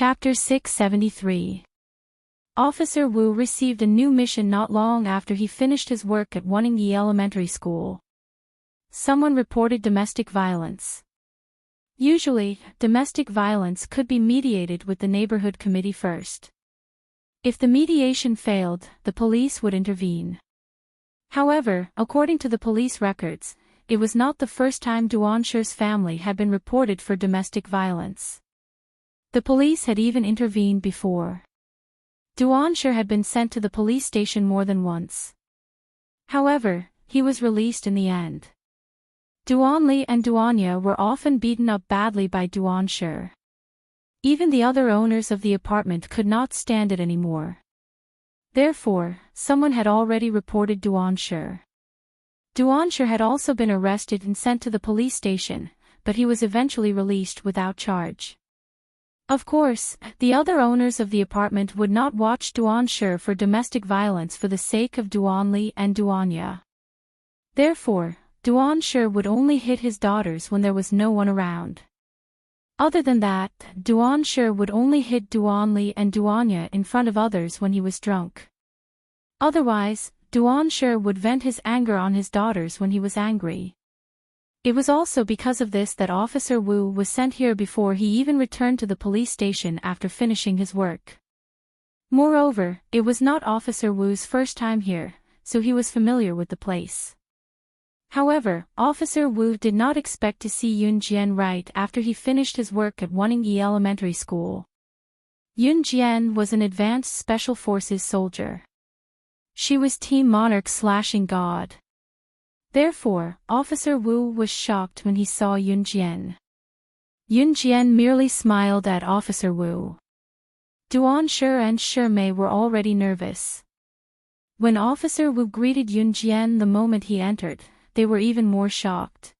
Chapter 673. Officer Wu received a new mission not long after he finished his work at Yi Elementary School. Someone reported domestic violence. Usually, domestic violence could be mediated with the neighborhood committee first. If the mediation failed, the police would intervene. However, according to the police records, it was not the first time Duanshi's family had been reported for domestic violence. The police had even intervened before. Duanshi had been sent to the police station more than once. However, he was released in the end. Duanli and Duanya were often beaten up badly by Duanshi. Even the other owners of the apartment could not stand it anymore. Therefore, someone had already reported Duanshi. Duanshi had also been arrested and sent to the police station, but he was eventually released without charge. Of course, the other owners of the apartment would not watch Duanshi for domestic violence for the sake of Duanli and Duanya. Therefore, Duanshi would only hit his daughters when there was no one around. Other than that, Duanshi would only hit Duanli and Duanya in front of others when he was drunk. Otherwise, Duanshi would vent his anger on his daughters when he was angry. It was also because of this that Officer Wu was sent here before he even returned to the police station after finishing his work. Moreover, it was not Officer Wu's first time here, so he was familiar with the place. However, Officer Wu did not expect to see Yun Jian right after he finished his work at Yi Elementary School. Yun Jian was an advanced Special Forces soldier. She was Team Monarch/Slashing God. Therefore, Officer Wu was shocked when he saw Yun Jian. Yun Jian merely smiled at Officer Wu. Duanshi and Shimei were already nervous. When Officer Wu greeted Yun Jian the moment he entered, they were even more shocked.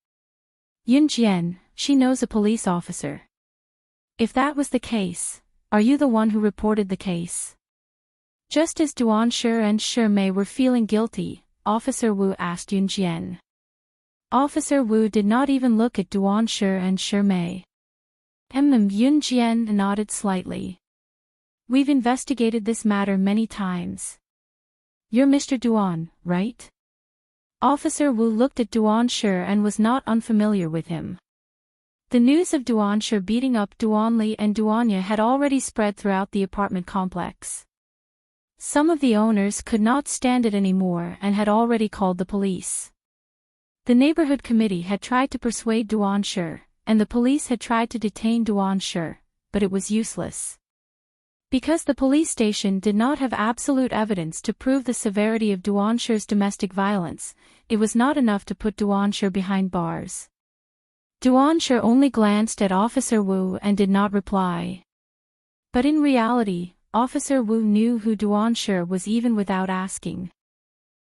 Yun Jian, she knows a police officer. If that was the case, are you the one who reported the case? Just as Duanshi and Shimei were feeling guilty, Officer Wu asked Yun Jian. Officer Wu did not even look at Duanshi and Shimei. Yun Jian nodded slightly. We've investigated this matter many times. You're Mr. Duan, right? Officer Wu looked at Duanshi and was not unfamiliar with him. The news of Duanshi beating up Duanli and Duanya had already spread throughout the apartment complex. Some of the owners could not stand it anymore and had already called the police. The neighborhood committee had tried to persuade Duanshi, and the police had tried to detain Duanshi, but it was useless. Because the police station did not have absolute evidence to prove the severity of Duanshi's domestic violence, it was not enough to put Duanshi behind bars. Duanshi only glanced at Officer Wu and did not reply. But in reality, Officer Wu knew who Duanshi was even without asking.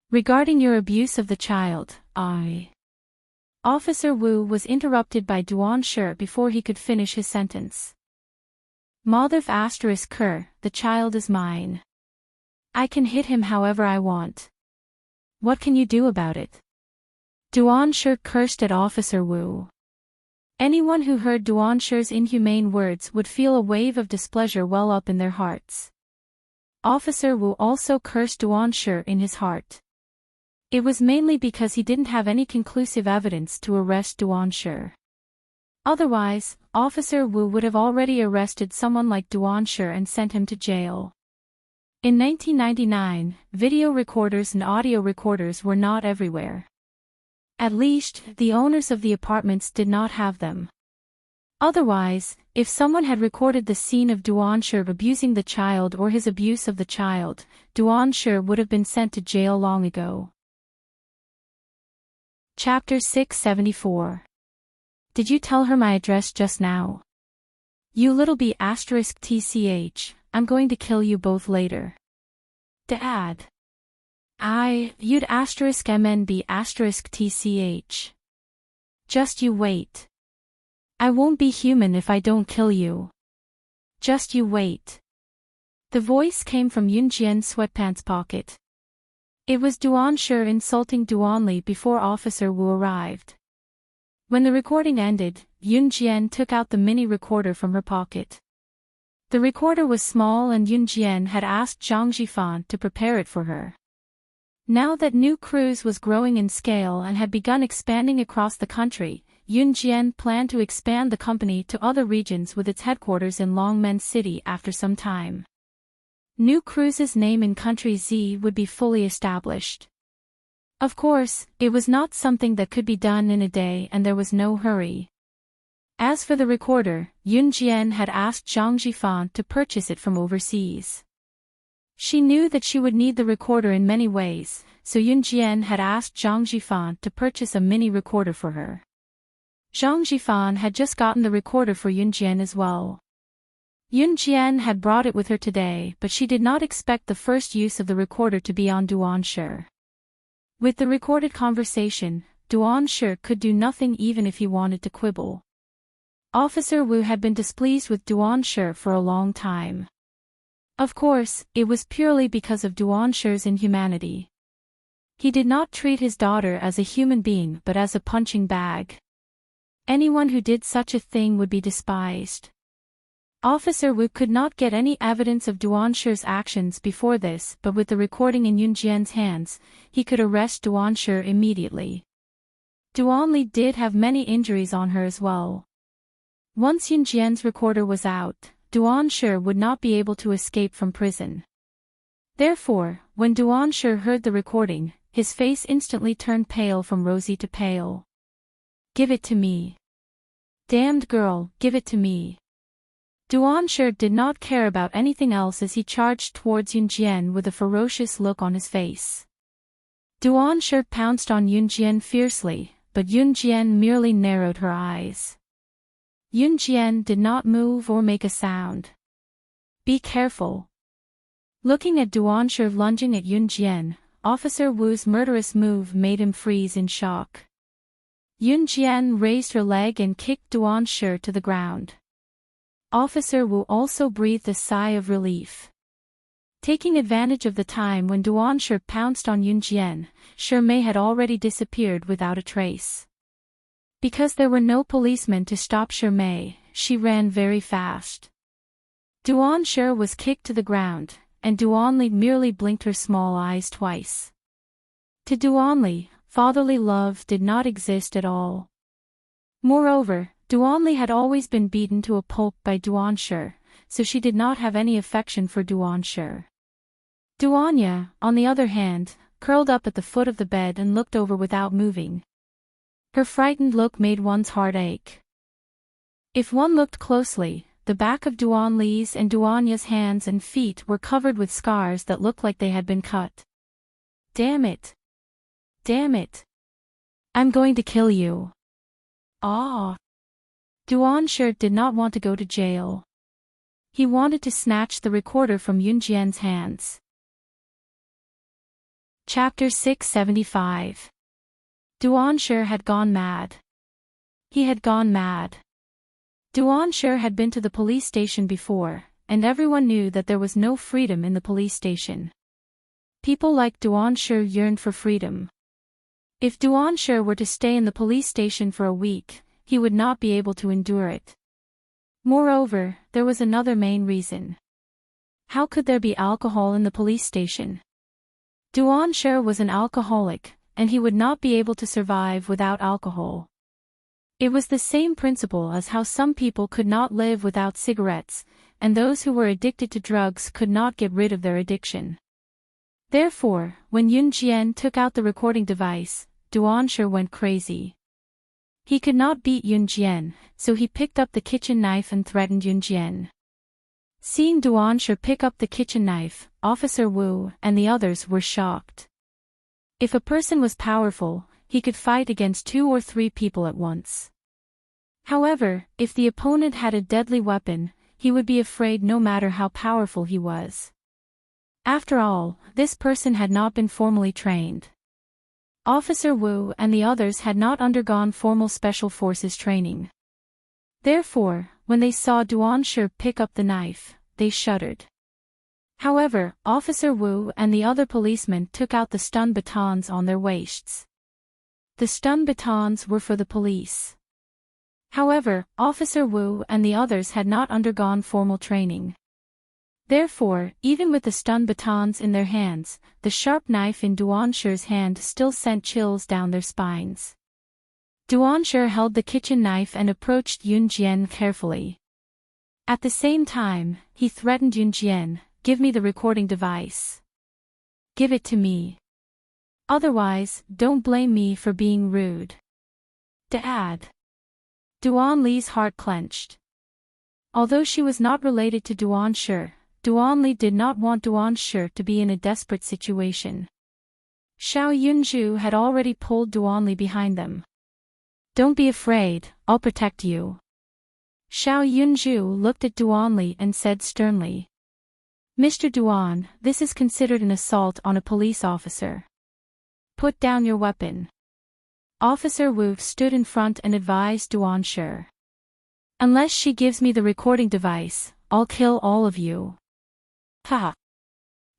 Regarding your abuse of the child, Officer Wu was interrupted by Duanshi before he could finish his sentence. Madhav *Ker, the child is mine. I can hit him however I want. What can you do about it? Duanshi cursed at Officer Wu. Anyone who heard Duanshi's inhumane words would feel a wave of displeasure well up in their hearts. Officer Wu also cursed Duanshi in his heart. It was mainly because he didn't have any conclusive evidence to arrest Duanshi. Otherwise, Officer Wu would have already arrested someone like Duanshi and sent him to jail. In 1999, video recorders and audio recorders were not everywhere. At least, the owners of the apartments did not have them. Otherwise, if someone had recorded the scene of Duanshi abusing the child or his abuse of the child, Duanshi would have been sent to jail long ago. Chapter 674. Did you tell her my address just now? You little *tch, I'm going to kill you both later. Dad. You'd *mnb *tch. Just you wait. I won't be human if I don't kill you. Just you wait. The voice came from Yun Jian's sweatpants pocket. It was Duanshi insulting Duanli before Officer Wu arrived. When the recording ended, Yun Jian took out the mini recorder from her pocket. The recorder was small and Yun Jian had asked Zhang Jifan to prepare it for her. Now that New Cruise was growing in scale and had begun expanding across the country, Yun Jian planned to expand the company to other regions with its headquarters in Longmen City after some time. New Cruise's name in Country Z would be fully established. Of course, it was not something that could be done in a day and there was no hurry. As for the recorder, Yun Jian had asked Zhang Jifan to purchase it from overseas. She knew that she would need the recorder in many ways, so Yun Jian had asked Zhang Jifan to purchase a mini recorder for her. Zhang Jifan had just gotten the recorder for Yun Jian as well. Yun Jian had brought it with her today, but she did not expect the first use of the recorder to be on Duanshi. With the recorded conversation, Duanshi could do nothing even if he wanted to quibble. Officer Wu had been displeased with Duanshi for a long time. Of course, it was purely because of Duanshi's inhumanity. He did not treat his daughter as a human being but as a punching bag. Anyone who did such a thing would be despised. Officer Wu could not get any evidence of Duanshi's actions before this, but with the recording in Yun Jian's hands, he could arrest Duanshi immediately. Duanli did have many injuries on her as well. Once Yun Jian's recorder was out, Duanshi would not be able to escape from prison. Therefore, when Duanshi heard the recording, his face instantly turned pale from rosy to pale. "Give it to me. Damned girl, give it to me." Duanshi did not care about anything else as he charged towards Yun Jian with a ferocious look on his face. Duanshi pounced on Yun Jian fiercely, but Yun Jian merely narrowed her eyes. Yun Jian did not move or make a sound. "Be careful." Looking at Duanshi lunging at Yun Jian, Officer Wu's murderous move made him freeze in shock. Yun Jian raised her leg and kicked Duanshi to the ground. Officer Wu also breathed a sigh of relief. Taking advantage of the time when Duanshi pounced on Yun Jian, Mei had already disappeared without a trace. Because there were no policemen to stop Mei, she ran very fast. Duanshi was kicked to the ground, and Duanli merely blinked her small eyes twice. To Duanli, fatherly love did not exist at all. Moreover, Duanli had always been beaten to a pulp by Duanshi, so she did not have any affection for Duanshi. Duanya, on the other hand, curled up at the foot of the bed and looked over without moving. Her frightened look made one's heart ache. If one looked closely, the back of Duanli's and Duanya's hands and feet were covered with scars that looked like they had been cut. "Damn it! Damn it! I'm going to kill you!" Ah! Duanshi did not want to go to jail. He wanted to snatch the recorder from Yun Jian's hands. Chapter 675. Duanshi had gone mad. He had gone mad. Duanshi had been to the police station before, and everyone knew that there was no freedom in the police station. People like Duanshi yearned for freedom. If Duanshi were to stay in the police station for a week, he would not be able to endure it. Moreover, there was another main reason. How could there be alcohol in the police station? Duanshi was an alcoholic, and he would not be able to survive without alcohol. It was the same principle as how some people could not live without cigarettes, and those who were addicted to drugs could not get rid of their addiction. Therefore, when Yun Jian took out the recording device, Duanshi went crazy. He could not beat Yun Jian, so he picked up the kitchen knife and threatened Yun Jian. Seeing Duanshi pick up the kitchen knife, Officer Wu and the others were shocked. If a person was powerful, he could fight against 2 or 3 people at once. However, if the opponent had a deadly weapon, he would be afraid no matter how powerful he was. After all, this person had not been formally trained. Officer Wu and the others had not undergone formal special forces training. Therefore, when they saw Duanshi pick up the knife, they shuddered. However, Officer Wu and the other policemen took out the stun batons on their waists. The stun batons were for the police. However, Officer Wu and the others had not undergone formal training. Therefore, even with the stun batons in their hands, the sharp knife in Duanshi's hand still sent chills down their spines. Duanshi held the kitchen knife and approached Yun Jian carefully. At the same time, he threatened Yun Jian, "Give me the recording device. Give it to me. Otherwise, don't blame me for being rude." Dad. Duan Li's heart clenched. Although she was not related to Duanshi, Duan Li did not want Duanshi to be in a desperate situation. Xiao Yunju had already pulled Duan Li behind them. "Don't be afraid, I'll protect you." Xiao Yunju looked at Duan Li and said sternly. "Mr. Duan, this is considered an assault on a police officer. Put down your weapon." Officer Wu stood in front and advised Duanshi. "Unless she gives me the recording device, I'll kill all of you." Ha!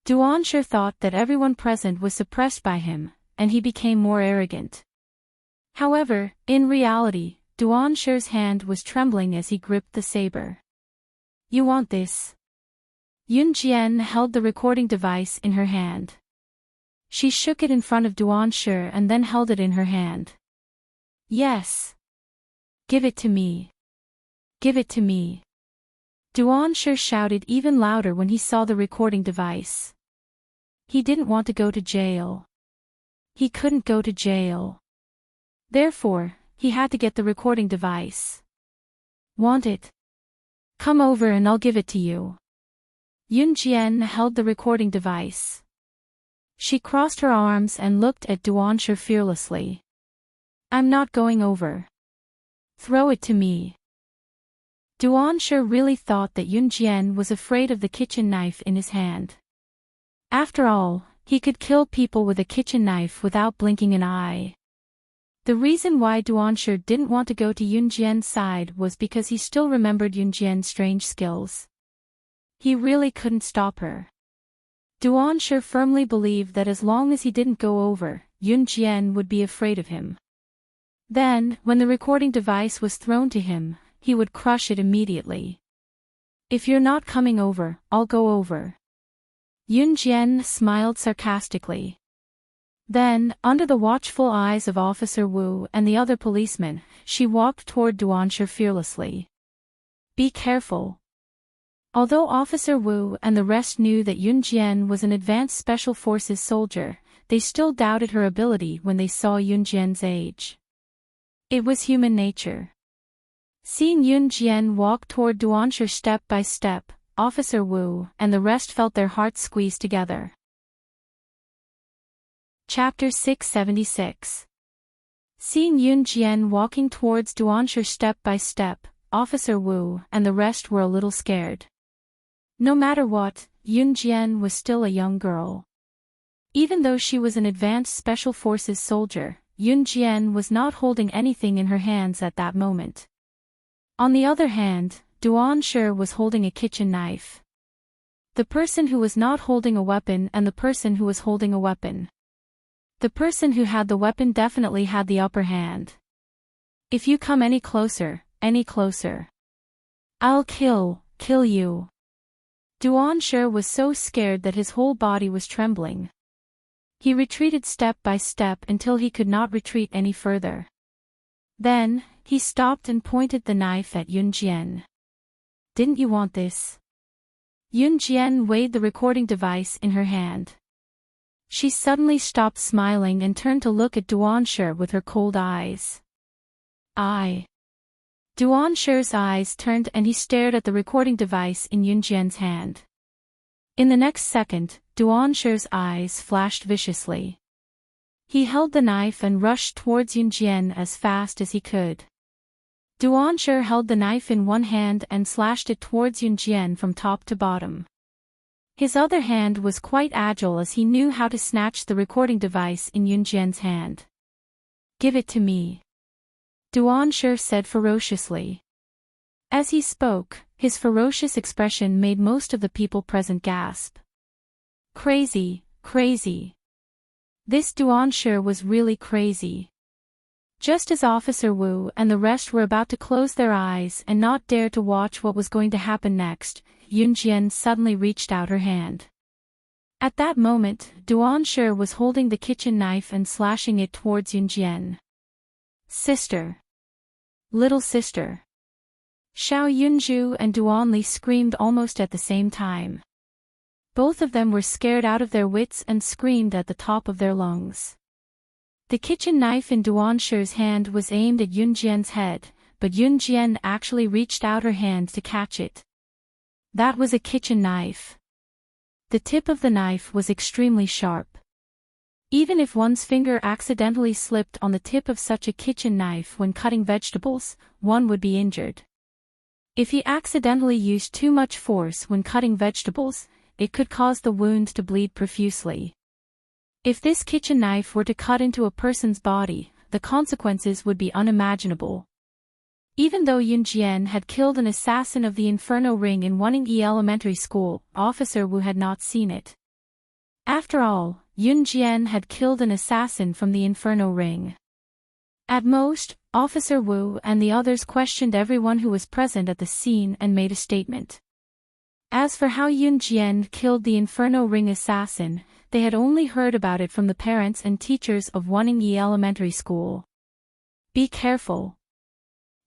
Duanshi thought that everyone present was suppressed by him, and he became more arrogant. However, in reality, Duanshi's hand was trembling as he gripped the saber. "You want this?" Yun Jian held the recording device in her hand. She shook it in front of Duanshi and then held it in her hand. "Yes. Give it to me. Give it to me." Duanshi shouted even louder when he saw the recording device. He didn't want to go to jail. He couldn't go to jail. Therefore, he had to get the recording device. "Want it? Come over and I'll give it to you." Yun Jian held the recording device. She crossed her arms and looked at Duanshi fearlessly. "I'm not going over. Throw it to me." Duanshi really thought that Yun Jian was afraid of the kitchen knife in his hand. After all, he could kill people with a kitchen knife without blinking an eye. The reason why Duanshi didn't want to go to Yun Jian's side was because he still remembered Yun Jian's strange skills. He really couldn't stop her. Duanshi firmly believed that as long as he didn't go over, Yun Jian would be afraid of him. Then, when the recording device was thrown to him, he would crush it immediately. "If you're not coming over, I'll go over." Yun Jian smiled sarcastically. Then, under the watchful eyes of Officer Wu and the other policemen, she walked toward Duanshi fearlessly. "Be careful." Although Officer Wu and the rest knew that Yun Jian was an advanced special forces soldier, they still doubted her ability when they saw Yun Jian's age. It was human nature. Seeing Yun Jian walk toward Duanshi step by step, Officer Wu and the rest felt their hearts squeeze together. Chapter 676. Seeing Yun Jian walking towards Duanshi step by step, Officer Wu and the rest were a little scared. No matter what, Yun Jian was still a young girl. Even though she was an advanced special forces soldier, Yun Jian was not holding anything in her hands at that moment. On the other hand, Duanshi was holding a kitchen knife. The person who was not holding a weapon and the person who was holding a weapon. The person who had the weapon definitely had the upper hand. "If you come any closer, I'll kill you." Duanshi was so scared that his whole body was trembling. He retreated step by step until he could not retreat any further. Then, he stopped and pointed the knife at Yun Jian. "Didn't you want this?" Yun Jian weighed the recording device in her hand. She suddenly stopped smiling and turned to look at Duanshi with her cold eyes. Duanshi's eyes turned and he stared at the recording device in Yun Jian's hand. In the next second, Duanshi's eyes flashed viciously. He held the knife and rushed towards Yun Jian as fast as he could. Duanshi held the knife in one hand and slashed it towards Yun Jian from top to bottom. His other hand was quite agile as he knew how to snatch the recording device in Yun Jian's hand. "Give it to me," Duanshi said ferociously. As he spoke, his ferocious expression made most of the people present gasp. Crazy. This Duanshi was really crazy. Just as Officer Wu and the rest were about to close their eyes and not dare to watch what was going to happen next, Yunjian suddenly reached out her hand. At that moment, Duanshi was holding the kitchen knife and slashing it towards Yunjian. Sister! Little sister! Xiao Yunju and Duanli screamed almost at the same time. Both of them were scared out of their wits and screamed at the top of their lungs. The kitchen knife in Duanshi's hand was aimed at Yunjian's head, but Yunjian actually reached out her hand to catch it. That was a kitchen knife. The tip of the knife was extremely sharp. Even if one's finger accidentally slipped on the tip of such a kitchen knife when cutting vegetables, one would be injured. If he accidentally used too much force when cutting vegetables, it could cause the wound to bleed profusely. If this kitchen knife were to cut into a person's body, the consequences would be unimaginable. Even though Yunjian had killed an assassin of the Inferno Ring in Wanning-yi Elementary School, Officer Wu had not seen it. After all, Yunjian had killed an assassin from the Inferno Ring. At most, Officer Wu and the others questioned everyone who was present at the scene and made a statement. As for how Yunjian killed the Inferno Ring assassin, they had only heard about it from the parents and teachers of Wanning-yi Elementary School. Be careful!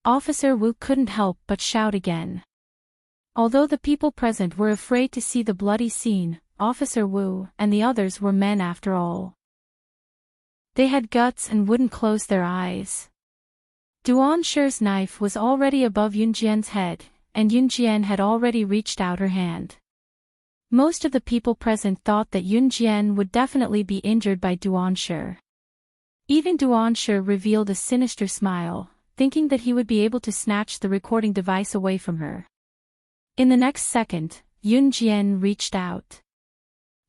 Officer Wu couldn't help but shout again. Although the people present were afraid to see the bloody scene, Officer Wu and the others were men after all. They had guts and wouldn't close their eyes. Duanshi's knife was already above Yunjian's head, and Yunjian had already reached out her hand. Most of the people present thought that Yunjian would definitely be injured by Duanshi. Even Duanshi revealed a sinister smile, thinking that he would be able to snatch the recording device away from her. In the next second, Yunjian reached out.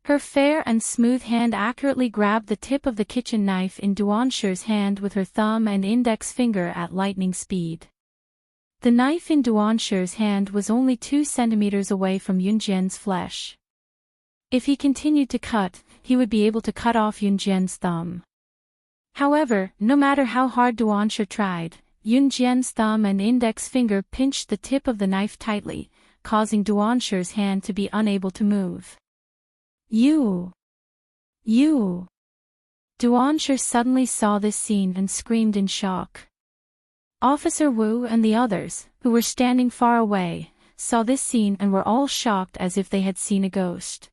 Her fair and smooth hand accurately grabbed the tip of the kitchen knife in Duanshi's hand with her thumb and index finger at lightning speed. The knife in Duanshi's hand was only 2 centimeters away from Yunjian's flesh. If he continued to cut, he would be able to cut off Yunjian's thumb. However, no matter how hard Duanshi tried, Yunjian's thumb and index finger pinched the tip of the knife tightly, causing Duanshi's hand to be unable to move. You! Duanshi suddenly saw this scene and screamed in shock. Officer Wu and the others, who were standing far away, saw this scene and were all shocked as if they had seen a ghost.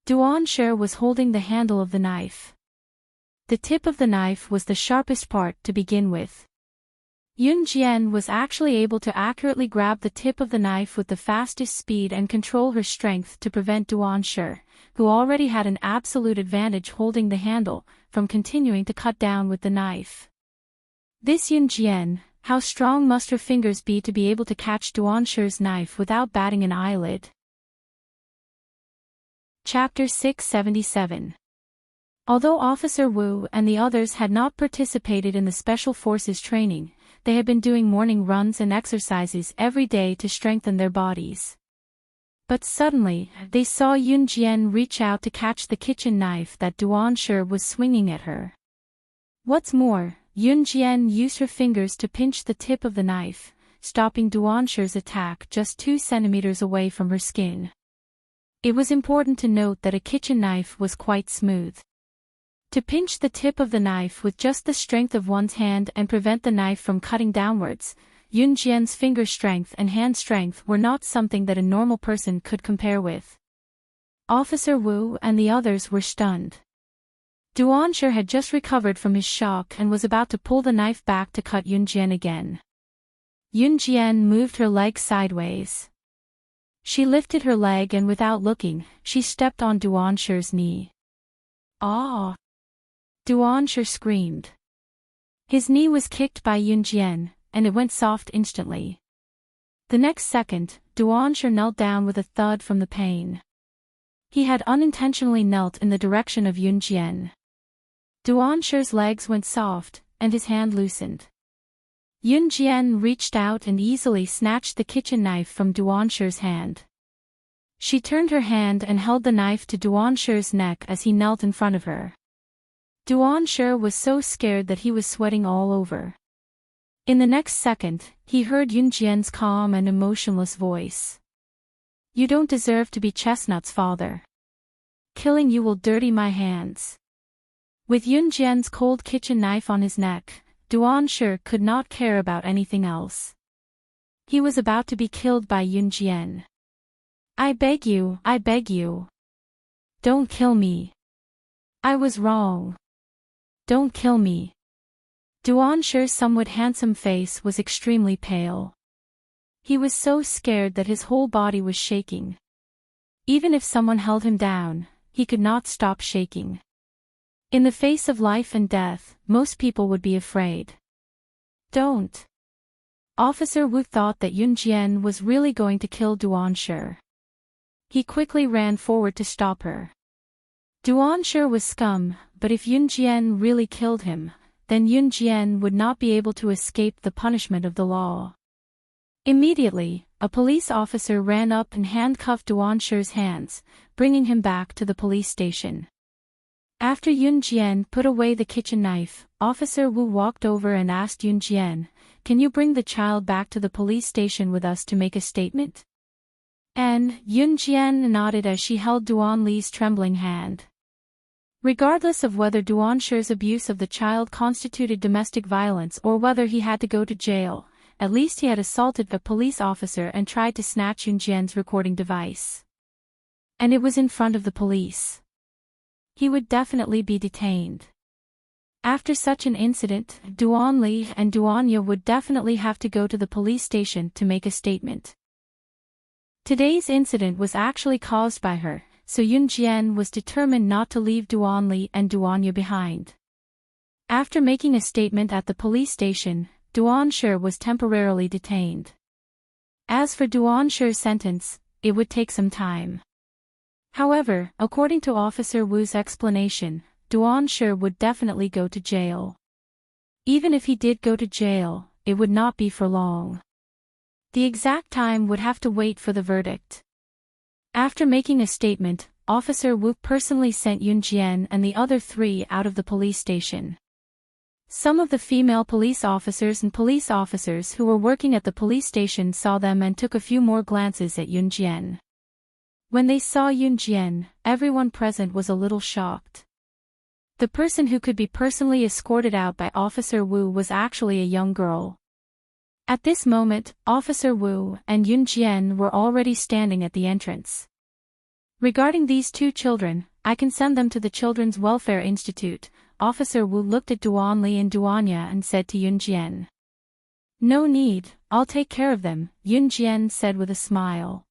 Duanshi was holding the handle of the knife. The tip of the knife was the sharpest part to begin with. Yunjian was actually able to accurately grab the tip of the knife with the fastest speed and control her strength to prevent Duanshi, who already had an absolute advantage holding the handle, from continuing to cut down with the knife. This Yunjian, how strong must her fingers be to be able to catch Duanshi's knife without batting an eyelid? Chapter 677. Although Officer Wu and the others had not participated in the Special Forces training, they had been doing morning runs and exercises every day to strengthen their bodies. But suddenly, they saw Yunjian reach out to catch the kitchen knife that Duanshi was swinging at her. What's more, Yunjian used her fingers to pinch the tip of the knife, stopping Duanshi's attack just 2 centimeters away from her skin. It was important to note that a kitchen knife was quite smooth. To pinch the tip of the knife with just the strength of one's hand and prevent the knife from cutting downwards, Yunjian's finger strength and hand strength were not something that a normal person could compare with. Officer Wu and the others were stunned. Duanshi had just recovered from his shock and was about to pull the knife back to cut Yunjian again. Yunjian moved her leg sideways. She lifted her leg and without looking, she stepped on Duanshi's knee. Ah! Duanshi screamed. His knee was kicked by Yunjian, and it went soft instantly. The next second, Duanshi knelt down with a thud from the pain. He had unintentionally knelt in the direction of Yunjian. Duanshi's legs went soft, and his hand loosened. Yunjian reached out and easily snatched the kitchen knife from Duanshi's hand. She turned her hand and held the knife to Duanshi's neck as he knelt in front of her. Duan was so scared that he was sweating all over. In the next second, he heard Yunjian's calm and emotionless voice. You don't deserve to be Chestnut's father. Killing you will dirty my hands. With Yunjian's cold kitchen knife on his neck, Duan could not care about anything else. He was about to be killed by Yunjian. I beg you. Don't kill me. I was wrong. Don't kill me. Duan's somewhat handsome face was extremely pale. He was so scared that his whole body was shaking. Even if someone held him down, he could not stop shaking. In the face of life and death, most people would be afraid. Don't. Officer Wu thought that Yunjian was really going to kill Duan. He quickly ran forward to stop her. Duan was scum, but if Yunjian really killed him, then Yunjian would not be able to escape the punishment of the law. Immediately, a police officer ran up and handcuffed Duan's hands, bringing him back to the police station. After Yunjian put away the kitchen knife, Officer Wu walked over and asked Yunjian, "Can you bring the child back to the police station with us to make a statement?" And Yunjian nodded as she held Duan's trembling hand. Regardless of whether Duan's abuse of the child constituted domestic violence or whether he had to go to jail, at least he had assaulted a police officer and tried to snatch Yunjian's recording device. And it was in front of the police. He would definitely be detained. After such an incident, Duanli and Duanya would definitely have to go to the police station to make a statement. Today's incident was actually caused by her, so Yunjian was determined not to leave Duanli and Duanya behind. After making a statement at the police station, Duan was temporarily detained. As for Duan's sentence, it would take some time. However, according to Officer Wu's explanation, Duan would definitely go to jail. Even if he did go to jail, it would not be for long. The exact time would have to wait for the verdict. After making a statement, Officer Wu personally sent Yunjian and the other three out of the police station. Some of the female police officers and police officers who were working at the police station saw them and took a few more glances at Yunjian. When they saw Yunjian, everyone present was a little shocked. The person who could be personally escorted out by Officer Wu was actually a young girl. At this moment, Officer Wu and Yunjian were already standing at the entrance. Regarding these two children, I can send them to the Children's Welfare Institute. Officer Wu looked at Duanli and Duanya and said to Yunjian. No need, I'll take care of them, Yunjian said with a smile.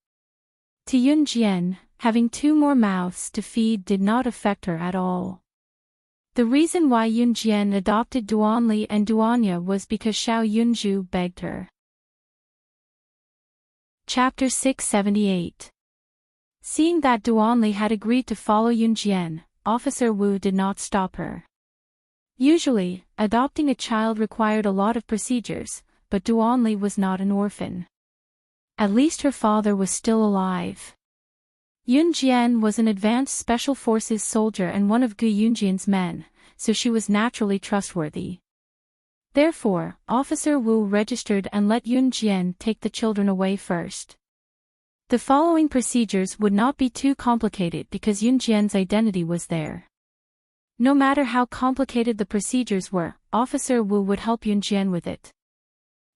To Yunjian, having two more mouths to feed did not affect her at all. The reason why Yunjian adopted Duanli and Duanya was because Xiao Yunju begged her. Chapter 678. Seeing that Duanli had agreed to follow Yunjian, Officer Wu did not stop her. Usually, adopting a child required a lot of procedures, but Duanli was not an orphan. At least her father was still alive. Yunjian was an advanced special forces soldier and one of Gu Yunjian's men, so she was naturally trustworthy. Therefore, Officer Wu registered and let Yunjian take the children away first. The following procedures would not be too complicated because Yunjian's identity was there. No matter how complicated the procedures were, Officer Wu would help Yunjian with it.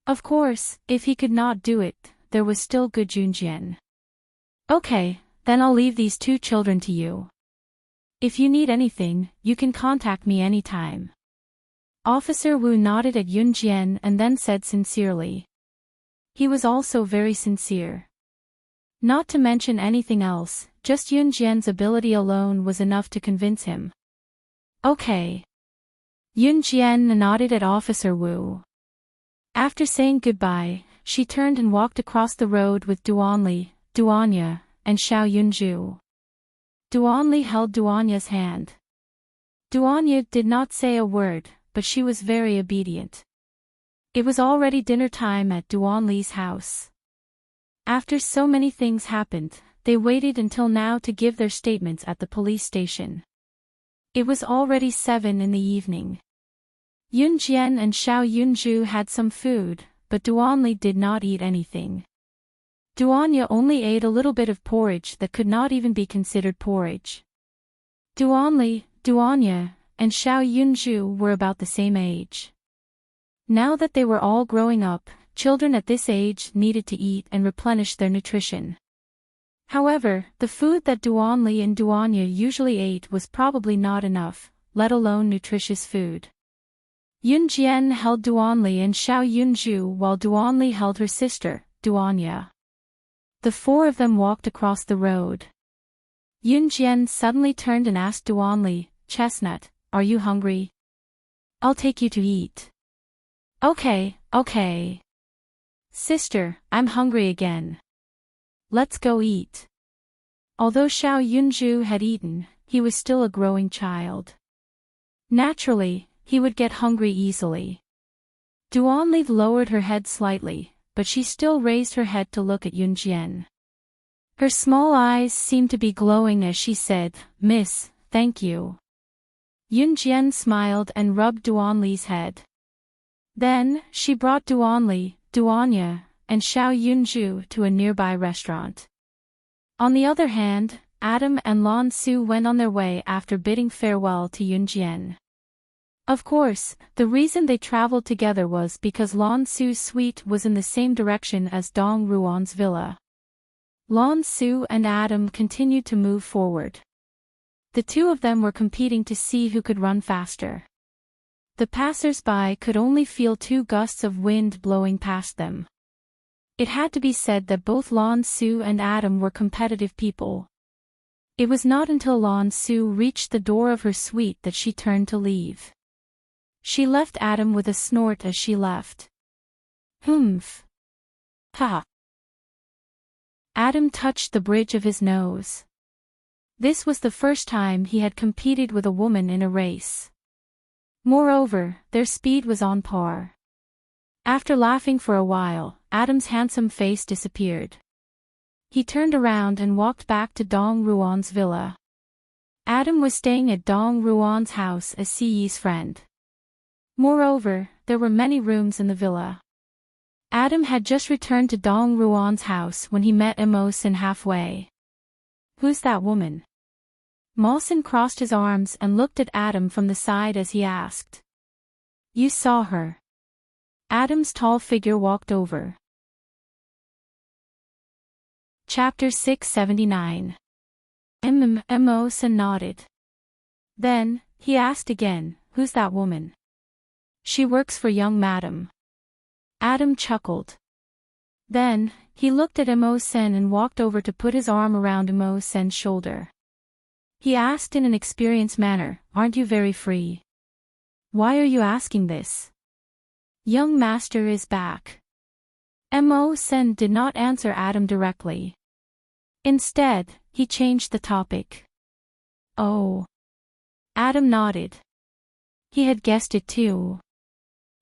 Of course, if he could not do it, there was still good Yunjian. Okay, then I'll leave these two children to you. If you need anything, you can contact me anytime. Officer Wu nodded at Yunjian and then said sincerely. He was also very sincere. Not to mention anything else, just Yunjian's ability alone was enough to convince him. Okay. Yunjian nodded at Officer Wu. After saying goodbye, she turned and walked across the road with Duanli, Duanya, and Xiao Yunju. Duanli held Duanya's hand. Duanya did not say a word, but she was very obedient. It was already dinner time at Duanli's house. After so many things happened, they waited until now to give their statements at the police station. It was already 7 in the evening. Yun Jian and Xiao Yunju had some food, but Duanli did not eat anything. Duanya only ate a little bit of porridge that could not even be considered porridge. Duanli, Duanya, and Xiao Yunju were about the same age. Now that they were all growing up, children at this age needed to eat and replenish their nutrition. However, the food that Duanli and Duanya usually ate was probably not enough, let alone nutritious food. Yun Jian held Duanli and Xiao Yunju while Duanli held her sister, Duanya. The 4 of them walked across the road. Yun Jian suddenly turned and asked Duanli, "Chestnut, are you hungry? I'll take you to eat." Okay. Sister, I'm hungry again. Let's go eat. Although Xiao Yunju had eaten, he was still a growing child. Naturally, he would get hungry easily. Duanli lowered her head slightly, but she still raised her head to look at Yun Jian. Her small eyes seemed to be glowing as she said, "Miss, thank you." Yun Jian smiled and rubbed Duanli's head. Then, she brought Duanli, Duanya, and Xiao Yunju to a nearby restaurant. On the other hand, Adam and Lan Su went on their way after bidding farewell to Yun Jian. Of course, the reason they traveled together was because Lan Su's suite was in the same direction as Dong Ruan's villa. Lan Su and Adam continued to move forward. The 2 of them were competing to see who could run faster. The passers-by could only feel 2 gusts of wind blowing past them. It had to be said that both Lan Su and Adam were competitive people. It was not until Lan Su reached the door of her suite that she turned to leave. She left Adam with a snort as she left. Humph. Ha. Adam touched the bridge of his nose. This was the first time he had competed with a woman in a race. Moreover, their speed was on par. After laughing for a while, Adam's handsome face disappeared. He turned around and walked back to Dong Ruan's villa. Adam was staying at Dong Ruan's house as Siyi's friend. Moreover, there were many rooms in the villa. Adam had just returned to Dong Ruan's house when he met Immerse halfway. "Who's that woman?" Mawson crossed his arms and looked at Adam from the side as he asked. "You saw her." Adam's tall figure walked over. Chapter 679. Mawson nodded. Then, he asked again, "Who's that woman?" "She works for young madam." Adam chuckled. Then, he looked at Immerse and walked over to put his arm around Immerse's shoulder. He asked in an experienced manner, "Aren't you very free?" "Why are you asking this?" "Young master is back." Immerse did not answer Adam directly. Instead, he changed the topic. "Oh." Adam nodded. He had guessed it too.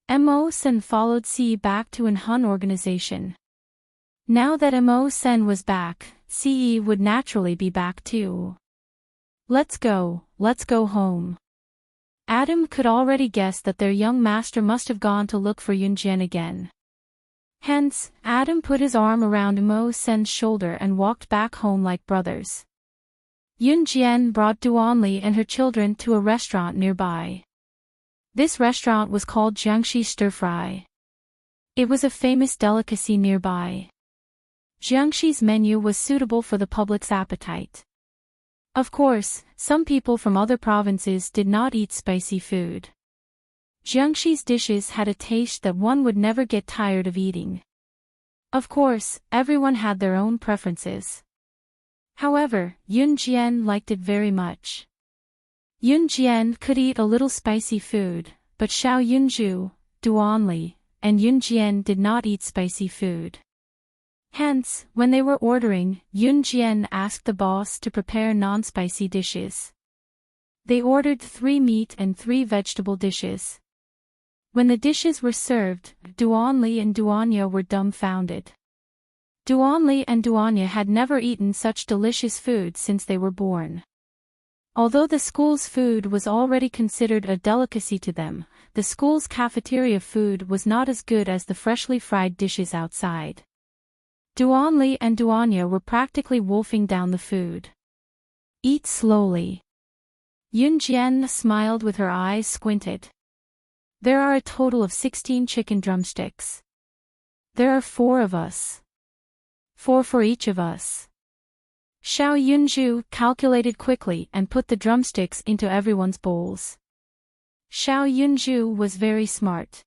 Immerse followed CE back to an Hun organization. Now that Immerse was back, CE would naturally be back too. Let's go home." Adam could already guess that their young master must have gone to look for Yun Jian again. Hence, Adam put his arm around Immerse's shoulder and walked back home like brothers. Yun Jian brought Duanli and her children to a restaurant nearby. This restaurant was called Jiangxi Stir Fry. It was a famous delicacy nearby. Jiangxi's menu was suitable for the public's appetite. Of course, some people from other provinces did not eat spicy food. Jiangxi's dishes had a taste that one would never get tired of eating. Of course, everyone had their own preferences. However, Yun Jian liked it very much. Yun Jian could eat a little spicy food, but Xiao Yunju, Duanli, and Yun Jian did not eat spicy food. Hence, when they were ordering, Yun Jian asked the boss to prepare non-spicy dishes. They ordered 3 meat and 3 vegetable dishes. When the dishes were served, Duanli and Duanya were dumbfounded. Duanli and Duanya had never eaten such delicious food since they were born. Although the school's food was already considered a delicacy to them, the school's cafeteria food was not as good as the freshly fried dishes outside. Duanli and Duanya were practically wolfing down the food. Eat slowly. Yunjian smiled with her eyes squinted. There are a total of 16 chicken drumsticks. There are 4 of us. 4 for each of us. Xiao Yunju calculated quickly and put the drumsticks into everyone's bowls. Xiao Yunju was very smart.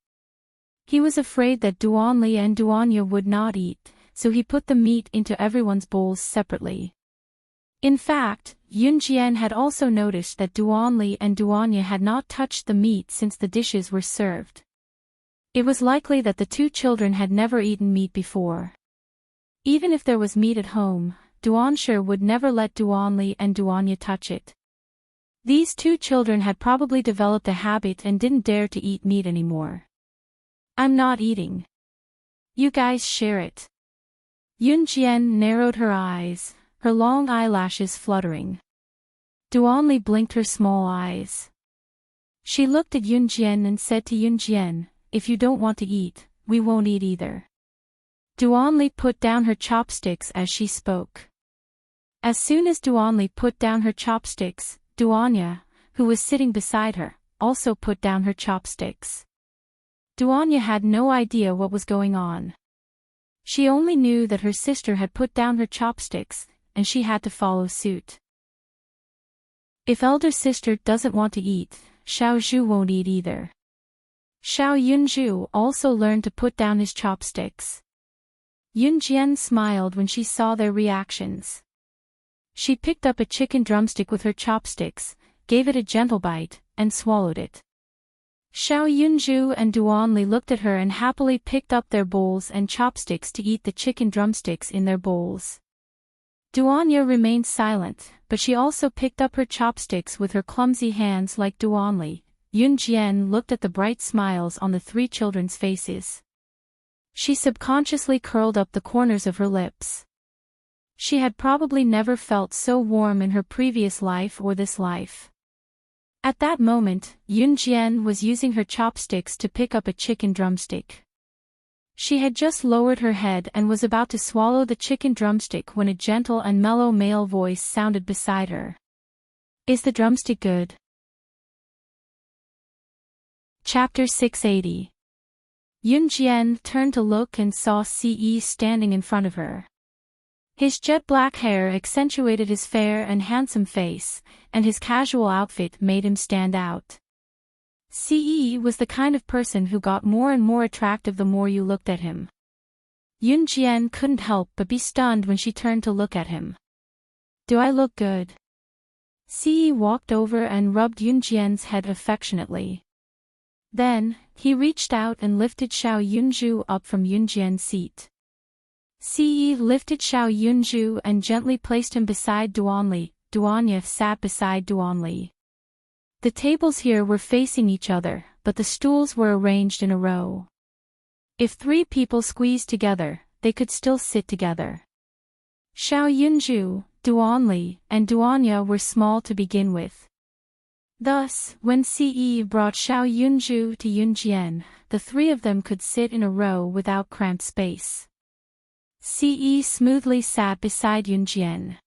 He was afraid that Duanli and Duanya would not eat, so he put the meat into everyone's bowls separately. In fact, Yunjian had also noticed that Duanli and Duanya had not touched the meat since the dishes were served. It was likely that the 2 children had never eaten meat before. Even if there was meat at home, Duanshi would never let Duanli and Duanya touch it. These 2 children had probably developed a habit and didn't dare to eat meat anymore. I'm not eating. You guys share it. Yunjian narrowed her eyes, her long eyelashes fluttering. Duanli blinked her small eyes. She looked at Yunjian and said to Yunjian, if you don't want to eat, we won't eat either. Duanli put down her chopsticks as she spoke. As soon as Duanli put down her chopsticks, Duanya, who was sitting beside her, also put down her chopsticks. Duanya had no idea what was going on. She only knew that her sister had put down her chopsticks, and she had to follow suit. If elder sister doesn't want to eat, Xiao Zhu won't eat either. Xiao Yunju also learned to put down his chopsticks. Yunjian smiled when she saw their reactions. She picked up a chicken drumstick with her chopsticks, gave it a gentle bite, and swallowed it. Xiao Yunju and Duanli looked at her and happily picked up their bowls and chopsticks to eat the chicken drumsticks in their bowls. Duanya remained silent, but she also picked up her chopsticks with her clumsy hands like Duanli. Yunjian looked at the bright smiles on the 3 children's faces. She subconsciously curled up the corners of her lips. She had probably never felt so warm in her previous life or this life. At that moment, Yunjian was using her chopsticks to pick up a chicken drumstick. She had just lowered her head and was about to swallow the chicken drumstick when a gentle and mellow male voice sounded beside her. Is the drumstick good? Chapter 680. Yunjian turned to look and saw Ce standing in front of her. His jet-black hair accentuated his fair and handsome face, and his casual outfit made him stand out. Ce was the kind of person who got more and more attractive the more you looked at him. Yunjian couldn't help but be stunned when she turned to look at him. Do I look good? Ce walked over and rubbed Yunjian's head affectionately. Then, he reached out and lifted Xiao Yunju up from Yunjian's seat. Ce lifted Xiao Yunju and gently placed him beside Duanli. Duanya sat beside Duanli. The tables here were facing each other, but the stools were arranged in a row. If 3 people squeezed together, they could still sit together. Xiao Yunju, Duanli, and Duanya were small to begin with. Thus, when Ce brought Xiao Yunju to Yunjian, the 3 of them could sit in a row without cramped space. Ce smoothly sat beside Yunjian.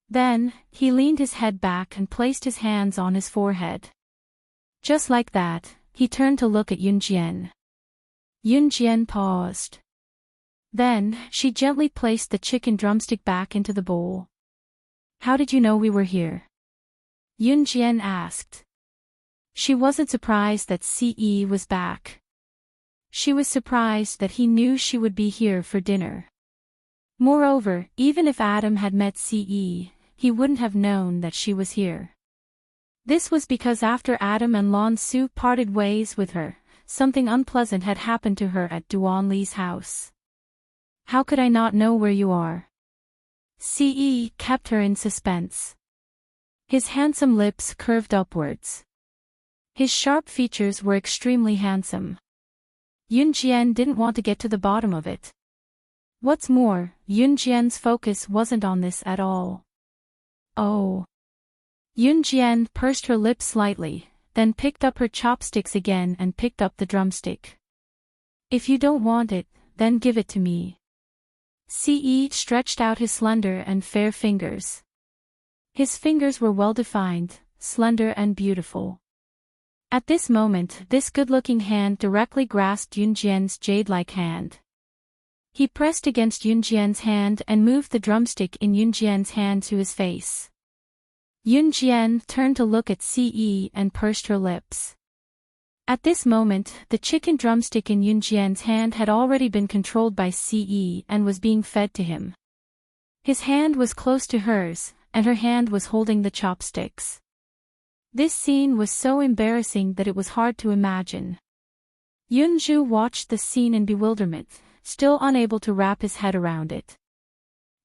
Then, he leaned his head back and placed his hands on his forehead. Just like that, he turned to look at Yunjian. Yunjian paused. Then, she gently placed the chicken drumstick back into the bowl. How did you know we were here? Yunjian asked. She wasn't surprised that Ce was back. She was surprised that he knew she would be here for dinner. Moreover, even if Adam had met Ce, he wouldn't have known that she was here. This was because after Adam and Lan Su parted ways with her, something unpleasant had happened to her at Duanli's house. How could I not know where you are? Ce kept her in suspense. His handsome lips curved upwards. His sharp features were extremely handsome. Yunjian didn't want to get to the bottom of it. What's more, Yunjian's focus wasn't on this at all. Oh. Yunjian pursed her lips slightly, then picked up her chopsticks again and picked up the drumstick. If you don't want it, then give it to me. Ce stretched out his slender and fair fingers. His fingers were well-defined, slender and beautiful. At this moment, this good-looking hand directly grasped Yunjian's jade-like hand. He pressed against Yunjian's hand and moved the drumstick in Yunjian's hand to his face. Yunjian turned to look at Ce and pursed her lips. At this moment, the chicken drumstick in Yunjian's hand had already been controlled by Ce and was being fed to him. His hand was close to hers, and her hand was holding the chopsticks. This scene was so embarrassing that it was hard to imagine. Yunju watched the scene in bewilderment, still unable to wrap his head around it.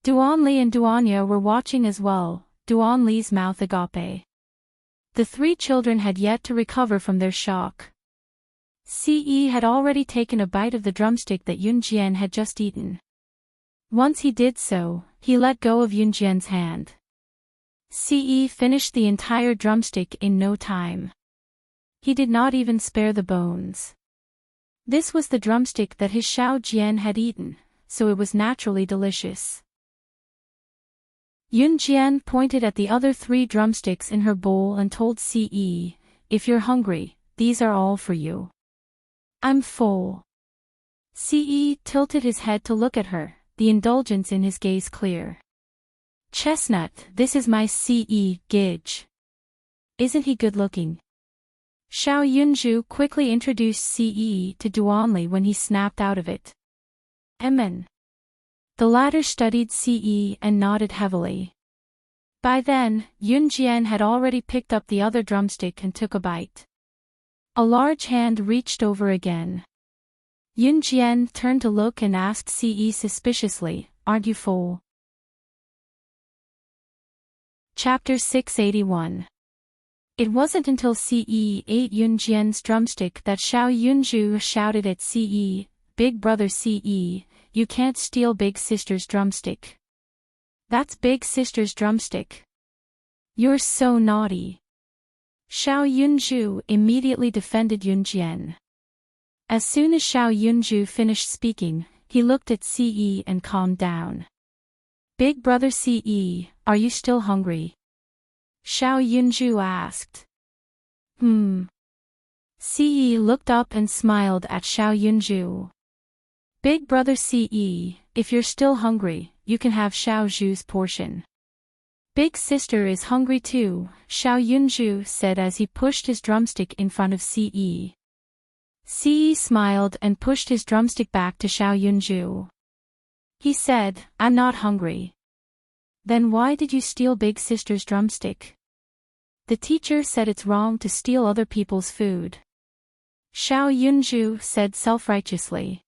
Duanli and Duanya were watching as well, Duanli's mouth agape. The three children had yet to recover from their shock. Ce had already taken a bite of the drumstick that Yunjian had just eaten. Once he did so, he let go of Yunjian's hand. Ce finished the entire drumstick in no time. He did not even spare the bones. This was the drumstick that his Xiao Jian had eaten, so it was naturally delicious. Yunjian pointed at the other 3 drumsticks in her bowl and told Ce, "If you're hungry, these are all for you." "I'm full." Ce tilted his head to look at her, the indulgence in his gaze clear. "Chestnut, this is my Ce Gidge. Isn't he good-looking?" Xiao Yunju quickly introduced Ce to Duanli when he snapped out of it. "Emin." The latter studied Ce and nodded heavily. By then, Yunjian had already picked up the other drumstick and took a bite. A large hand reached over again. Yunjian turned to look and asked Ce suspiciously, "Aren't you full?" Chapter 681. It wasn't until Ce ate Yunjian's drumstick that Xiao Yunju shouted at Ce, "Big brother Ce, you can't steal big sister's drumstick. That's big sister's drumstick. You're so naughty." Xiao Yunju immediately defended Yunjian. As soon as Xiao Yunju finished speaking, he looked at Ce and calmed down. "Big brother Ce, are you still hungry?" Xiao Yunju asked. Ce looked up and smiled at Xiao Yunju. "Big brother Ce, if you're still hungry, you can have Xiao Zhu's portion." "Big sister is hungry too," Xiao Yunju said as he pushed his drumstick in front of Ce. Ce smiled and pushed his drumstick back to Xiao Yunju. He said, "I'm not hungry." "Then why did you steal big sister's drumstick?" "The teacher said it's wrong to steal other people's food," Xiao Yunju said self-righteously.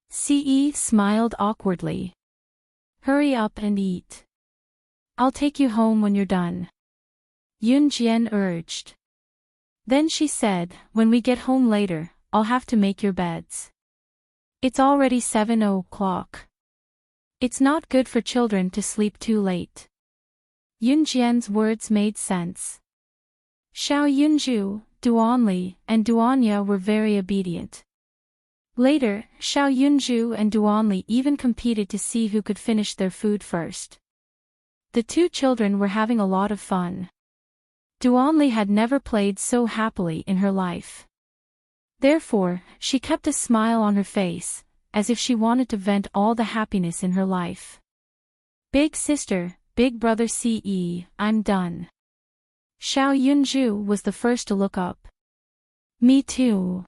Ce smiled awkwardly. "Hurry up and eat. I'll take you home when you're done," Yunjian urged. Then she said, "When we get home later, I'll have to make your beds. It's already 7 o'clock. It's not good for children to sleep too late." Yunjian's words made sense. Xiao Yunju, Duanli, and Duanya were very obedient. Later, Xiao Yunju and Duanli even competed to see who could finish their food first. The 2 children were having a lot of fun. Duanli had never played so happily in her life. Therefore, she kept a smile on her face, as if she wanted to vent all the happiness in her life. "Big sister, big brother Ce, I'm done." Xiao Yunju was the first to look up. "Me too."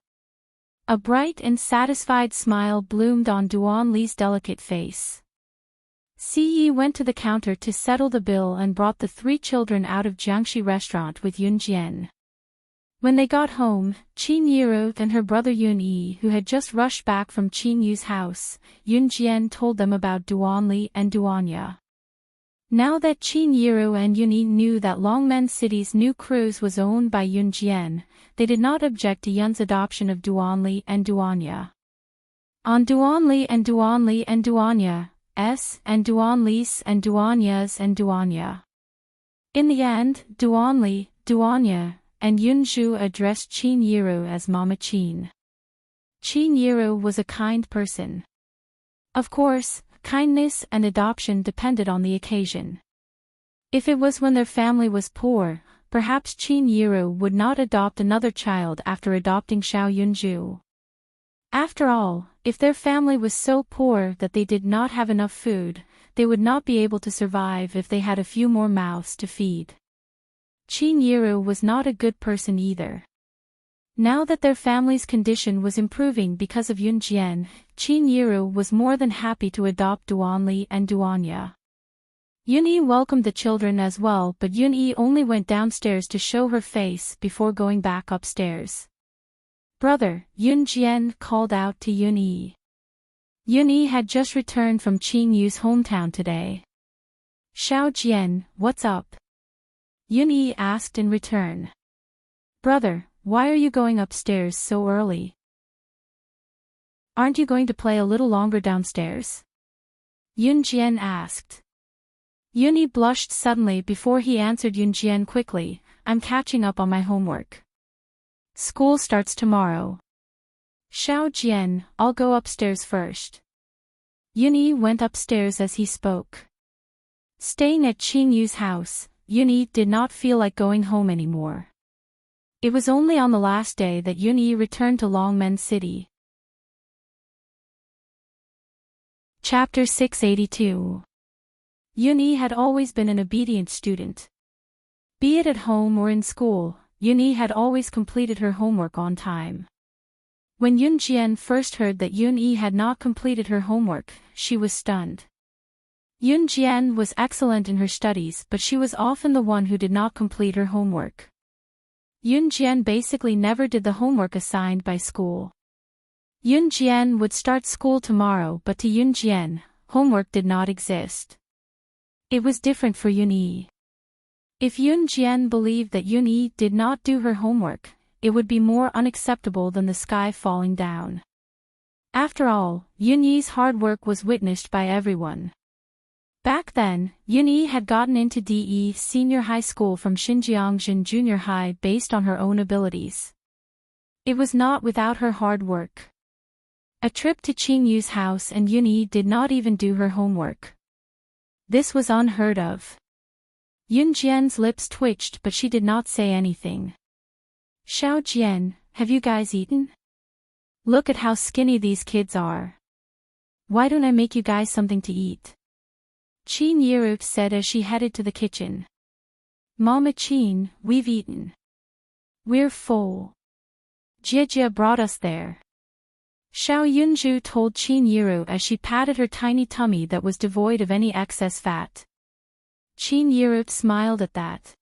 A bright and satisfied smile bloomed on Duanli's delicate face. Ce went to the counter to settle the bill and brought the 3 children out of Jiangxi restaurant with Yunjian. When they got home, Qin Yiru and her brother Yunyi, who had just rushed back from Qin Yu's house, Yunjian told them about Duanli and Duanya. Now that Qin Yiru and Yunyi knew that Longmen City's new cruise was owned by Yunjian, they did not object to Yun's adoption of Duanli and Duanya. On Duanli and Duanli and Duanya, and Duanli's and Duanya's and Duanya. In the end, Duanli, Duanya, and Yunju addressed Qin Yiru as Mama Qin. Qin Yiru was a kind person. Of course, kindness and adoption depended on the occasion. If it was when their family was poor, perhaps Qin Yiru would not adopt another child after adopting Xiao Yunju. After all, if their family was so poor that they did not have enough food, they would not be able to survive if they had a few more mouths to feed. Qin Yiru was not a good person either. Now that their family's condition was improving because of Yun Jian, Qin Yiru was more than happy to adopt Duanli and Duanya. Yun-Yi welcomed the children as well, but Yun-Yi only went downstairs to show her face before going back upstairs. "Brother," Yun Jian called out to Yun-Yi. Yun-Yi had just returned from Qin Yu's hometown today. "Xiao Jian, what's up?" Yun-Yi asked in return. "Brother, why are you going upstairs so early? Aren't you going to play a little longer downstairs?" Yun Jian asked. Yun-Yi blushed suddenly before he answered Yun Jian quickly, "I'm catching up on my homework. School starts tomorrow." "Xiao Jian, I'll go upstairs first." Yun-Yi went upstairs as he spoke. Staying at Qin Yu's house, Yun-Yi did not feel like going home anymore. It was only on the last day that Yun-Yi returned to Longmen City. Chapter 682. Yun-Yi had always been an obedient student. Be it at home or in school, Yun-Yi had always completed her homework on time. When Yun Jian first heard that Yun-Yi had not completed her homework, she was stunned. Yun Jian was excellent in her studies, but she was often the one who did not complete her homework. Yun Jian basically never did the homework assigned by school. Yun Jian would start school tomorrow, but to Yun Jian, homework did not exist. It was different for Yun-Yi. If Yun Jian believed that Yun-Yi did not do her homework, it would be more unacceptable than the sky falling down. After all, Yun-Yi's hard work was witnessed by everyone. Back then, Yun-Yi had gotten into DE Senior High School from Xinjiangjin Junior High based on her own abilities. It was not without her hard work. A trip to Qin Yu's house and Yun-Yi did not even do her homework. This was unheard of. Yun Jian's lips twitched, but she did not say anything. "Xiao Jian, have you guys eaten? Look at how skinny these kids are. Why don't I make you guys something to eat?" Qin Yiru said as she headed to the kitchen. "Mama Qin, we've eaten. We're full. Jia brought us there." Xiao Yunju told Qin Yiru as she patted her tiny tummy that was devoid of any excess fat. Qin Yiru smiled at that.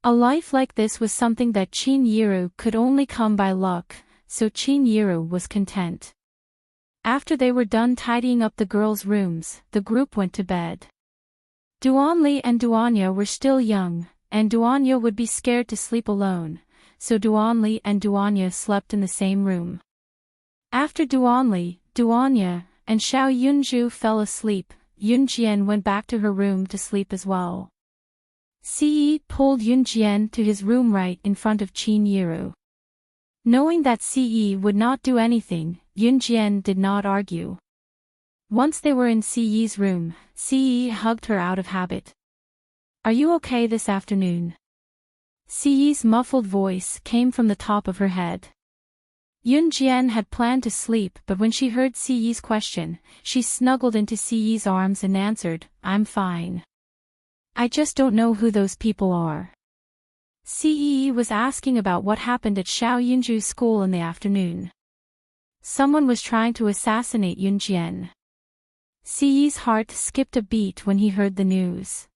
A life like this was something that Qin Yiru could only come by luck, so Qin Yiru was content. After they were done tidying up the girls' rooms, the group went to bed. Duanli and Duanya were still young, and Duanya would be scared to sleep alone, so Duanli and Duanya slept in the same room. After Duanli, Duanya, and Xiao Yunju fell asleep, Yun Jian went back to her room to sleep as well. Ce pulled Yun Jian to his room right in front of Qin Yiru. Knowing that Ce would not do anything, Yun Jian did not argue. Once they were in Ce's room, Ce hugged her out of habit. "Are you okay this afternoon?" Ce's muffled voice came from the top of her head. Yun Jian had planned to sleep, but when she heard Ce's question, she snuggled into Ce's arms and answered, "I'm fine. I just don't know who those people are." Ce was asking about what happened at Xiao Yunju's school in the afternoon. Someone was trying to assassinate Yun Jian. Ce's heart skipped a beat when he heard the news.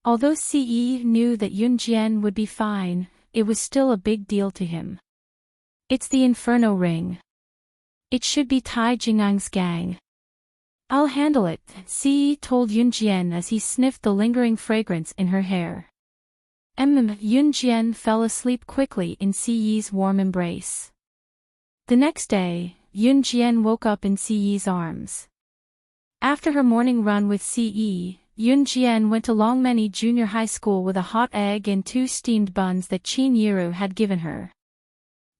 Although Ce knew that Yun Jian would be fine, it was still a big deal to him. "It's the Inferno ring. It should be Tai Jingang's gang. I'll handle it," Ce told Yun Jian as he sniffed the lingering fragrance in her hair. Yun Jian fell asleep quickly in Ce's warm embrace. The next day, Yun Jian woke up in Ce's arms. After her morning run with Ce, Yun Jian went to Longmeny Junior High School with a hot egg and 2 steamed buns that Qin Yiru had given her.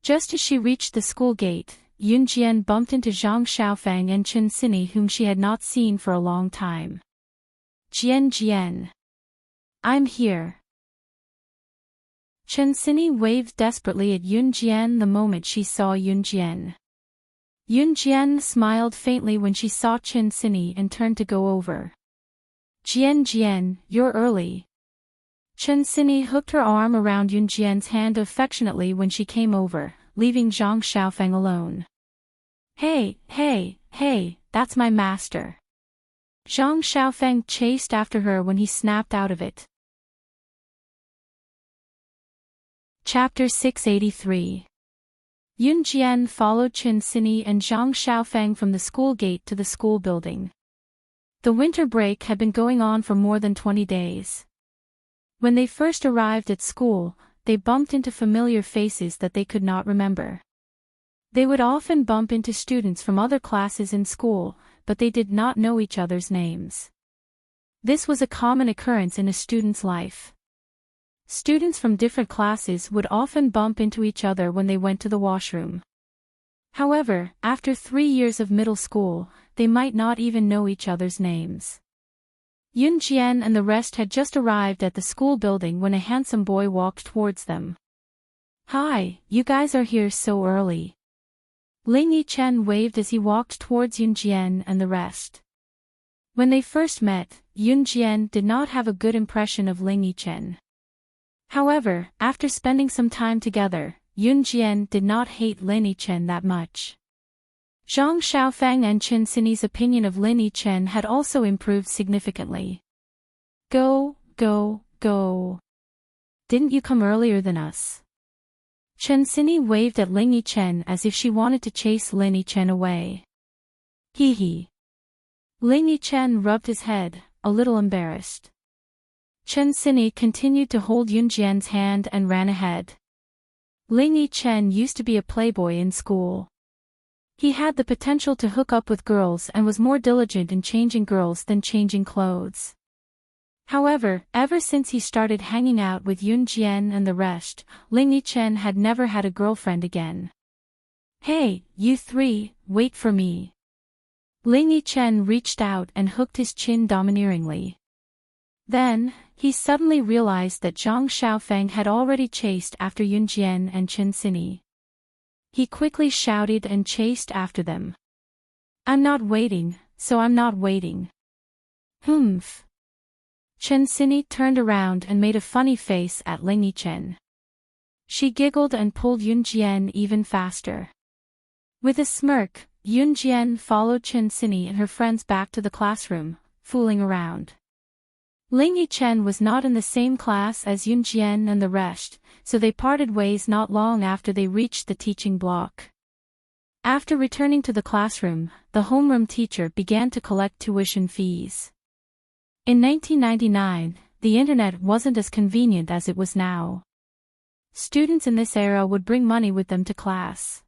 Just as she reached the school gate, Yun Jian bumped into Zhang Xiaofang and Chen Xini, whom she had not seen for a long time. Jian. I'm here. Chen Xini waved desperately at Yun Jian the moment she saw Yun Jian. Yun Jian smiled faintly when she saw Chen Xini and turned to go over. Jian, you're early. Chen Xini hooked her arm around Yun Jian's hand affectionately when she came over, leaving Zhang Xiaofang alone. Hey, that's my master. Zhang Xiaofang chased after her when he snapped out of it. Chapter 683. Yun Jian followed Chen Xini and Zhang Xiaofang from the school gate to the school building. The winter break had been going on for more than 20 days. When they first arrived at school, they bumped into familiar faces that they could not remember. They would often bump into students from other classes in school, but they did not know each other's names. This was a common occurrence in a student's life. Students from different classes would often bump into each other when they went to the washroom. However, after 3 years of middle school, they might not even know each other's names. Yun Jian and the rest had just arrived at the school building when a handsome boy walked towards them. Hi, you guys are here so early. Ling Yichen waved as he walked towards Yun Jian and the rest. When they first met, Yun Jian did not have a good impression of Ling Yichen. However, after spending some time together, Yun Jian did not hate Lin Yichen that much. Zhang Xiaofang and Chen Xini's opinion of Lin Yichen had also improved significantly. Go. Didn't you come earlier than us? Chen Xini waved at Ling Yichen as if she wanted to chase Lin Yichen away. Hee. Ling Yichen rubbed his head, a little embarrassed. Chen Xini continued to hold Yun Jian's hand and ran ahead. Ling Yichen used to be a playboy in school. He had the potential to hook up with girls and was more diligent in changing girls than changing clothes. However, ever since he started hanging out with Yun Jian and the rest, Ling Yichen had never had a girlfriend again. Hey, you 3, wait for me. Ling Yichen reached out and hooked his chin domineeringly. Then, he suddenly realized that Zhang Xiaofang had already chased after Yun Jian and Chen Xini. He quickly shouted and chased after them. I'm not waiting, so I'm not waiting. Humph. Chen Xini turned around and made a funny face at Ling Yichen. She giggled and pulled Yun Jian even faster. With a smirk, Yun Jian followed Chen Xini and her friends back to the classroom, fooling around. Ling Yichen was not in the same class as Yun Jian and the rest, so they parted ways not long after they reached the teaching block. After returning to the classroom, the homeroom teacher began to collect tuition fees. In 1999, the internet wasn't as convenient as it was now. Students in this era would bring money with them to class.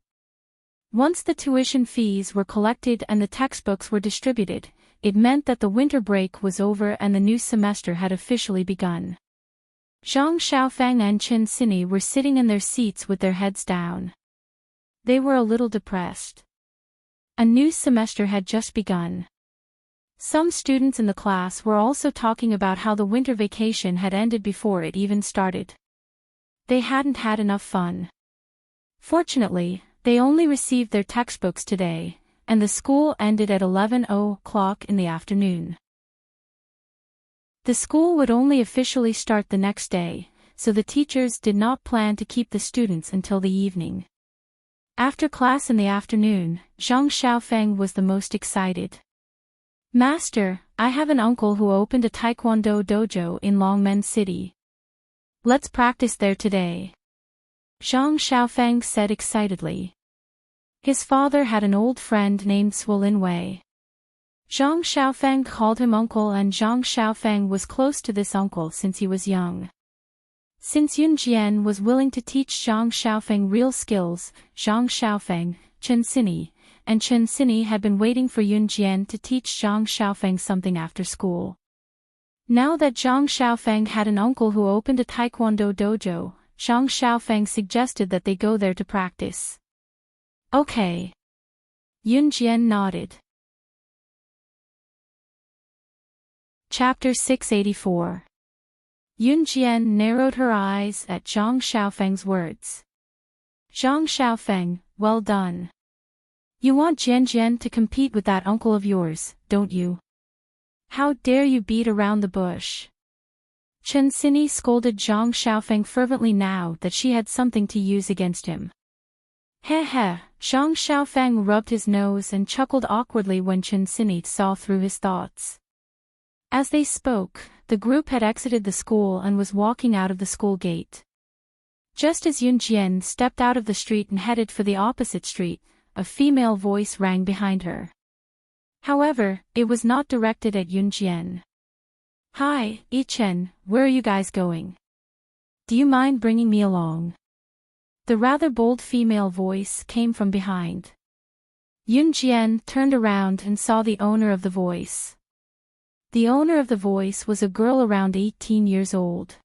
Once the tuition fees were collected and the textbooks were distributed, it meant that the winter break was over and the new semester had officially begun. Zhang Xiaofang and Chen Xini were sitting in their seats with their heads down. They were a little depressed. A new semester had just begun. Some students in the class were also talking about how the winter vacation had ended before it even started. They hadn't had enough fun. Fortunately, they only received their textbooks today, and the school ended at 11:00 in the afternoon. The school would only officially start the next day, so the teachers did not plan to keep the students until the evening. After class in the afternoon, Zhang Xiaofang was the most excited. Master, I have an uncle who opened a taekwondo dojo in Longmen City. Let's practice there today. Zhang Xiaofang said excitedly. His father had an old friend named Swolin Wei. Zhang Xiaofang called him uncle, and Zhang Xiaofang was close to this uncle since he was young. Since Yun Jian was willing to teach Zhang Xiaofang real skills, Zhang Xiaofang, Chen Xini, and Chen Xini had been waiting for Yun Jian to teach Zhang Xiaofang something after school. Now that Zhang Xiaofeng had an uncle who opened a taekwondo dojo, Zhang Xiaofeng suggested that they go there to practice. Okay. Yun Jian nodded. Chapter 684. Yun Jian narrowed her eyes at Zhang Xiaofeng's words. Zhang Xiaofeng, well done. You want Jian Jian to compete with that uncle of yours, don't you? How dare you beat around the bush? Chen Xinyi scolded Zhang Xiaofeng fervently now that she had something to use against him. Heh heh, Zhang Xiaofeng rubbed his nose and chuckled awkwardly when Chen Xinyi saw through his thoughts. As they spoke, the group had exited the school and was walking out of the school gate. Just as Yun Jian stepped out of the street and headed for the opposite street, a female voice rang behind her. However, it was not directed at Yun Jian. Hi, Yichen, where are you guys going? Do you mind bringing me along? The rather bold female voice came from behind. Yun Jian turned around and saw the owner of the voice. The owner of the voice was a girl around 18 years old.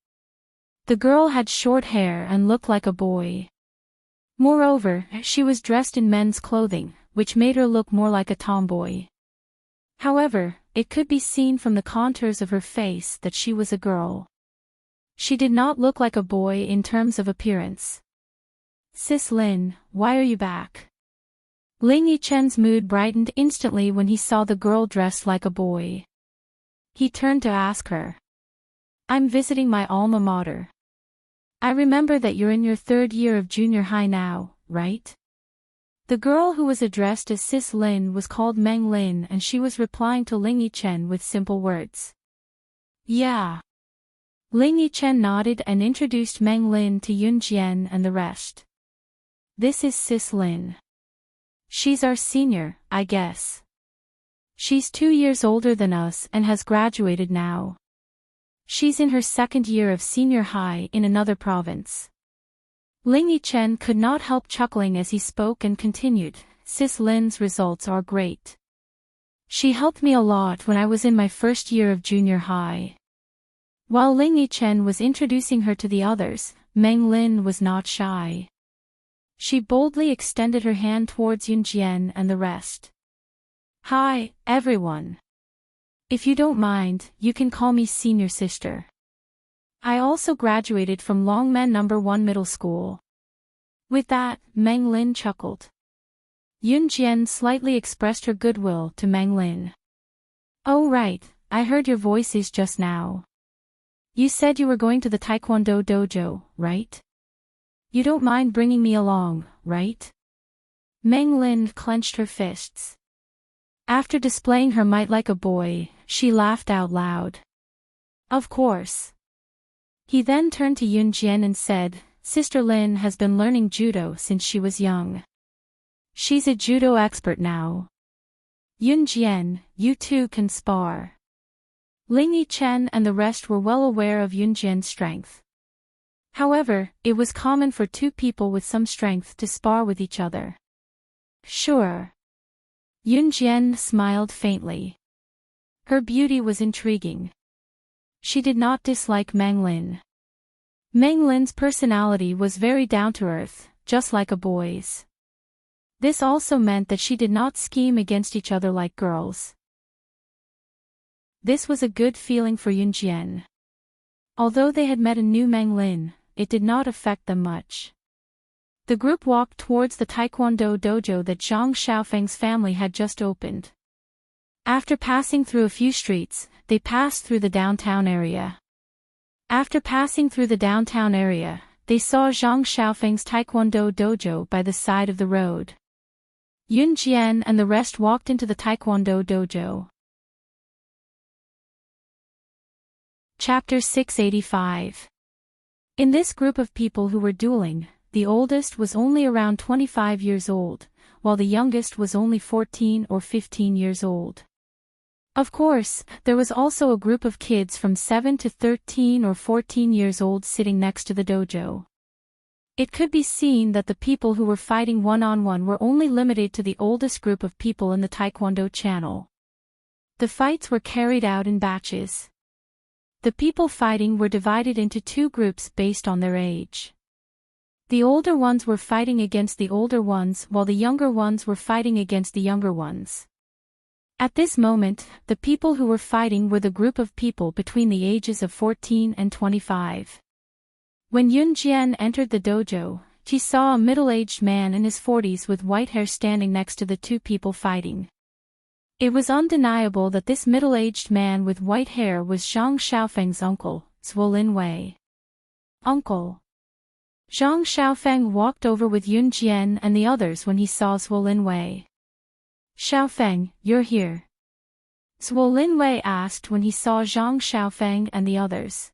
The girl had short hair and looked like a boy. Moreover, she was dressed in men's clothing, which made her look more like a tomboy. However, it could be seen from the contours of her face that she was a girl. She did not look like a boy in terms of appearance. Sis Lin, why are you back? Ling Yichen's mood brightened instantly when he saw the girl dressed like a boy. He turned to ask her. I'm visiting my alma mater. I remember that you're in your 3rd year of junior high now, right? The girl who was addressed as Sis Lin was called Meng Lin and she was replying to Ling Yichen with simple words. Yeah. Ling Yichen nodded and introduced Meng Lin to Yun Jian and the rest. This is Sis Lin. She's our senior, I guess. She's 2 years older than us and has graduated now. She's in her 2nd year of senior high in another province. Ling Yichen could not help chuckling as he spoke and continued, Sis Lin's results are great. She helped me a lot when I was in my 1st year of junior high. While Ling Yichen was introducing her to the others, Meng Lin was not shy. She boldly extended her hand towards Yun Jian and the rest. Hi, everyone. If you don't mind, you can call me senior sister. I also graduated from Longmen No. 1 Middle School. With that, Meng Lin chuckled. Yun Jian slightly expressed her goodwill to Meng Lin. Oh right, I heard your voices just now. You said you were going to the Taekwondo dojo, right? You don't mind bringing me along, right? Meng Lin clenched her fists. After displaying her might like a boy, she laughed out loud. Of course. He then turned to Yun Jian and said, Sister Lin has been learning judo since she was young. She's a judo expert now. Yun Jian, you two can spar. Ling Yichen and the rest were well aware of Yun Jian's strength. However, it was common for 2 people with some strength to spar with each other. Sure. Yun Jian smiled faintly. Her beauty was intriguing. She did not dislike Meng Lin. Meng Lin's personality was very down-to-earth, just like a boy's. This also meant that she did not scheme against each other like girls. This was a good feeling for Yun Jian. Although they had met a new Meng Lin, it did not affect them much. The group walked towards the Taekwondo dojo that Zhang Xiaofeng's family had just opened. After passing through a few streets, they passed through the downtown area. After passing through the downtown area, they saw Zhang Xiaofeng's Taekwondo dojo by the side of the road. Yun Jian and the rest walked into the Taekwondo dojo. Chapter 685. In this group of people who were dueling, the oldest was only around 25 years old, while the youngest was only 14 or 15 years old. Of course, there was also a group of kids from 7 to 13 or 14 years old sitting next to the dojo. It could be seen that the people who were fighting one-on-one were only limited to the oldest group of people in the Taekwondo channel. The fights were carried out in batches. The people fighting were divided into two groups based on their age. The older ones were fighting against the older ones while the younger ones were fighting against the younger ones. At this moment, the people who were fighting were the group of people between the ages of 14 and 25. When Yun Jian entered the dojo, she saw a middle-aged man in his 40s with white hair standing next to the two people fighting. It was undeniable that this middle-aged man with white hair was Zhang Xiaofeng's uncle, Zhuo Linwei. Uncle. Zhang Xiaofeng walked over with Yun Jian and the others when he saw Zhuo Linwei. Xiaofeng, you're here. Zhuo Linwei asked when he saw Zhang Xiaofeng and the others.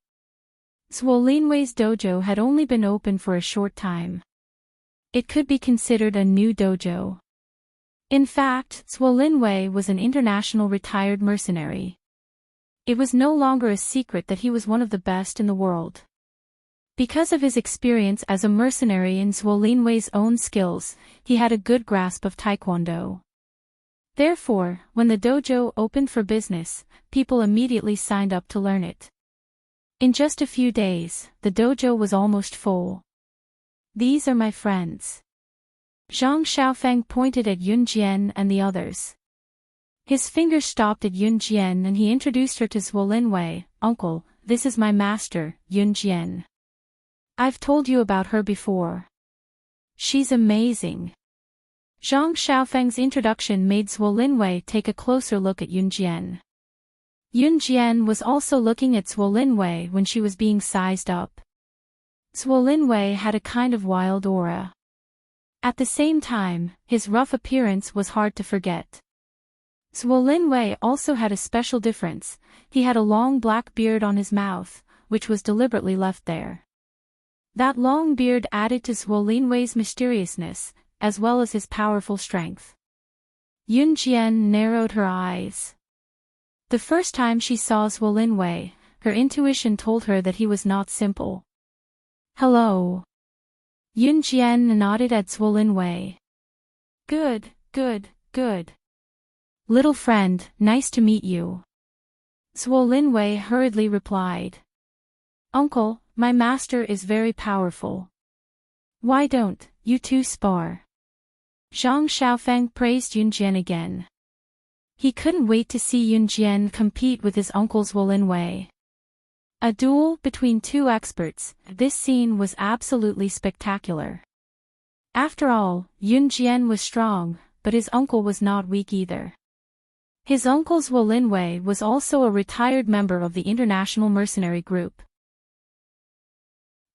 Zhuo Linwei's dojo had only been open for a short time. It could be considered a new dojo. In fact, Zhuo Linwei was an international retired mercenary. It was no longer a secret that he was one of the best in the world. Because of his experience as a mercenary and Zhuo Linwei's own skills, he had a good grasp of Taekwondo. Therefore, when the dojo opened for business, people immediately signed up to learn it. In just a few days, the dojo was almost full. These are my friends. Zhang Xiaofeng pointed at Yun Jian and the others. His finger stopped at Yun Jian and he introduced her to Zhuo Linwei. Uncle, this is my master, Yun Jian. I've told you about her before. She's amazing. Zhang Xiaofeng's introduction made Zhuo Linwei take a closer look at Yun Jian. Yun Jian was also looking at Zhuo Linwei when she was being sized up. Zhuo Linwei had a kind of wild aura. At the same time, his rough appearance was hard to forget. Zhuo Linwei also had a special difference. He had a long black beard on his mouth, which was deliberately left there. That long beard added to Zhuo Linwei's mysteriousness, as well as his powerful strength. Yun Jian narrowed her eyes. The first time she saw Zhuo Linwei, her intuition told her that he was not simple. Hello. Yun Jian nodded at Zhuo Linwei. Good, good, good. Little friend, nice to meet you. Zhuo Linwei hurriedly replied. Uncle, my master is very powerful. Why don't you two spar? Zhang Xiaofeng praised Yun Jian again. He couldn't wait to see Yun Jian compete with his uncle Zhuo Linwei. A duel between two experts, this scene was absolutely spectacular. After all, Yun Jian was strong, but his uncle was not weak either. His uncle Zhuo Linwei was also a retired member of the International Mercenary Group.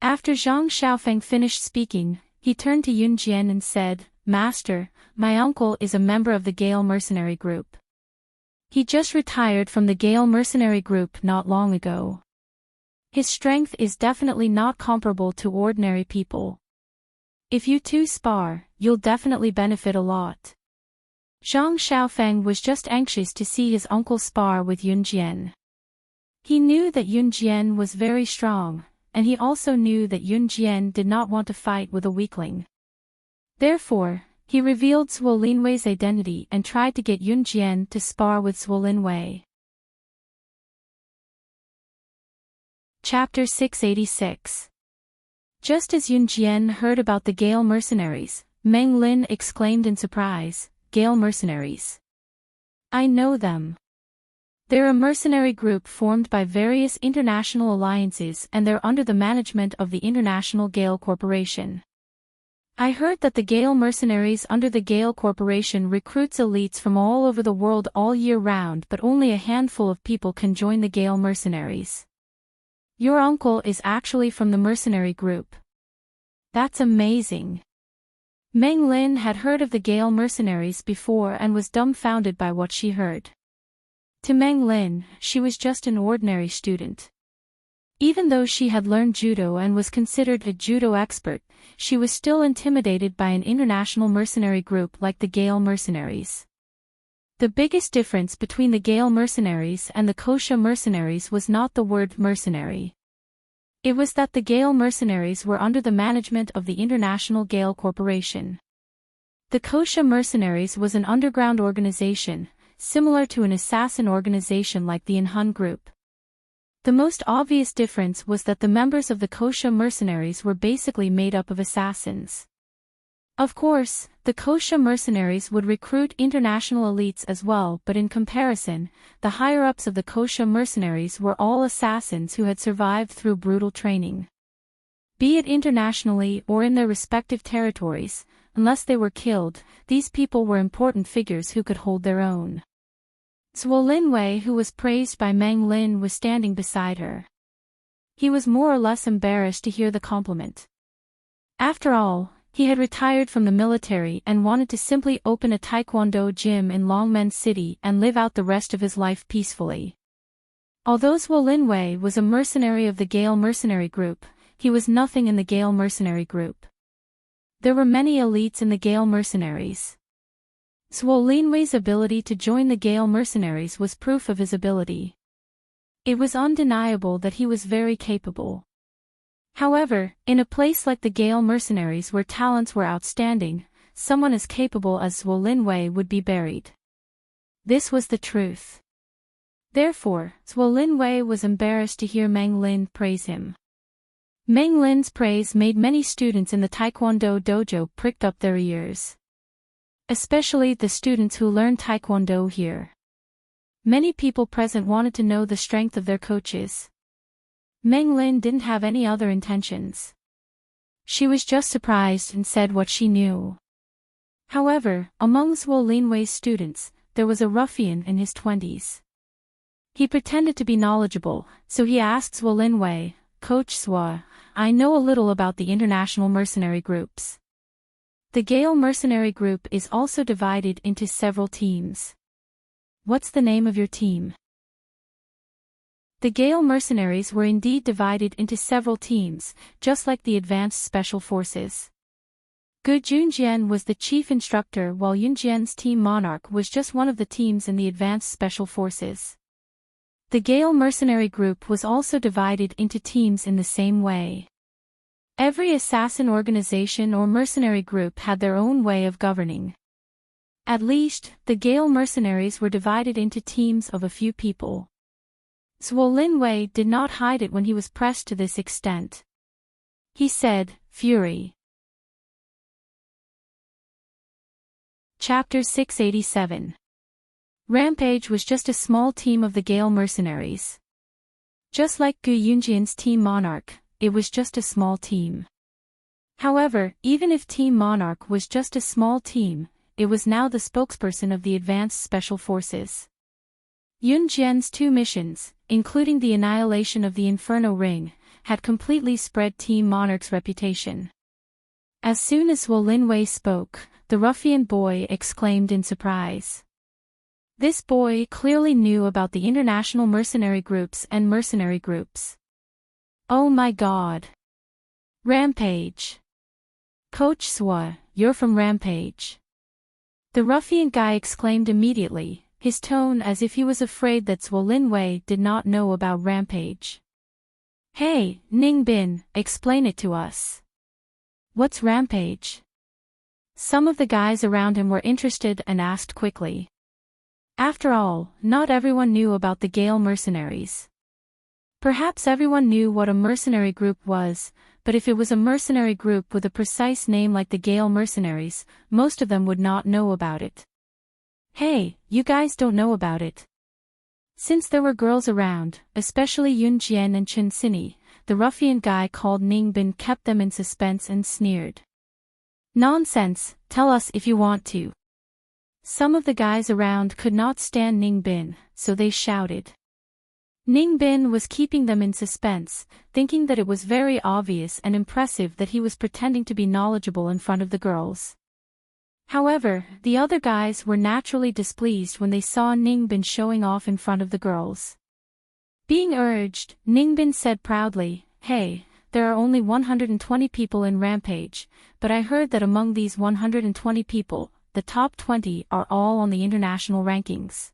After Zhang Xiaofeng finished speaking, he turned to Yun Jian and said, Master, my uncle is a member of the Gale Mercenary Group. He just retired from the Gale Mercenary Group not long ago. His strength is definitely not comparable to ordinary people. If you two spar, you'll definitely benefit a lot. Zhang Xiaofeng was just anxious to see his uncle spar with Yun Jian. He knew that Yun Jian was very strong, and he also knew that Yun Jian did not want to fight with a weakling. Therefore, he revealed Zhuo Linwei's identity and tried to get Yun Jian to spar with Zhuo Linwei. Chapter 686. Just as Yun Jian heard about the Gale mercenaries, Meng Lin exclaimed in surprise, Gale mercenaries. I know them. They're a mercenary group formed by various international alliances and they're under the management of the International Gale Corporation. I heard that the Gale mercenaries under the Gale Corporation recruits elites from all over the world all year round, but only a handful of people can join the Gale mercenaries. Your uncle is actually from the mercenary group. That's amazing. Meng Lin had heard of the Gale mercenaries before and was dumbfounded by what she heard. To Meng Lin, she was just an ordinary student. Even though she had learned judo and was considered a judo expert, she was still intimidated by an international mercenary group like the Gale mercenaries. The biggest difference between the Gale mercenaries and the Kosha mercenaries was not the word mercenary. It was that the Gale mercenaries were under the management of the International Gale Corporation. The Kosha mercenaries was an underground organization, similar to an assassin organization like the Inhun Group. The most obvious difference was that the members of the Kosha mercenaries were basically made up of assassins. Of course, the Kosha mercenaries would recruit international elites as well, but in comparison, the higher-ups of the Kosha mercenaries were all assassins who had survived through brutal training. Be it internationally or in their respective territories, unless they were killed, these people were important figures who could hold their own. Zhuo Linwei, who was praised by Meng Lin, was standing beside her. He was more or less embarrassed to hear the compliment. After all, he had retired from the military and wanted to simply open a taekwondo gym in Longmen City and live out the rest of his life peacefully. Although Zhuo Linwei was a mercenary of the Gale mercenary group, he was nothing in the Gale mercenary group. There were many elites in the Gale mercenaries. Zhuo Linwei's ability to join the Gale mercenaries was proof of his ability. It was undeniable that he was very capable. However, in a place like the Gale mercenaries where talents were outstanding, someone as capable as Zhuo Linwei would be buried. This was the truth. Therefore, Zhuo Linwei was embarrassed to hear Meng Lin praise him. Meng Lin's praise made many students in the Taekwondo dojo prick up their ears. Especially the students who learned Taekwondo here. Many people present wanted to know the strength of their coaches. Meng Lin didn't have any other intentions. She was just surprised and said what she knew. However, among Zhuo Linwei's students, there was a ruffian in his 20s. He pretended to be knowledgeable, so he asked Zhuo Linwei, "Coach Zhuo, I know a little about the international mercenary groups. The Gale mercenary group is also divided into several teams. What's the name of your team?" The Gale mercenaries were indeed divided into several teams, just like the advanced special forces. Gu Junjian was the chief instructor while Yunjian's team Monarch was just one of the teams in the advanced special forces. The Gale mercenary group was also divided into teams in the same way. Every assassin organization or mercenary group had their own way of governing. At least, the Gale mercenaries were divided into teams of a few people. Zhuo Linwei did not hide it when he was pressed to this extent. He said, "Fury." Chapter 687. Rampage was just a small team of the Gale mercenaries. Just like Gu Yunjian's team Monarch, it was just a small team. However, even if Team Monarch was just a small team, it was now the spokesperson of the advanced special forces. Yunjian's 2 missions, including the annihilation of the Inferno Ring, had completely spread Team Monarch's reputation. As soon as Zhuo Linwei spoke, the ruffian boy exclaimed in surprise. This boy clearly knew about the international mercenary groups and mercenary groups. Oh my god! Rampage! Coach Zhuo, you're from Rampage. The ruffian guy exclaimed immediately, his tone as if he was afraid that Zhuo Linwei did not know about Rampage. Hey, Ning Bin, explain it to us. What's Rampage? Some of the guys around him were interested and asked quickly. After all, not everyone knew about the Gale mercenaries. Perhaps everyone knew what a mercenary group was, but if it was a mercenary group with a precise name like the Gale mercenaries, most of them would not know about it. Hey, you guys don't know about it. Since there were girls around, especially Yun Jian and Chen Xini, the ruffian guy called Ning Bin kept them in suspense and sneered. Nonsense, tell us if you want to. Some of the guys around could not stand Ning Bin, so they shouted. Ning Bin was keeping them in suspense, thinking that it was very obvious and impressive that he was pretending to be knowledgeable in front of the girls. However, the other guys were naturally displeased when they saw Ning Bin showing off in front of the girls. Being urged, Ning Bin said proudly, "Hey, there are only 120 people in Rampage, but I heard that among these 120 people, the top 20 are all on the international rankings.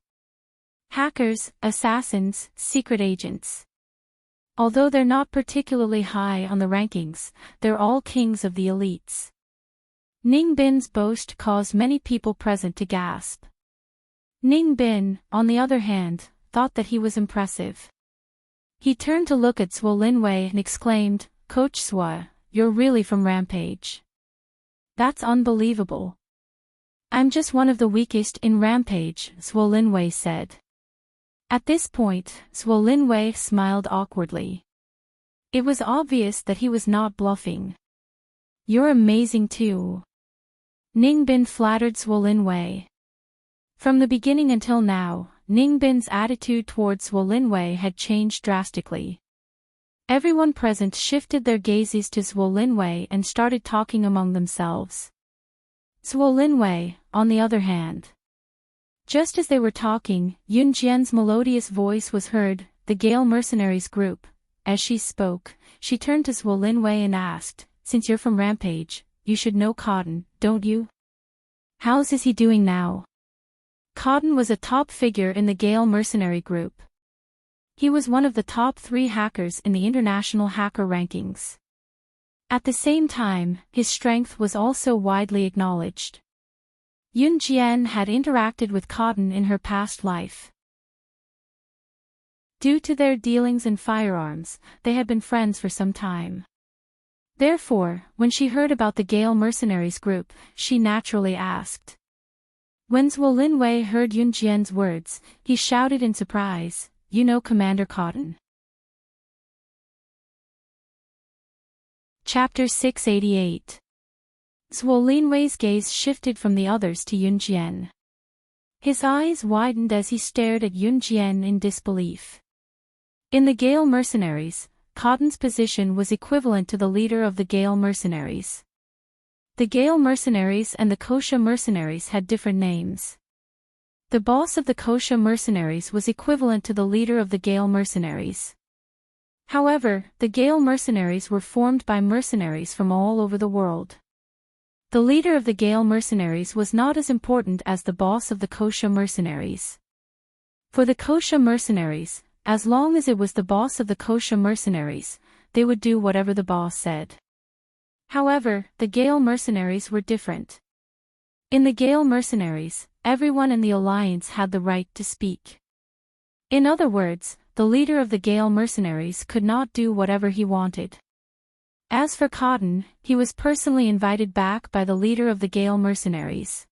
Hackers, assassins, secret agents. Although they're not particularly high on the rankings, they're all kings of the elites." Ning Bin's boast caused many people present to gasp. Ning Bin, on the other hand, thought that he was impressive. He turned to look at Zhuo Linwei and exclaimed, "Coach Zhuo, you're really from Rampage. That's unbelievable." "I'm just one of the weakest in Rampage," Zhuo Linwei said. At this point, Zhuo Linwei smiled awkwardly. It was obvious that he was not bluffing. "You're amazing too." Ningbin flattered Zhuo Linwei. From the beginning until now, Ningbin's attitude towards Zhuo Linwei had changed drastically. Everyone present shifted their gazes to Zhuo Linwei and started talking among themselves. Zhuo Linwei, on the other hand. Just as they were talking, Yun Jian's melodious voice was heard, "The Gale Mercenaries Group." As she spoke, she turned to Zhuo Linwei and asked, "Since you're from Rampage, you should know Cotton, don't you? How's he doing now?" Cotton was a top figure in the Gale Mercenary Group. He was one of the top 3 hackers in the international hacker rankings. At the same time, his strength was also widely acknowledged. Yun Jian had interacted with Cotton in her past life. Due to their dealings in firearms, they had been friends for some time. Therefore, when she heard about the Gale Mercenaries Group, she naturally asked. When Zhuo Linwei heard Yun Jian's words, he shouted in surprise, "You know Commander Cotton?" Chapter 688. Zhuo Linwei's gaze shifted from the others to Yun Jian. His eyes widened as he stared at Yun Jian in disbelief. In the Gale Mercenaries, Cotton's position was equivalent to the leader of the Gale Mercenaries. The Gale Mercenaries and the Kosha Mercenaries had different names. The boss of the Kosha Mercenaries was equivalent to the leader of the Gale Mercenaries. However, the Gale Mercenaries were formed by mercenaries from all over the world. The leader of the Gale Mercenaries was not as important as the boss of the Kosha Mercenaries. For the Kosha Mercenaries, as long as it was the boss of the Kosha Mercenaries, they would do whatever the boss said. However, the Gale Mercenaries were different. In the Gale Mercenaries, everyone in the alliance had the right to speak. In other words, the leader of the Gale Mercenaries could not do whatever he wanted. As for Cotton, he was personally invited back by the leader of the Gale Mercenaries.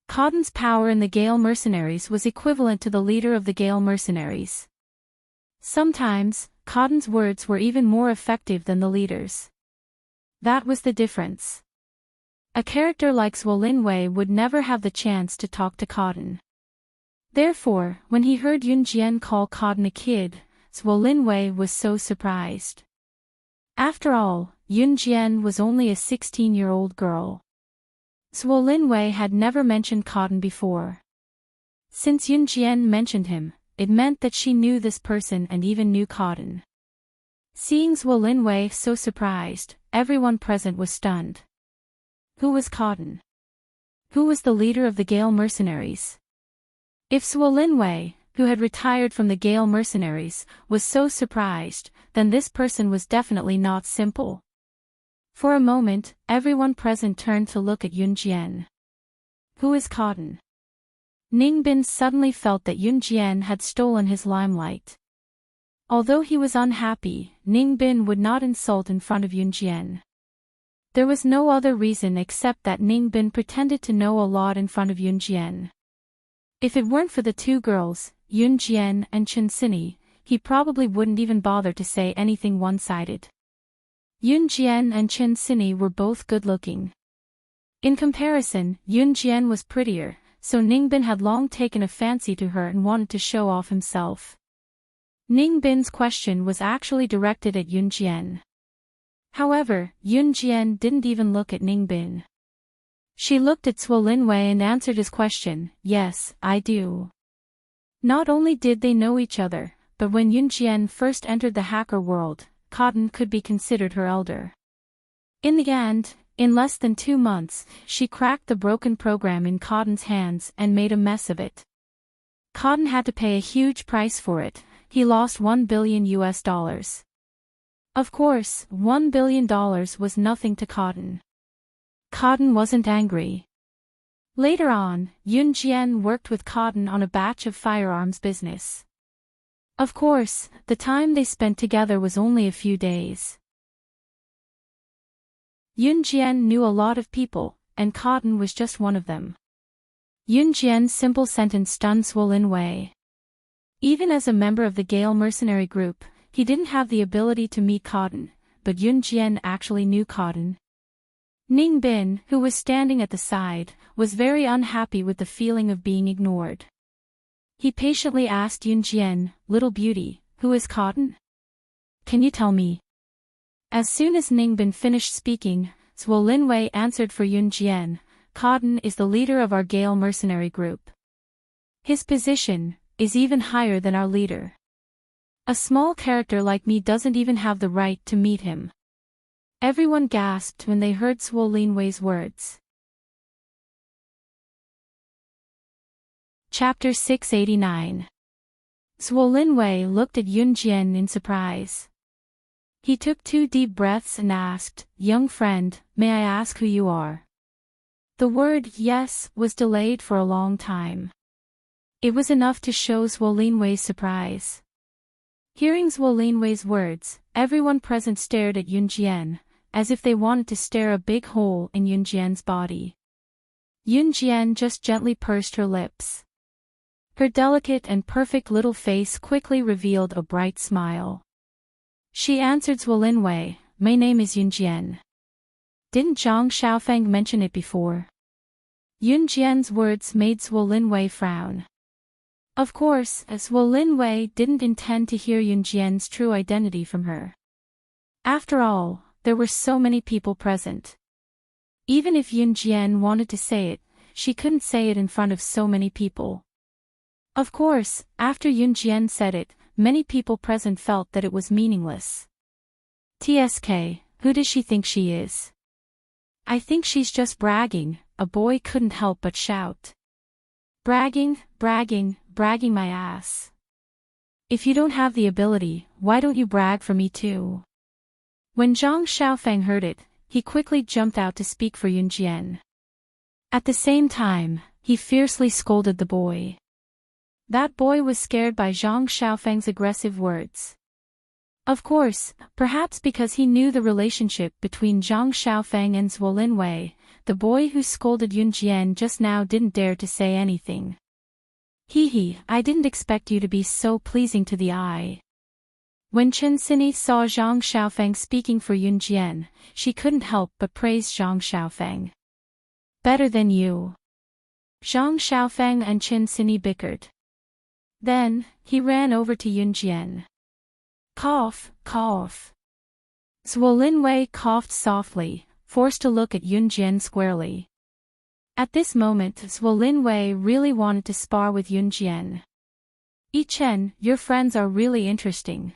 Cotton's power in the Gale Mercenaries was equivalent to the leader of the Gale Mercenaries. Sometimes, Cotton's words were even more effective than the leader's. That was the difference. A character like Zhuo Linwei would never have the chance to talk to Cotton. Therefore, when he heard Yun Jian call Cotton a kid, Zhuo Linwei was so surprised. After all, Yun Jian was only a 16-year-old girl. Zhuo Linwei had never mentioned Cotton before. Since Yun Jian mentioned him, it meant that she knew this person and even knew Cotton. Seeing Zhuo Linwei so surprised, everyone present was stunned. Who was Cotton? Who was the leader of the Gale Mercenaries? If Zhuo Linwei, who had retired from the Gale Mercenaries, was so surprised, then this person was definitely not simple. For a moment, everyone present turned to look at Yun Jian. Who is Cotton? Ningbin suddenly felt that Yun Jian had stolen his limelight. Although he was unhappy, Ningbin would not insult in front of Yun Jian. There was no other reason except that Ningbin pretended to know a lot in front of Yun Jian. If it weren't for the 2 girls, Yun Jian and Chen Xinyi, he probably wouldn't even bother to say anything one-sided. Yun Jian and Chen Xinyi were both good-looking. In comparison, Yun Jian was prettier, so Ningbin had long taken a fancy to her and wanted to show off himself. Ningbin's question was actually directed at Yun Jian. However, Yun Jian didn't even look at Ningbin. She looked at Zhuo Linwei and answered his question, "Yes, I do." Not only did they know each other, but when Yun Jian first entered the hacker world, Cotton could be considered her elder. In the end, in less than 2 months, she cracked the broken program in Cotton's hands and made a mess of it. Cotton had to pay a huge price for it. He lost $1 billion. Of course, $1 billion was nothing to Cotton. Cotton wasn't angry. Later on, Yun Jian worked with Cotton on a batch of firearms business. Of course, the time they spent together was only a few days. Yunjian knew a lot of people, and Cotton was just one of them. Yunjian's simple sentence stunned Zhuo Linwei. Even as a member of the Gale mercenary group, he didn't have the ability to meet Cotton, but Yunjian actually knew Cotton. Ning Bin, who was standing at the side, was very unhappy with the feeling of being ignored. He patiently asked Yunjian, "Little beauty, who is Cotton? Can you tell me?" As soon as Ning Bin finished speaking, Zhuo Linwei answered for Yunjian, "Cotton is the leader of our Gale mercenary group. His position is even higher than our leader. A small character like me doesn't even have the right to meet him." Everyone gasped when they heard Zhuo Linwei's words. Chapter 689. Zhuo Linwei looked at Yunjian in surprise. He took 2 deep breaths and asked, "Young friend, may I ask who you are?" The word "yes" was delayed for a long time. It was enough to show Zhuo Linwei's surprise. Hearing Zhuo Linwei's words, everyone present stared at Yunjian, as if they wanted to stare a big hole in Yunjian's body. Yunjian just gently pursed her lips. Her delicate and perfect little face quickly revealed a bright smile. She answered Zhuo Linwei, "My name is Yunjian. Didn't Zhang Xiaofeng mention it before?" Yunjian's words made Zhuo Linwei frown. Of course, Zhuo Linwei didn't intend to hear Yunjian's true identity from her. After all, there were so many people present. Even if Yunjian wanted to say it, she couldn't say it in front of so many people. Of course, after Yunjian said it, many people present felt that it was meaningless. "TSK, who does she think she is? I think she's just bragging," a boy couldn't help but shout. "Bragging, bragging, bragging my ass. If you don't have the ability, why don't you brag for me too?" When Zhang Xiaofeng heard it, he quickly jumped out to speak for Yunjian. At the same time, he fiercely scolded the boy. That boy was scared by Zhang Xiaofeng's aggressive words. Of course, perhaps because he knew the relationship between Zhang Xiaofeng and Zhuo Linwei, the boy who scolded Yunjian just now didn't dare to say anything. "Hee, I didn't expect you to be so pleasing to the eye." When Chen Xinyi saw Zhang Xiaofeng speaking for Yunjian, she couldn't help but praise Zhang Xiaofeng. "Better than you." Zhang Xiaofeng and Chen Xinyi bickered. Then, he ran over to Yunjian. Cough, cough. Zhuo Linwei coughed softly, forced to look at Yunjian squarely. At this moment Zhuo Linwei really wanted to spar with Yunjian. "Chen, your friends are really interesting."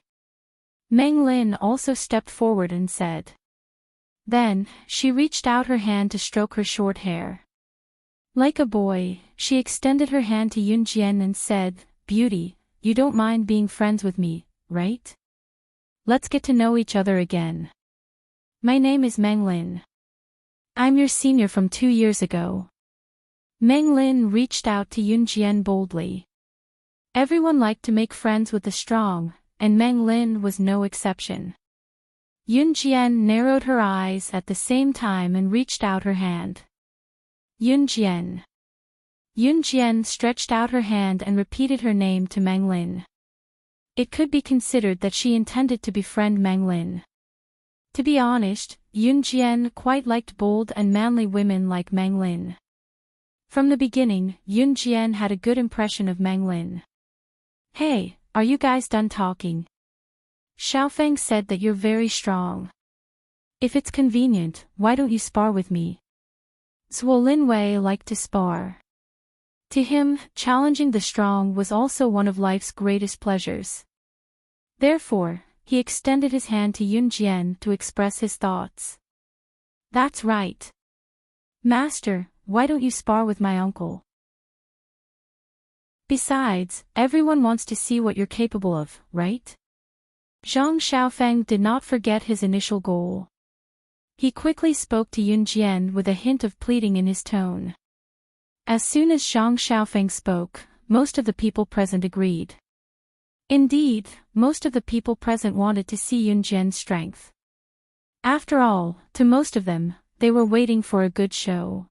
Meng Lin also stepped forward and said. Then, she reached out her hand to stroke her short hair. Like a boy, she extended her hand to Yunjian and said, "Beauty, you don't mind being friends with me, right? Let's get to know each other again. My name is Meng Lin. I'm your senior from 2 years ago." Meng Lin reached out to Yunjian boldly. Everyone liked to make friends with the strong, and Meng Lin was no exception. Yunjian narrowed her eyes at the same time and reached out her hand. Yunjian. Yunjian stretched out her hand and repeated her name to Meng Lin. It could be considered that she intended to befriend Meng Lin. To be honest, Yunjian quite liked bold and manly women like Meng Lin. From the beginning, Yunjian had a good impression of Meng Lin. "Hey, are you guys done talking? Xiaofeng said that you're very strong. If it's convenient, why don't you spar with me?" Zhuo Linwei liked to spar. To him, challenging the strong was also one of life's greatest pleasures. Therefore, he extended his hand to Yunjian to express his thoughts. "That's right. Master, why don't you spar with my uncle? Besides, everyone wants to see what you're capable of, right?" Zhang Xiaofeng did not forget his initial goal. He quickly spoke to Yunjian with a hint of pleading in his tone. As soon as Zhang Xiaofeng spoke, most of the people present agreed. Indeed, most of the people present wanted to see Yunjian's strength. After all, to most of them, they were waiting for a good show.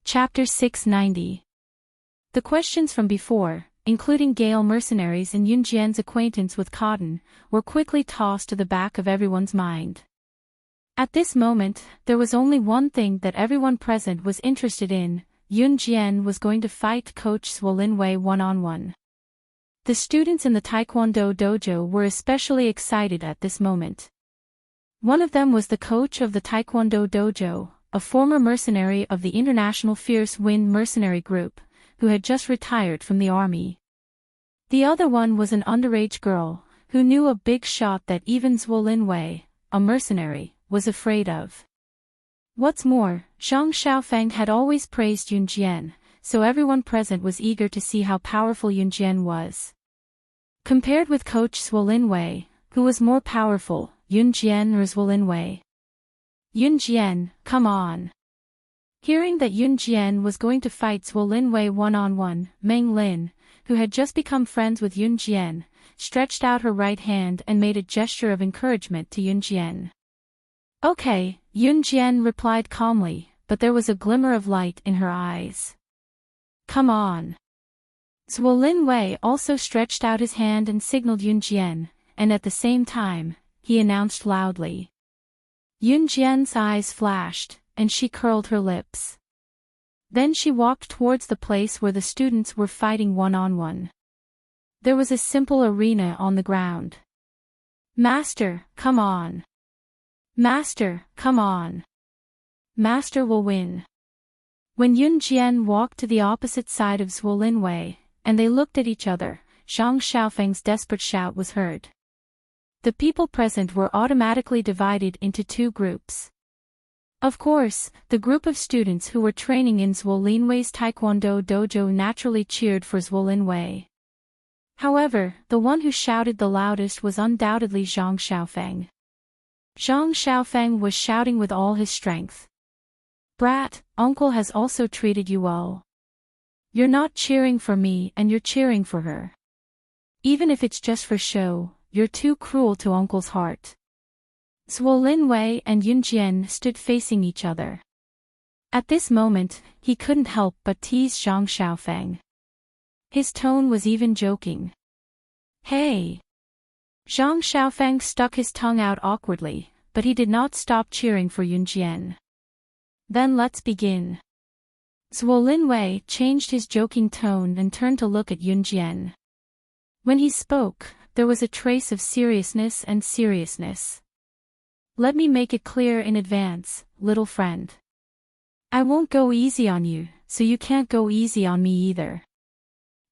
Chapter 690. The questions from before, including Gale mercenaries and Yunjian's acquaintance with Cotton, were quickly tossed to the back of everyone's mind. At this moment, there was only one thing that everyone present was interested in: Yunjian was going to fight Coach Swolinwei one-on-one. The students in the Taekwondo dojo were especially excited at this moment. One of them was the coach of the Taekwondo dojo, a former mercenary of the International Fierce Wind mercenary group, who had just retired from the army. The other one was an underage girl, who knew a big shot that even Swolinwei, a mercenary, was afraid of. What's more, Zhang Xiaofeng had always praised Yunjian, so everyone present was eager to see how powerful Yunjian was. Compared with Coach Swolinwei, who was more powerful, Yunjian or Swolinwei? Yunjian, come on. Hearing that Yunjian was going to fight Swolinwei one-on-one, Meng Lin, who had just become friends with Yunjian, stretched out her right hand and made a gesture of encouragement to Yunjian. Okay, Yunjian replied calmly, but there was a glimmer of light in her eyes. Come on. Swolinwei also stretched out his hand and signaled Yunjian, and at the same time, he announced loudly. Yunjian's eyes flashed, and she curled her lips. Then she walked towards the place where the students were fighting one-on-one. There was a simple arena on the ground. Master, come on. Master, come on. Master will win. When Yunjian walked to the opposite side of Swolinwei, and they looked at each other, Zhang Xiaofeng's desperate shout was heard. The people present were automatically divided into two groups. Of course, the group of students who were training in Swolinwei's Taekwondo dojo naturally cheered for Swolinwei. However, the one who shouted the loudest was undoubtedly Zhang Xiaofeng. Zhang Xiaofeng was shouting with all his strength. Brat, uncle has also treated you well. You're not cheering for me and you're cheering for her. Even if it's just for show, you're too cruel to uncle's heart. Swolinwei and Yunjian stood facing each other. At this moment, he couldn't help but tease Zhang Xiaofeng. His tone was even joking. Hey! Zhang Xiaofeng stuck his tongue out awkwardly, but he did not stop cheering for Yunjian. Then let's begin. Swolinwei changed his joking tone and turned to look at Yunjian. When he spoke, there was a trace of seriousness and seriousness. Let me make it clear in advance, little friend. I won't go easy on you, so you can't go easy on me either.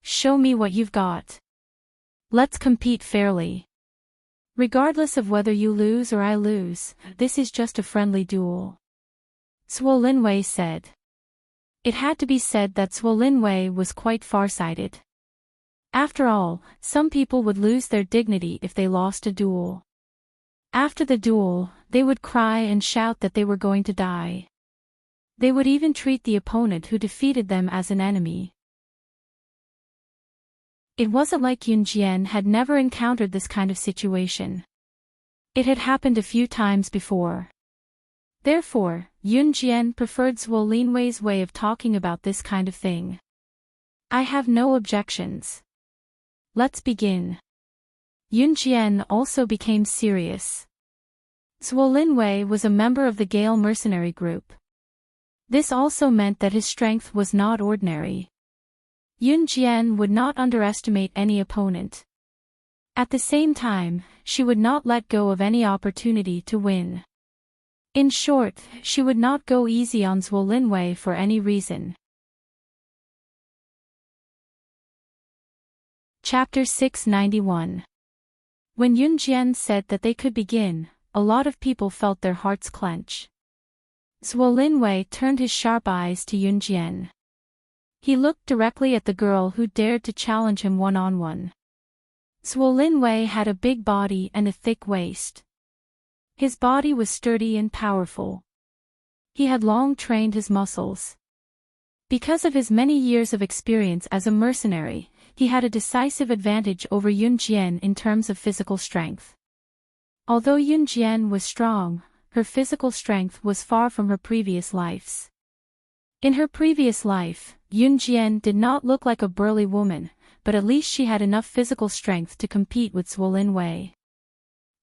Show me what you've got. Let's compete fairly. Regardless of whether you lose or I lose, this is just a friendly duel. Swolinwei said. It had to be said that Swolinwei was quite farsighted. After all, some people would lose their dignity if they lost a duel. After the duel, they would cry and shout that they were going to die. They would even treat the opponent who defeated them as an enemy. It wasn't like Yunjian had never encountered this kind of situation. It had happened a few times before. Therefore, Yunjian preferred Swolinwei's way of talking about this kind of thing. I have no objections. Let's begin. Yunjian also became serious. Swolinwei was a member of the Gale mercenary group. This also meant that his strength was not ordinary. Yunjian would not underestimate any opponent. At the same time, she would not let go of any opportunity to win. In short, she would not go easy on Swolinwei for any reason. Chapter 691. When Yunjian said that they could begin, a lot of people felt their hearts clench. Swolinwei turned his sharp eyes to Yunjian. He looked directly at the girl who dared to challenge him one-on-one. Swolinwei had a big body and a thick waist. His body was sturdy and powerful. He had long trained his muscles. Because of his many years of experience as a mercenary, he had a decisive advantage over Yun Jian in terms of physical strength. Although Yun Jian was strong, her physical strength was far from her previous lives. In her previous life, Yun Jian did not look like a burly woman, but at least she had enough physical strength to compete with Zhuo Linwei.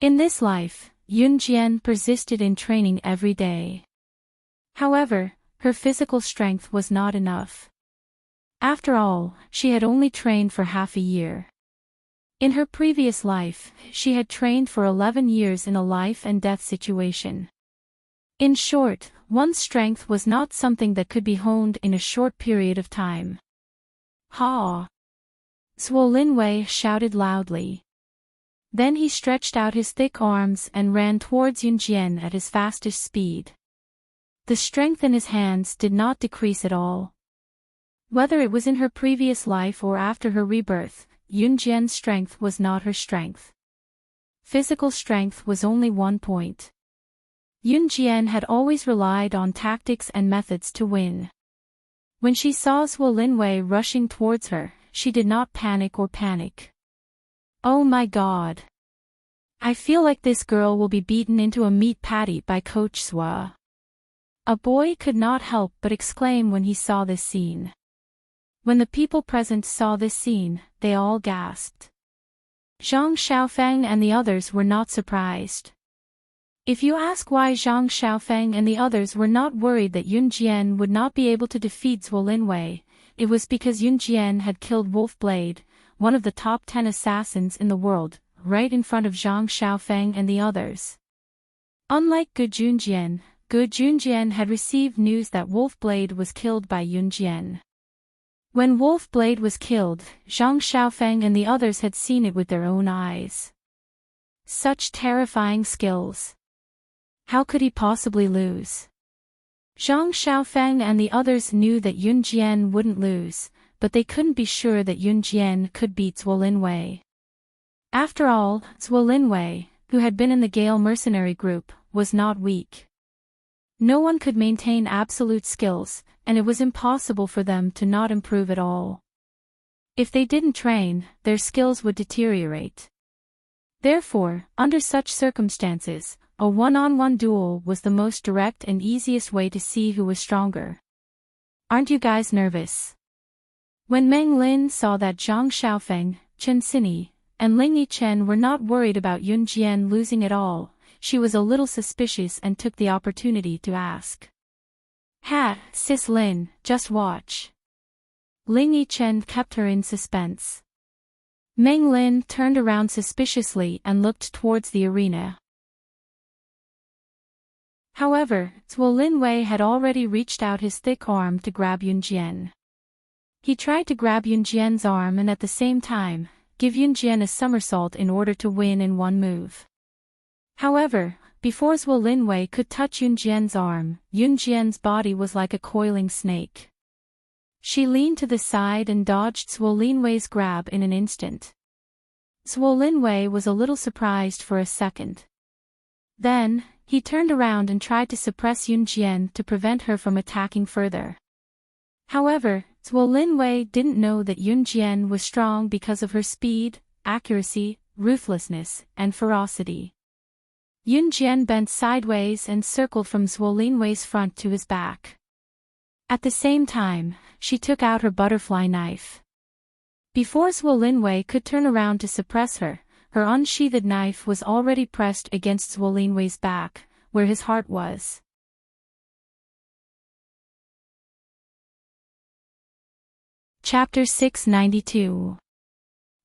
In this life, Yun Jian persisted in training every day. However, her physical strength was not enough. After all, she had only trained for half a year. In her previous life, she had trained for 11 years in a life and death situation. In short, one's strength was not something that could be honed in a short period of time. Ha! Zhuo Linwei shouted loudly. Then he stretched out his thick arms and ran towards Yun Jian at his fastest speed. The strength in his hands did not decrease at all. Whether it was in her previous life or after her rebirth, Yun Jian's strength was not her strength. Physical strength was only one point. Yun Jian had always relied on tactics and methods to win. When she saw Zhuo Linwei rushing towards her, she did not panic or panic. Oh my God! I feel like this girl will be beaten into a meat patty by Coach Zhuo. A boy could not help but exclaim when he saw this scene. When the people present saw this scene, they all gasped. Zhang Xiaofeng and the others were not surprised. If you ask why Zhang Xiaofeng and the others were not worried that Yun Jian would not be able to defeat Zhuo Linwei, it was because Yun Jian had killed Wolf Blade, one of the top 10 assassins in the world, right in front of Zhang Xiaofeng and the others. Unlike Gu Junjian had received news that Wolf Blade was killed by Yun Jian. When Wolf Blade was killed, Zhang Xiaofeng and the others had seen it with their own eyes. Such terrifying skills. How could he possibly lose? Zhang Xiaofeng and the others knew that Yun Jian wouldn't lose, but they couldn't be sure that Yun Jian could beat Zhuo Linwei. After all, Zhuo Linwei, who had been in the Gale mercenary group, was not weak. No one could maintain absolute skills, and it was impossible for them to not improve at all. If they didn't train, their skills would deteriorate. Therefore, under such circumstances, a one-on-one duel was the most direct and easiest way to see who was stronger. Aren't you guys nervous? When Meng Lin saw that Zhang Xiaofeng, Chen Xinyi, and Ling Yichen were not worried about Yun Jian losing at all, she was a little suspicious and took the opportunity to ask. Ha, Sis Lin, just watch. Ling Yichen kept her in suspense. Meng Lin turned around suspiciously and looked towards the arena. However, Zhuo Linwei had already reached out his thick arm to grab Yun Jian. He tried to grab Yun Jian's arm and at the same time, give Yun Jian a somersault in order to win in one move. However, before Zhuo Linwei could touch Yun Jian's arm, Yun Jian's body was like a coiling snake. She leaned to the side and dodged Zhuo Linwei's grab in an instant. Zhuo Linwei was a little surprised for a second. Then, he turned around and tried to suppress Yun Jian to prevent her from attacking further. However, Zhuo Linwei didn't know that Yun Jian was strong because of her speed, accuracy, ruthlessness, and ferocity. Yun Jian bent sideways and circled from Zhuo Linwei's front to his back. At the same time, she took out her butterfly knife. Before Zhuo Linwei could turn around to suppress her, her unsheathed knife was already pressed against Zhuo Linwei's back, where his heart was. Chapter 692.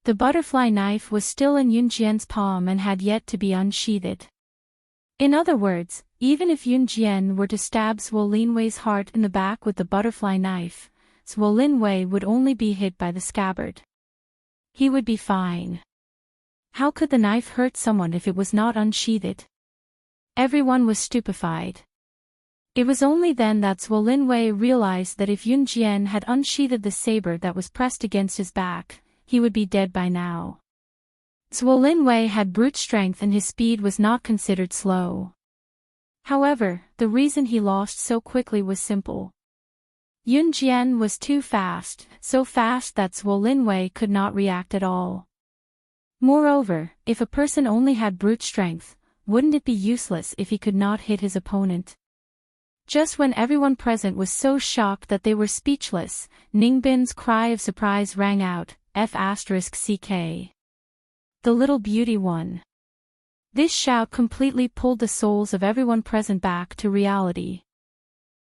The butterfly knife was still in Yun Jian's palm and had yet to be unsheathed. In other words, even if Yun Jian were to stab Zhuo Linwei's heart in the back with the butterfly knife, Zhuo Linwei would only be hit by the scabbard. He would be fine. How could the knife hurt someone if it was not unsheathed? Everyone was stupefied. It was only then that Zhuo Linwei realized that if Yun Jian had unsheathed the saber that was pressed against his back, he would be dead by now. Zhuo Linwei had brute strength and his speed was not considered slow. However, the reason he lost so quickly was simple. Yun Jian was too fast, so fast that Zhuo Linwei could not react at all. Moreover, if a person only had brute strength, wouldn't it be useless if he could not hit his opponent? Just when everyone present was so shocked that they were speechless, Ningbin's cry of surprise rang out, F***CK. The little beauty one. This shout completely pulled the souls of everyone present back to reality.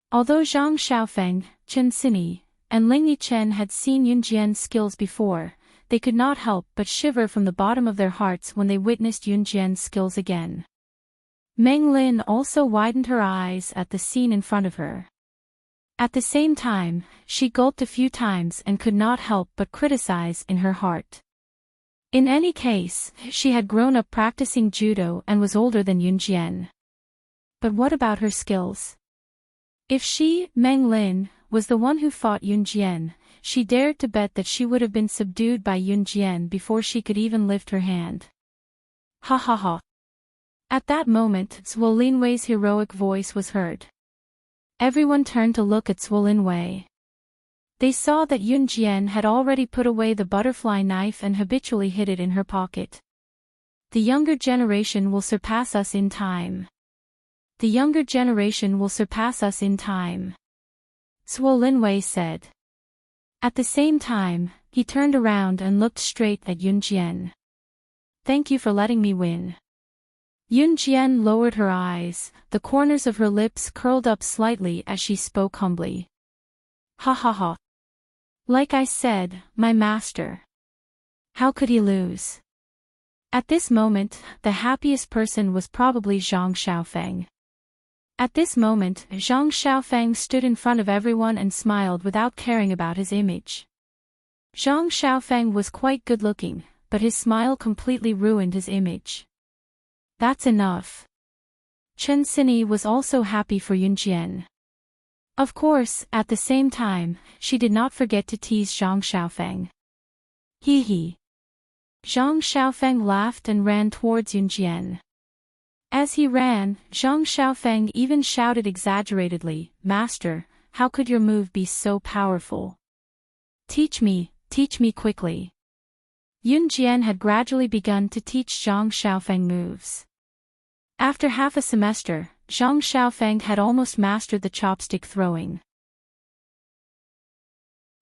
Although Zhang Xiaofeng, Chen Xinyi, and Ling Yichen had seen Yun Jian's skills before, they could not help but shiver from the bottom of their hearts when they witnessed Yun Jian's skills again. Meng Lin also widened her eyes at the scene in front of her. At the same time, she gulped a few times and could not help but criticize in her heart. In any case, she had grown up practicing judo and was older than Yun Jian. But what about her skills? If she, Meng Lin, was the one who fought Yun Jian, she dared to bet that she would have been subdued by Yun Jian before she could even lift her hand. Ha ha ha. At that moment, Zhuo Linwei's heroic voice was heard. Everyone turned to look at Zhuo Linwei. They saw that Yun Jian had already put away the butterfly knife and habitually hid it in her pocket. The younger generation will surpass us in time. The younger generation will surpass us in time. Zhuo Linwei said. At the same time, he turned around and looked straight at Yun Jian. Thank you for letting me win. Yun Jian lowered her eyes, the corners of her lips curled up slightly as she spoke humbly. Ha ha ha. Like I said, my master. How could he lose? At this moment, the happiest person was probably Zhang Xiaofeng. At this moment, Zhang Xiaofeng stood in front of everyone and smiled without caring about his image. Zhang Xiaofeng was quite good-looking, but his smile completely ruined his image. That's enough. Chen Xinyi was also happy for Yun Jian. Of course, at the same time, she did not forget to tease Zhang Xiaofeng. Hee hee. Zhang Xiaofeng laughed and ran towards Yun Jian. As he ran, Zhang Xiaofeng even shouted exaggeratedly, Master, how could your move be so powerful? Teach me quickly. Yun Jian had gradually begun to teach Zhang Xiaofeng moves. After half a semester, Zhang Xiaofeng had almost mastered the chopstick throwing.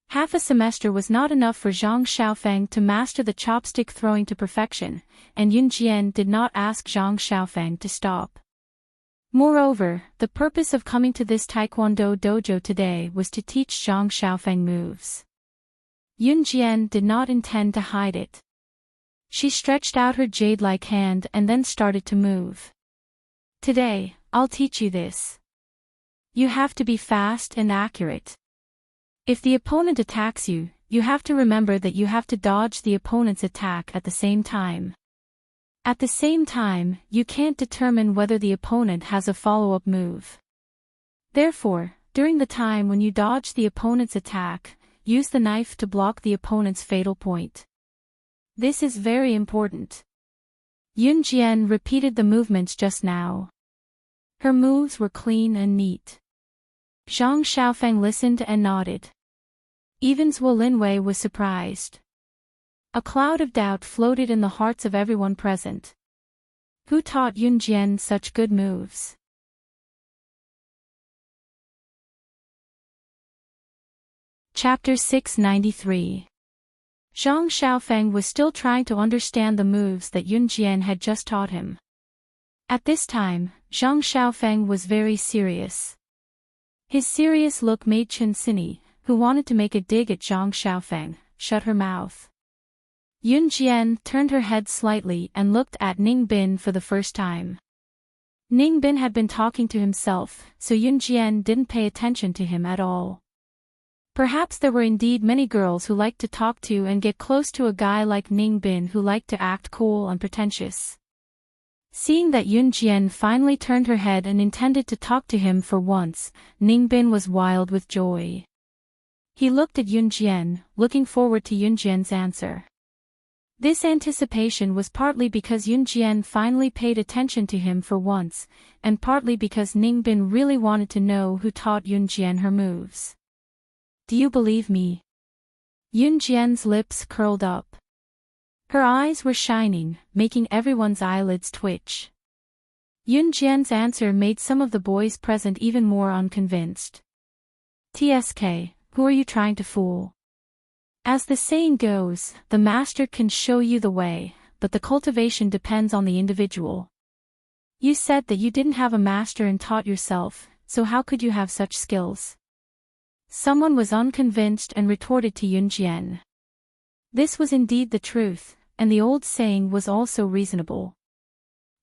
Half a semester was not enough for Zhang Xiaofeng to master the chopstick throwing to perfection, and Yun Jian did not ask Zhang Xiaofeng to stop. Moreover, the purpose of coming to this taekwondo dojo today was to teach Zhang Xiaofeng moves. Yun Jian did not intend to hide it. She stretched out her jade-like hand and then started to move. Today, I'll teach you this. You have to be fast and accurate. If the opponent attacks you, you have to remember that you have to dodge the opponent's attack at the same time. At the same time, you can't determine whether the opponent has a follow-up move. Therefore, during the time when you dodge the opponent's attack, use the knife to block the opponent's fatal point. This is very important. Yun Jian repeated the movements just now. Her moves were clean and neat. Zhang Xiaofeng listened and nodded. Even Zhuo Linwei was surprised. A cloud of doubt floated in the hearts of everyone present. Who taught Yun Jian such good moves? Chapter 693. Zhang Xiaofeng was still trying to understand the moves that Yun Jian had just taught him. At this time, Zhang Xiaofeng was very serious. His serious look made Chen Xinyi, who wanted to make a dig at Zhang Xiaofeng, shut her mouth. Yun Jian turned her head slightly and looked at Ning Bin for the first time. Ning Bin had been talking to himself, so Yun Jian didn't pay attention to him at all. Perhaps there were indeed many girls who liked to talk to and get close to a guy like Ning Bin who liked to act cool and pretentious. Seeing that Yun Jian finally turned her head and intended to talk to him for once, Ning Bin was wild with joy. He looked at Yun Jian, looking forward to Yun Jian's answer. This anticipation was partly because Yun Jian finally paid attention to him for once, and partly because Ning Bin really wanted to know who taught Yun Jian her moves. Do you believe me? Yun Jian's lips curled up. Her eyes were shining, making everyone's eyelids twitch. Yun Jian's answer made some of the boys present even more unconvinced. TSK, who are you trying to fool? As the saying goes, the master can show you the way, but the cultivation depends on the individual. You said that you didn't have a master and taught yourself, so how could you have such skills? Someone was unconvinced and retorted to Yun Jian. This was indeed the truth, and the old saying was also reasonable.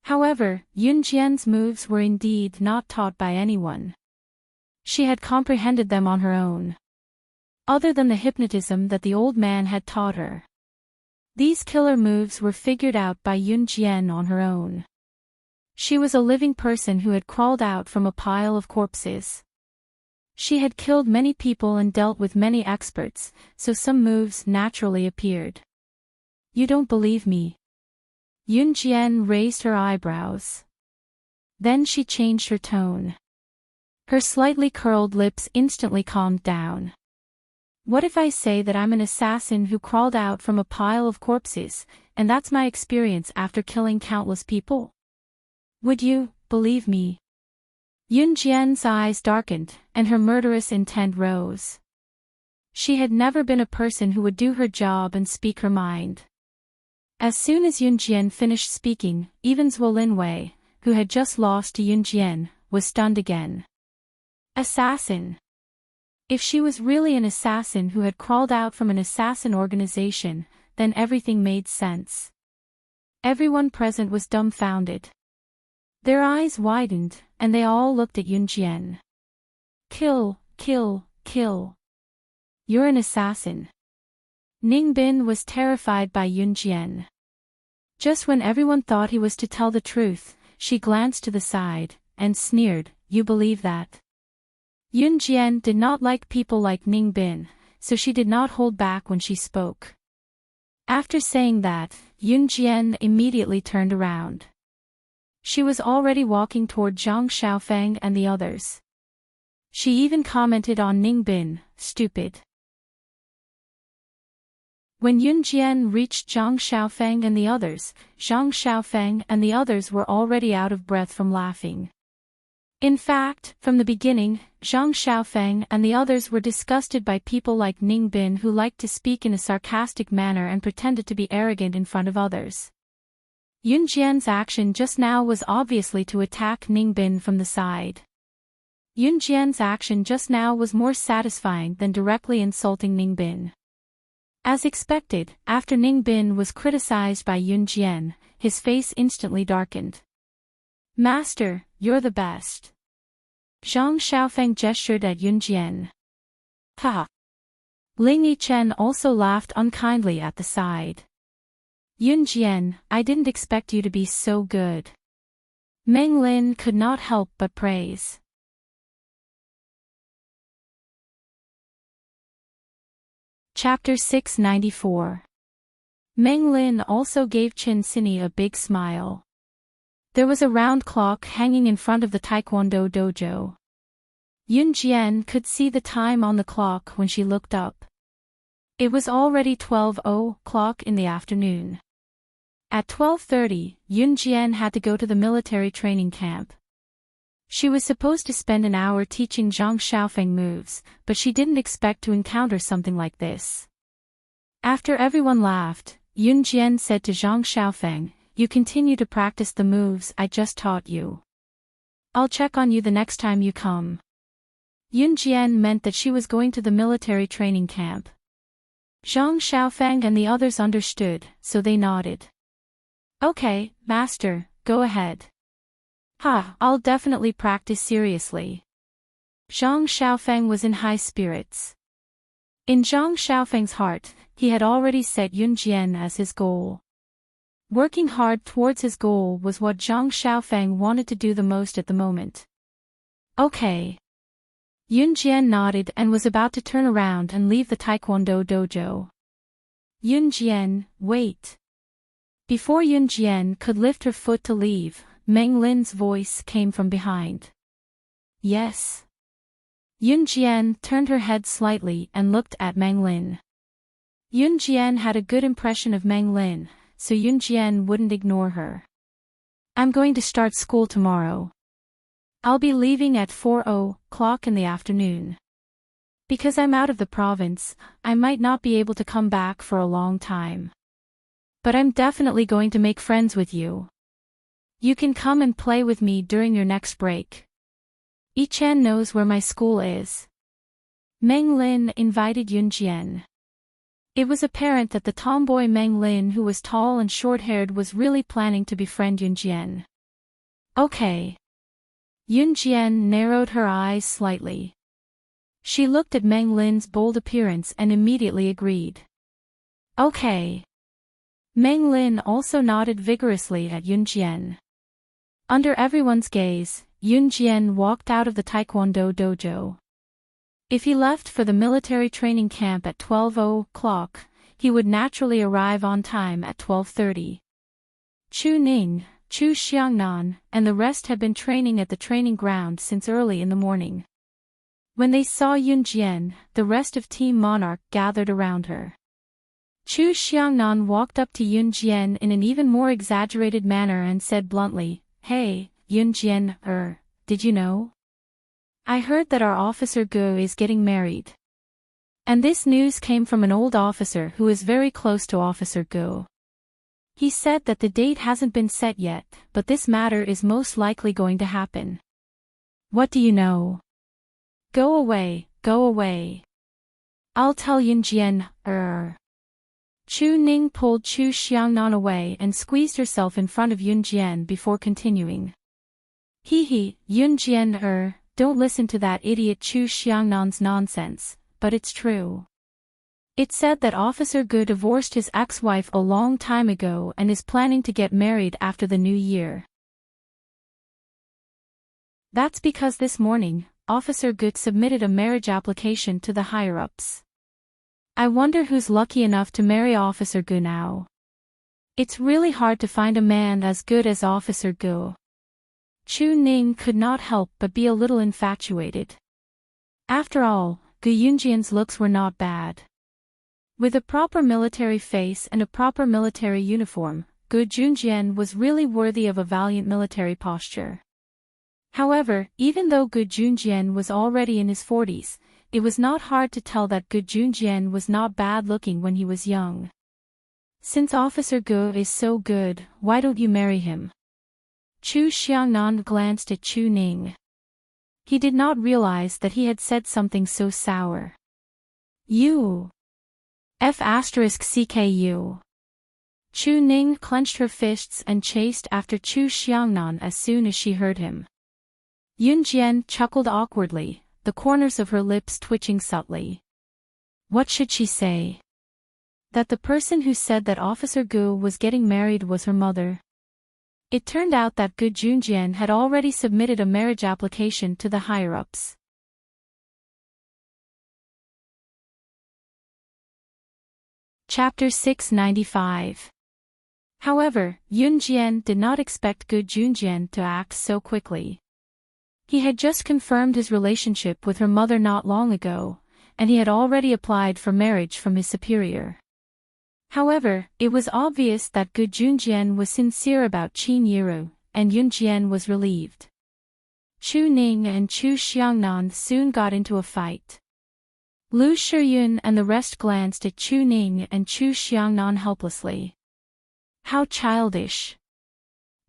However, Yun Jian's moves were indeed not taught by anyone. She had comprehended them on her own. Other than the hypnotism that the old man had taught her. These killer moves were figured out by Yun Jian on her own. She was a living person who had crawled out from a pile of corpses. She had killed many people and dealt with many experts, so some moves naturally appeared. You don't believe me? Yun Jian raised her eyebrows. Then she changed her tone. Her slightly curled lips instantly calmed down. What if I say that I'm an assassin who crawled out from a pile of corpses, and that's my experience after killing countless people? Would you believe me? Yun Jian's eyes darkened, and her murderous intent rose. She had never been a person who would do her job and speak her mind. As soon as Yun Jian finished speaking, even Zhuo Linwei, who had just lost to Yun Jian, was stunned again. Assassin. If she was really an assassin who had crawled out from an assassin organization, then everything made sense. Everyone present was dumbfounded. Their eyes widened, and they all looked at Yun Jian. Kill, kill, kill. You're an assassin. Ning Bin was terrified by Yun Jian. Just when everyone thought he was to tell the truth, she glanced to the side, and sneered, You believe that? Yun Jian did not like people like Ning Bin, so she did not hold back when she spoke. After saying that, Yun Jian immediately turned around. She was already walking toward Zhang Xiaofeng and the others. She even commented on Ning Bin, stupid. When Yun Jian reached Zhang Xiaofeng and the others, Zhang Xiaofeng and the others were already out of breath from laughing. In fact, from the beginning, Zhang Xiaofeng and the others were disgusted by people like Ning Bin who liked to speak in a sarcastic manner and pretended to be arrogant in front of others. Yun Jian's action just now was obviously to attack Ning Bin from the side. Yun Jian's action just now was more satisfying than directly insulting Ning Bin. As expected, after Ning Bin was criticized by Yun Jian, his face instantly darkened. Master, you're the best. Zhang Xiaofeng gestured at Yun Jian. Ha! Ling Yichen also laughed unkindly at the side. Yun Jian, I didn't expect you to be so good. Meng Lin could not help but praise. Chapter 694. Meng Lin also gave Chen Sini a big smile. There was a round clock hanging in front of the Taekwondo dojo. Yun Jian could see the time on the clock when she looked up. It was already 12:00 in the afternoon. At 12:30, Yun Jian had to go to the military training camp. She was supposed to spend an hour teaching Zhang Xiaofeng moves, but she didn't expect to encounter something like this. After everyone laughed, Yun Jian said to Zhang Xiaofeng, You continue to practice the moves I just taught you. I'll check on you the next time you come. Yun Jian meant that she was going to the military training camp. Zhang Xiaofeng and the others understood, so they nodded. Okay, master, go ahead. I'll definitely practice seriously. Zhang Xiaofeng was in high spirits. In Zhang Xiaofeng's heart, he had already set Yun Jian as his goal. Working hard towards his goal was what Zhang Xiaofeng wanted to do the most at the moment. Okay. Yun Jian nodded and was about to turn around and leave the Taekwondo dojo. Yun Jian, wait. Before Yun Jian could lift her foot to leave, Meng Lin's voice came from behind. Yes. Yun Jian turned her head slightly and looked at Meng Lin. Yun Jian had a good impression of Meng Lin, so Yun Jian wouldn't ignore her. I'm going to start school tomorrow. I'll be leaving at 4:00 in the afternoon. Because I'm out of the province, I might not be able to come back for a long time. But I'm definitely going to make friends with you. You can come and play with me during your next break. Yi-chan knows where my school is. Meng Lin invited Yun Jian. It was apparent that the tomboy Meng Lin, who was tall and short-haired, was really planning to befriend Yun Jian. Okay. Yun Jian narrowed her eyes slightly. She looked at Meng Lin's bold appearance and immediately agreed. Okay. Meng Lin also nodded vigorously at Yun Jian. Under everyone's gaze, Yun Jian walked out of the Taekwondo dojo. If he left for the military training camp at 12:00, he would naturally arrive on time at 12:30. Chu Ning, Chu Xiangnan, and the rest had been training at the training ground since early in the morning. When they saw Yun Jian, the rest of Team Monarch gathered around her. Chu Xiangnan walked up to Yun Jian in an even more exaggerated manner and said bluntly, "Hey, Yun Jian, did you know? I heard that our officer Gu is getting married." And this news came from an old officer who is very close to Officer Gu. He said that the date hasn't been set yet, but this matter is most likely going to happen. What do you know? Go away, go away. I'll tell Yun Jian, Chu Ning pulled Chu Xiangnan away and squeezed herself in front of Yun Jian before continuing. Hee, Yun Jian, don't listen to that idiot Chu Xiangnan's nonsense, but it's true. It said that Officer Gu divorced his ex-wife a long time ago and is planning to get married after the new year. That's because this morning, Officer Gu submitted a marriage application to the higher-ups. I wonder who's lucky enough to marry Officer Gu now. It's really hard to find a man as good as Officer Gu. Chu Ning could not help but be a little infatuated. After all, Gu Yunjian's looks were not bad. With a proper military face and a proper military uniform, Gu Junjian was really worthy of a valiant military posture. However, even though Gu Junjian was already in his 40s, it was not hard to tell that Gu Junjian was not bad-looking when he was young. Since Officer Gu is so good, why don't you marry him? Chu Xiangnan glanced at Chu Ning. He did not realize that he had said something so sour. You. F***CKU. Chu Ning clenched her fists and chased after Chu Xiangnan as soon as she heard him. Yun Jian chuckled awkwardly, the corners of her lips twitching subtly. What should she say? That the person who said that Officer Gu was getting married was her mother. It turned out that Gu Junjian had already submitted a marriage application to the higher-ups. Chapter 695. However, Yun Jian did not expect Gu Junjian to act so quickly. He had just confirmed his relationship with her mother not long ago, and he had already applied for marriage from his superior. However, it was obvious that Gu Junjian was sincere about Qin Yiru, and Yun Jian was relieved. Chu Ning and Chu Xiangnan soon got into a fight. Lu Shiyun and the rest glanced at Chu Ning and Chu Xiangnan helplessly. How childish.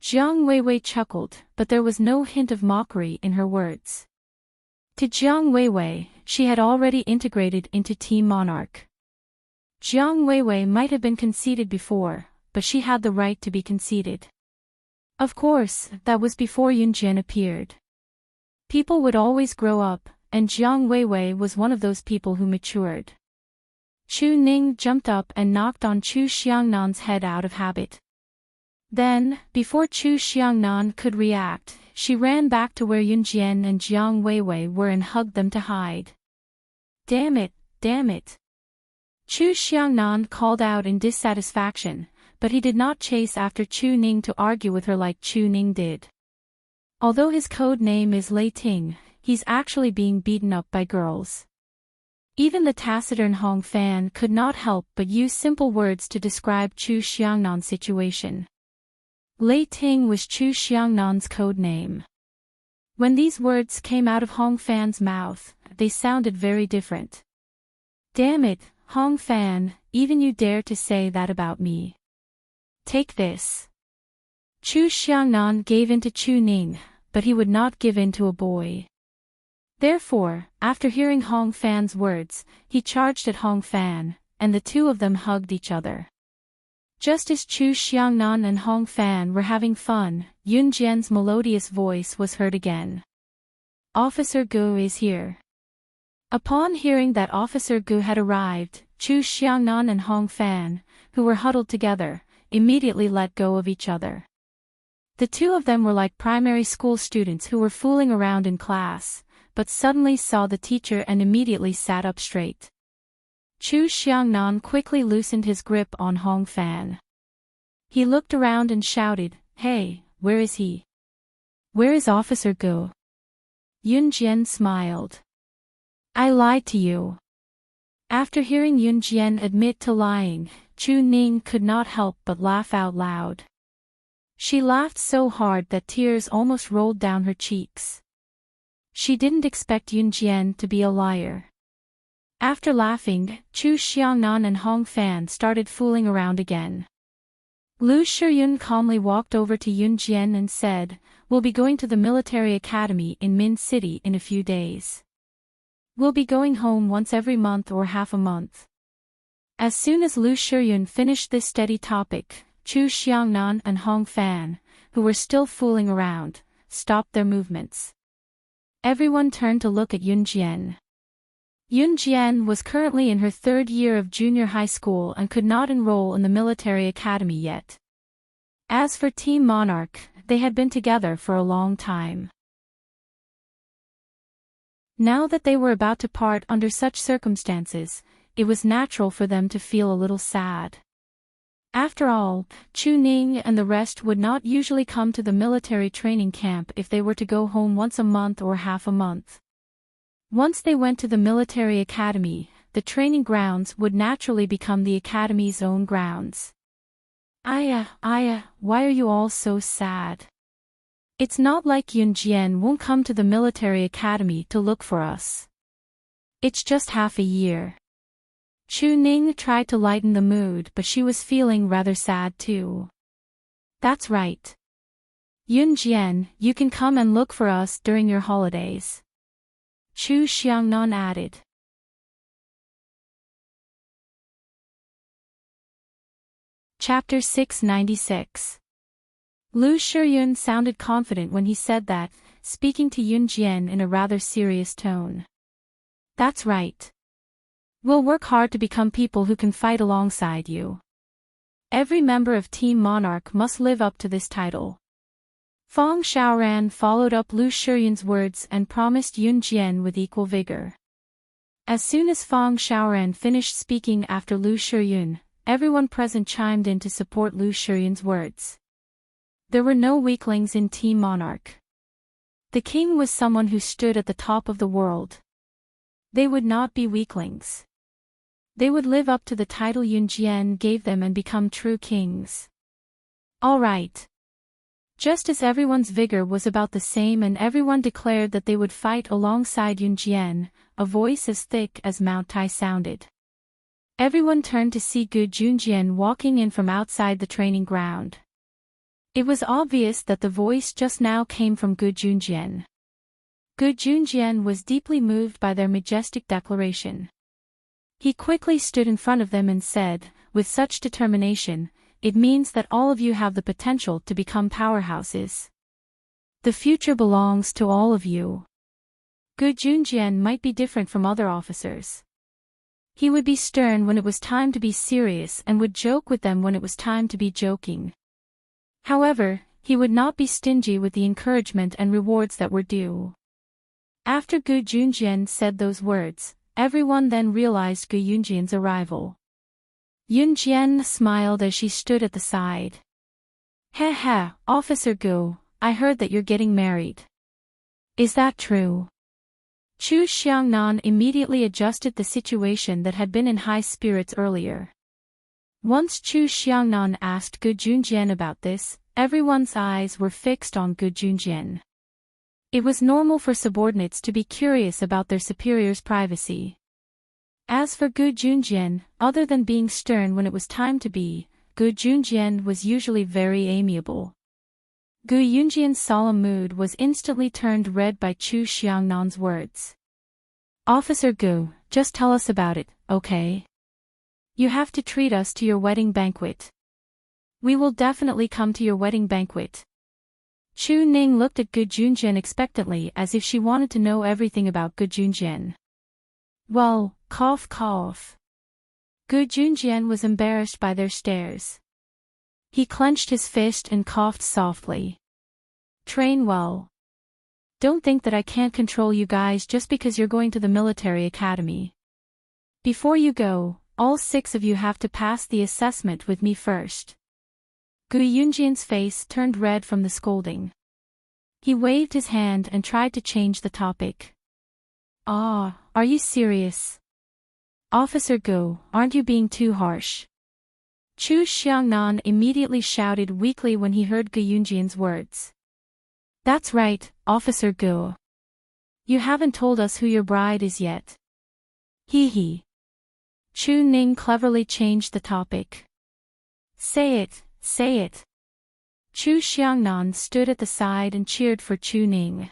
Jiang Weiwei chuckled, but there was no hint of mockery in her words. To Jiang Weiwei, she had already integrated into Team Monarch. Jiang Weiwei might have been conceited before, but she had the right to be conceited. Of course, that was before Yun Jian appeared. People would always grow up, and Jiang Weiwei was one of those people who matured. Chu Ning jumped up and knocked on Chu Xiangnan's head out of habit. Then, before Chu Xiangnan could react, she ran back to where Yun Jian and Jiang Weiwei were and hugged them to hide. Damn it, damn it. Chu Xiangnan called out in dissatisfaction, but he did not chase after Chu Ning to argue with her like Chu Ning did. Although his code name is Lei Ting, he's actually being beaten up by girls. Even the taciturn Hong Fan could not help but use simple words to describe Chu Xiangnan's situation. Lei Ting was Chu Xiangnan's code name. When these words came out of Hong Fan's mouth, they sounded very different. Damn it, Hong Fan, even you dare to say that about me. Take this. Chu Xiangnan gave in to Chu Ning, but he would not give in to a boy. Therefore, after hearing Hong Fan's words, he charged at Hong Fan, and the two of them hugged each other. Just as Chu Xiangnan and Hong Fan were having fun, Yun Jian's melodious voice was heard again. Officer Gu is here. Upon hearing that Officer Gu had arrived, Chu Xiangnan and Hong Fan, who were huddled together, immediately let go of each other. The two of them were like primary school students who were fooling around in class, but suddenly saw the teacher and immediately sat up straight. Chu Xiangnan quickly loosened his grip on Hong Fan. He looked around and shouted, "Hey, where is he? Where is Officer Gu?" Yun Jian smiled. "I lied to you." After hearing Yun Jian admit to lying, Chu Ning could not help but laugh out loud. She laughed so hard that tears almost rolled down her cheeks. She didn't expect Yun Jian to be a liar. After laughing, Chu Xiangnan and Hong Fan started fooling around again. Lu Shiyun calmly walked over to Yun Jian and said, "We'll be going to the military academy in Min City in a few days. We'll be going home once every month or half a month." As soon as Lu Shiyun finished this steady topic, Chu Xiangnan and Hong Fan, who were still fooling around, stopped their movements. Everyone turned to look at Yun Jian. Yun Jian was currently in her third year of junior high school and could not enroll in the military academy yet. As for Team Monarch, they had been together for a long time. Now that they were about to part under such circumstances, it was natural for them to feel a little sad. After all, Chu Ning and the rest would not usually come to the military training camp if they were to go home once a month or half a month. Once they went to the military academy, the training grounds would naturally become the academy's own grounds. Aya, why are you all so sad? It's not like Yun Jian won't come to the military academy to look for us. It's just half a year. Chu Ning tried to lighten the mood, but she was feeling rather sad too. That's right. Yun Jian, you can come and look for us during your holidays. Chu Xiangnan added. Chapter 696. Lu Shiyun sounded confident when he said that, speaking to Yun Jian in a rather serious tone. That's right. We'll work hard to become people who can fight alongside you. Every member of Team Monarch must live up to this title. Fong Xiaoran followed up Lu Shiyun's words and promised Yun Jian with equal vigor. As soon as Fong Xiaoran finished speaking after Lu Shiyun, everyone present chimed in to support Lu Shiyun's words. There were no weaklings in Team Monarch. The king was someone who stood at the top of the world. They would not be weaklings. They would live up to the title Yun Jian gave them and become true kings. All right. Just as everyone's vigor was about the same and everyone declared that they would fight alongside Yun Jian, a voice as thick as Mount Tai sounded. Everyone turned to see Gu Junjian walking in from outside the training ground. It was obvious that the voice just now came from Gu Junjian. Gu Junjian was deeply moved by their majestic declaration. He quickly stood in front of them and said, with such determination, "It means that all of you have the potential to become powerhouses. The future belongs to all of you." Gu Junjian might be different from other officers. He would be stern when it was time to be serious and would joke with them when it was time to be joking. However, he would not be stingy with the encouragement and rewards that were due. After Gu Junjian said those words, everyone then realized Gu Junjian's arrival. Yun Jian smiled as she stood at the side. Heh, Officer Gu, I heard that you're getting married. Is that true? Chu Xiangnan immediately adjusted the situation that had been in high spirits earlier. Once Chu Xiangnan asked Gu Junjian about this, everyone's eyes were fixed on Gu Junjian. It was normal for subordinates to be curious about their superior's privacy. As for Gu Junjian, other than being stern when it was time to be, Gu Junjian was usually very amiable. Gu Yunjian's solemn mood was instantly turned red by Chu Xiangnan's words. "Officer Gu, just tell us about it, okay? You have to treat us to your wedding banquet. We will definitely come to your wedding banquet." Chu Ning looked at Gu Junjian expectantly as if she wanted to know everything about Gu Junjian. Well, cough cough. Gu Junjian was embarrassed by their stares. He clenched his fist and coughed softly. "Train well. Don't think that I can't control you guys just because you're going to the military academy. Before you go, all 6 of you have to pass the assessment with me first." Gu Yunjian's face turned red from the scolding. He waved his hand and tried to change the topic. "Ah, are you serious? Officer Gu, aren't you being too harsh?" Chu Xiangnan immediately shouted weakly when he heard Gu Yunjian's words. "That's right, Officer Gu. You haven't told us who your bride is yet." "Hee hee." Chu Ning cleverly changed the topic. Say it, say it." Chu Xiangnan stood at the side and cheered for Chu Ning.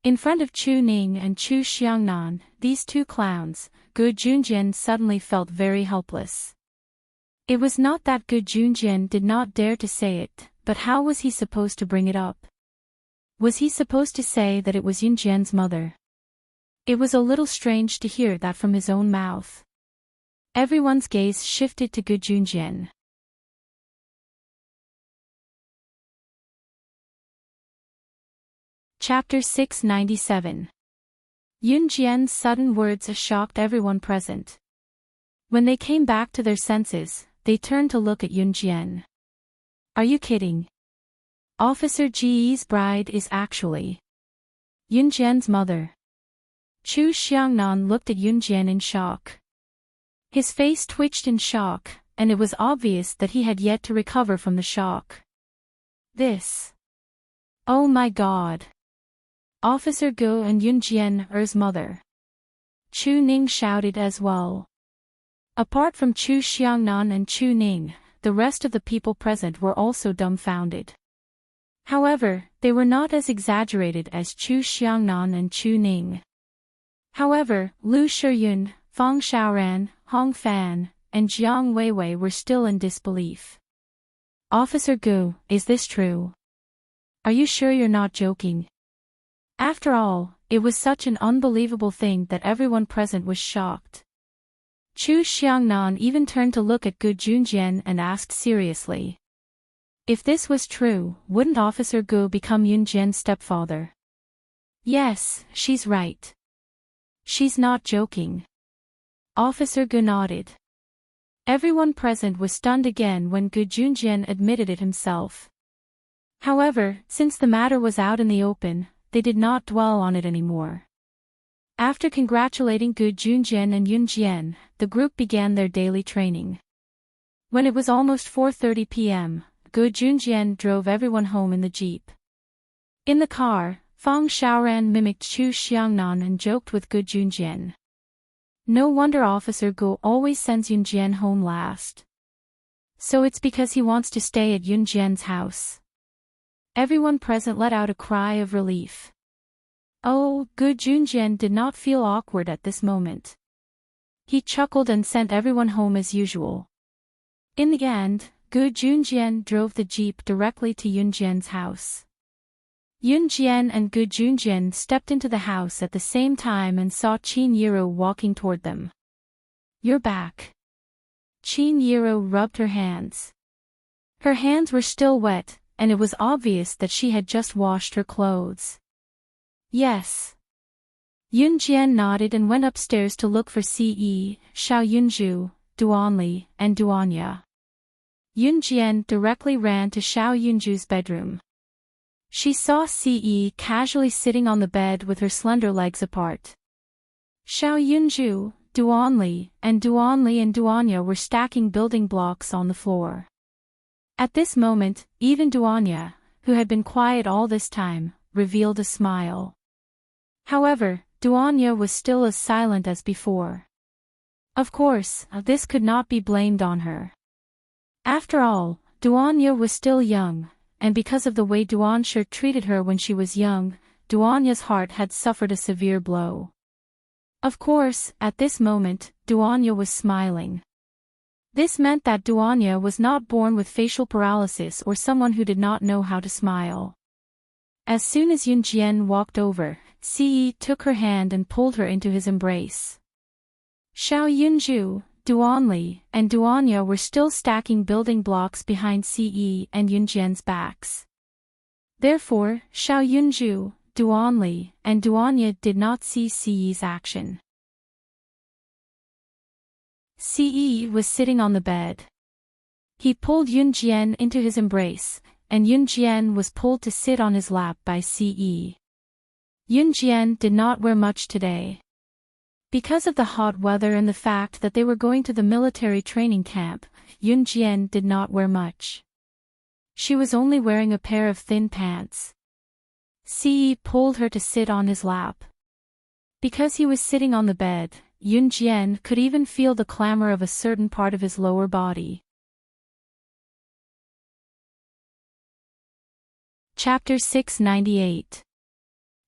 In front of Chu Ning and Chu Xiangnan, these 2 clowns, Gu Junjian suddenly felt very helpless. It was not that Gu Junjian did not dare to say it, but how was he supposed to bring it up? Was he supposed to say that it was Yunjian's mother? It was a little strange to hear that from his own mouth. Everyone's gaze shifted to Gu Junjian. Chapter 697. Yunjian's sudden words shocked everyone present. When they came back to their senses, they turned to look at Yunjian. "Are you kidding? Officer Ji's bride is actually Yunjian's mother." Chu Xiangnan looked at Yunjian in shock. His face twitched in shock, and it was obvious that he had yet to recover from the shock. This. Oh my God. Officer Gu and Yunjian's mother. Chu Ning shouted as well. Apart from Chu Xiangnan and Chu Ning, the rest of the people present were also dumbfounded. However, they were not as exaggerated as Chu Xiangnan and Chu Ning. However, Lu Shiyun, Fang Xiaoran, Hong Fan, and Jiang Weiwei were still in disbelief. "Officer Gu, is this true? Are you sure you're not joking?" After all, it was such an unbelievable thing that everyone present was shocked. Chu Xiangnan even turned to look at Gu Junjian and asked seriously. If this was true, wouldn't Officer Gu become Yunjian's stepfather? Yes, she's right. She's not joking. Officer Gu nodded. Everyone present was stunned again when Gu Junjian admitted it himself. However, since the matter was out in the open, they did not dwell on it anymore. After congratulating Gu Junjian and Yunjian, the group began their daily training. When it was almost 4:30 p.m., Gu Junjian drove everyone home in the jeep. In the car, Fang Xiaoran mimicked Chu Xiangnan and joked with Gu Junjian. No wonder Officer Gu always sends Yunjian home last. So it's because he wants to stay at Yunjian's house. Everyone present let out a cry of relief. Oh, Gu Junjian did not feel awkward at this moment. He chuckled and sent everyone home as usual. In the end, Gu Junjian drove the jeep directly to Yunjian's house. Yunjian and Gu Junjian stepped into the house at the same time and saw Qin Yiro walking toward them. "You're back." Qin Yiro rubbed her hands. Her hands were still wet, and it was obvious that she had just washed her clothes. "Yes." Yunjian nodded and went upstairs to look for Ce, Xiao Yunju, Duanli, and Duanya. Yunjian directly ran to Xiao Yunju's bedroom. She saw Ce casually sitting on the bed with her slender legs apart. Xiao Yunju, Duanli, and Duanya were stacking building blocks on the floor. At this moment, even Duanya, who had been quiet all this time, revealed a smile. However, Duanya was still as silent as before. Of course, this could not be blamed on her. After all, Duanya was still young, and because of the way Duanshi treated her when she was young, Duanya's heart had suffered a severe blow. Of course, at this moment, Duanya was smiling. This meant that Duanya was not born with facial paralysis or someone who did not know how to smile. As soon as Yunjian walked over, Ce took her hand and pulled her into his embrace. Xiao Yunju, Duanli, and Duanya were still stacking building blocks behind Ce and Yunjian's backs. Therefore, Xiao Yunju, Duanli, and Duanya did not see Ce's action. Ce was sitting on the bed. He pulled Yunjian into his embrace, and Yunjian was pulled to sit on his lap by Ce. Yunjian did not wear much today. Because of the hot weather and the fact that they were going to the military training camp, Yunjian did not wear much. She was only wearing a pair of thin pants. Ce pulled her to sit on his lap. Because he was sitting on the bed, Yunjian could even feel the clamor of a certain part of his lower body. Chapter 698.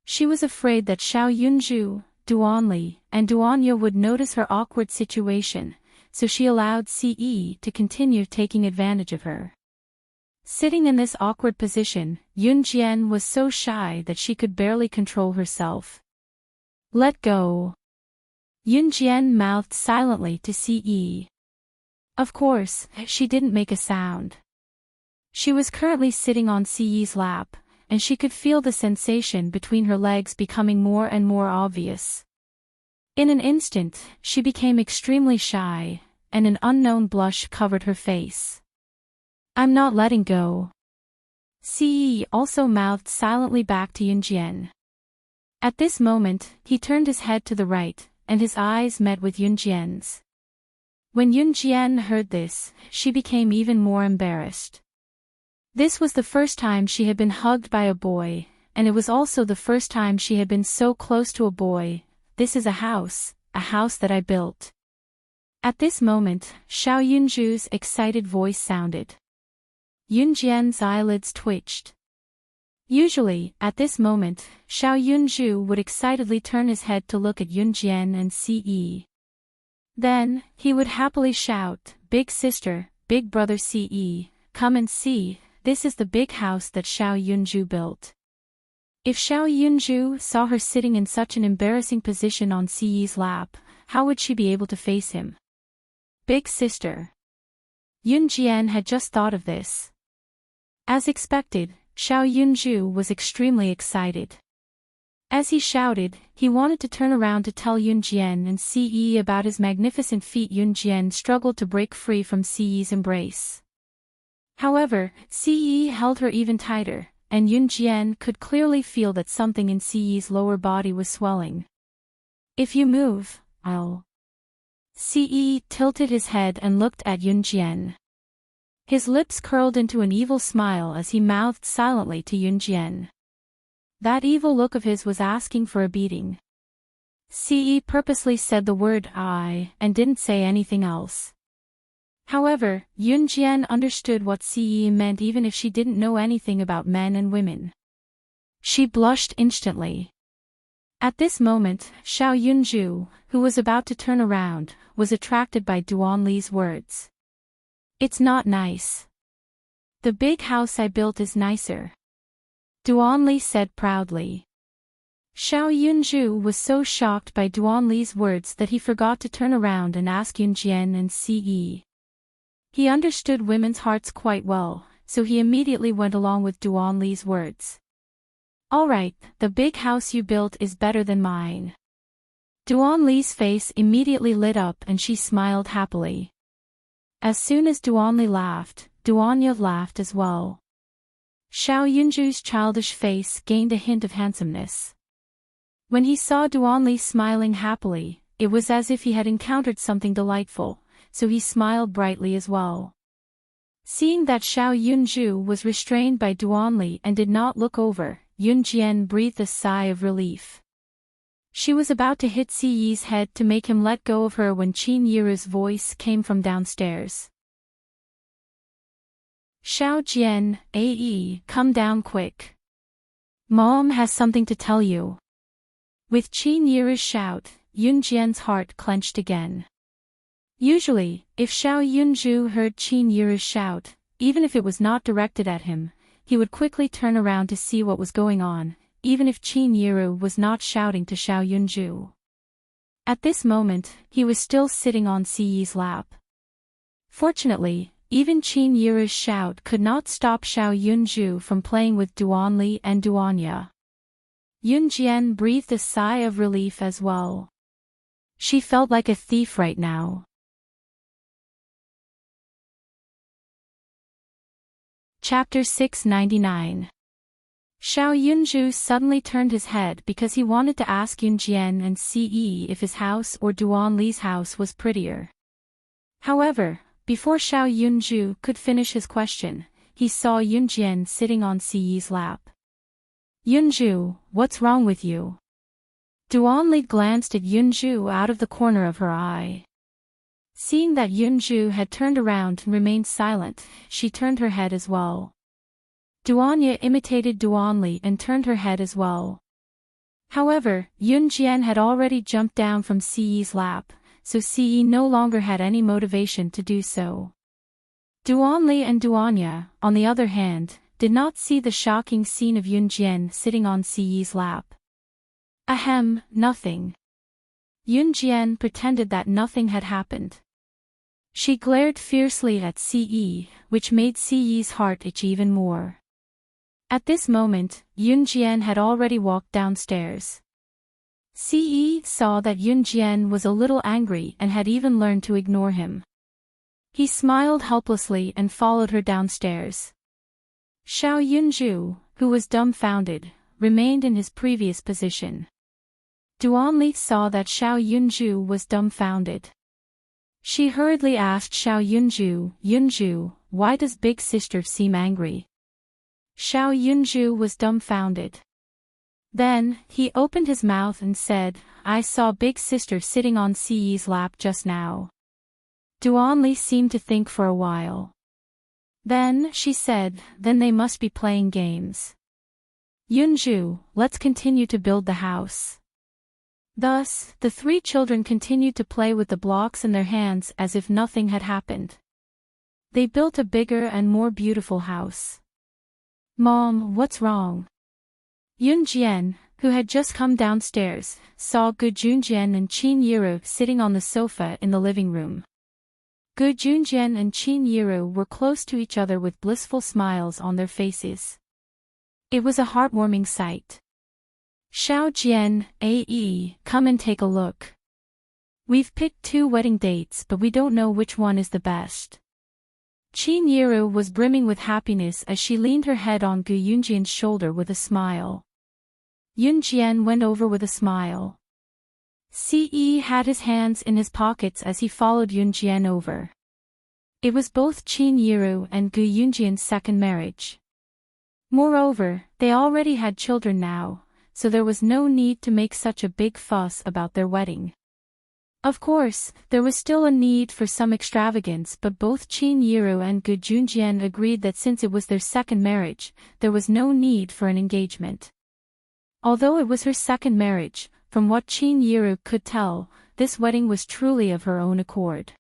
She was afraid that Xiao Yunju, Duanli, and Duanya would notice her awkward situation, so she allowed Ce to continue taking advantage of her. Sitting in this awkward position, Yunjian was so shy that she could barely control herself. "Let go." Yunjian mouthed silently to Ce. Of course, she didn't make a sound. She was currently sitting on Ce's lap, and she could feel the sensation between her legs becoming more and more obvious. In an instant, she became extremely shy, and an unknown blush covered her face. "I'm not letting go." Ce also mouthed silently back to Yunjian. At this moment, he turned his head to the right, and his eyes met with Yunjian's. When Yunjian heard this, she became even more embarrassed. This was the first time she had been hugged by a boy, and it was also the first time she had been so close to a boy. "This is a house that I built." At this moment, Xiao Yunju's excited voice sounded. Yunjian's eyelids twitched. Usually, at this moment, Xiao Yunju would excitedly turn his head to look at Yunjian and Ce. Then, he would happily shout, "Big sister, big brother Ce, come and see, this is the big house that Xiao Yunju built." If Xiao Yunju saw her sitting in such an embarrassing position on Ce's lap, how would she be able to face him? Big sister. Yunjian had just thought of this. As expected, Xiao Yunju was extremely excited. As he shouted, he wanted to turn around to tell Yunjian and Ce about his magnificent feat. Yunjian struggled to break free from Ce's embrace. However, Ce held her even tighter, and Yunjian could clearly feel that something in Ce's lower body was swelling. "If you move, I'll..." Ce tilted his head and looked at Yunjian. His lips curled into an evil smile as he mouthed silently to Yunjian. That evil look of his was asking for a beating. Ce purposely said the word "I" and didn't say anything else. However, Yunjian understood what Ce meant even if she didn't know anything about men and women. She blushed instantly. At this moment, Xiao Yunju, who was about to turn around, was attracted by Duanli's words. "It's not nice. The big house I built is nicer," Duanli said proudly. Xiao Yunju was so shocked by Duanli's words that he forgot to turn around and ask Yunjian and Ce. He understood women's hearts quite well, so he immediately went along with Duanli's words. "All right, the big house you built is better than mine." Duanli's face immediately lit up and she smiled happily. As soon as Duanli laughed, Duanya laughed as well. Xiao Yunju's childish face gained a hint of handsomeness. When he saw Duanli smiling happily, it was as if he had encountered something delightful, so he smiled brightly as well. Seeing that Xiao Yunju was restrained by Duanli and did not look over, Yunjian breathed a sigh of relief. She was about to hit Siyi's head to make him let go of her when Qin Yiru's voice came from downstairs. Xiao Jian, Ae, come down quick. Mom has something to tell you. With Qin Yiru's shout, Yunjian's heart clenched again. Usually, if Xiao Yunju heard Qin Yiru's shout, even if it was not directed at him, he would quickly turn around to see what was going on, even if Qin Yiru was not shouting to Xiao Yunju. At this moment, he was still sitting on Siyi's lap. Fortunately, even Qin Yiru's shout could not stop Xiao Yunju from playing with Duanli and Duanya. Yunjian breathed a sigh of relief as well. She felt like a thief right now. Chapter 699. Xiao Yunju suddenly turned his head because he wanted to ask Yunjian and Ce if his house or Duanli's house was prettier. However, before Xiao Yunju could finish his question, he saw Yunjian sitting on Ce's lap. Yunju, what's wrong with you? Duanli glanced at Yunju out of the corner of her eye. Seeing that Yunju had turned around and remained silent, she turned her head as well. Duanya imitated Duanli and turned her head as well. However, Yunjian had already jumped down from Ce's lap, so Ce no longer had any motivation to do so. Duanli and Duanya, on the other hand, did not see the shocking scene of Yunjian sitting on Ce's lap. Ahem, nothing. Yunjian pretended that nothing had happened. She glared fiercely at Ce, which made Ce's heart itch even more. At this moment, Yunjian had already walked downstairs. Ce saw that Yunjian was a little angry and had even learned to ignore him. He smiled helplessly and followed her downstairs. Xiao Yunju, who was dumbfounded, remained in his previous position. Duanli saw that Xiao Yunju was dumbfounded. She hurriedly asked Xiao Yunju, Yunju, why does big sister seem angry? Xiao Yunju was dumbfounded. Then, he opened his mouth and said, I saw big sister sitting on Ce's lap just now. Duanli seemed to think for a while. Then, she said, then they must be playing games. Yunju, let's continue to build the house. Thus, the three children continued to play with the blocks in their hands as if nothing had happened. They built a bigger and more beautiful house. Mom, what's wrong? Yunjian, who had just come downstairs, saw Gu Junjian and Qin Yiru sitting on the sofa in the living room. Gu Junjian and Qin Yiru were close to each other with blissful smiles on their faces. It was a heartwarming sight. Xiao Jian, Ae, come and take a look. We've picked 2 wedding dates but we don't know which one is the best. Qin Yiru was brimming with happiness as she leaned her head on Gu Yunjian's shoulder with a smile. Yunjian went over with a smile. Ce had his hands in his pockets as he followed Yunjian over. It was both Qin Yiru and Gu Yunjian's second marriage. Moreover, they already had children now, so there was no need to make such a big fuss about their wedding. Of course, there was still a need for some extravagance but both Qin Yiru and Gu Junjian agreed that since it was their second marriage, there was no need for an engagement. Although it was her second marriage, from what Qin Yiru could tell, this wedding was truly of her own accord.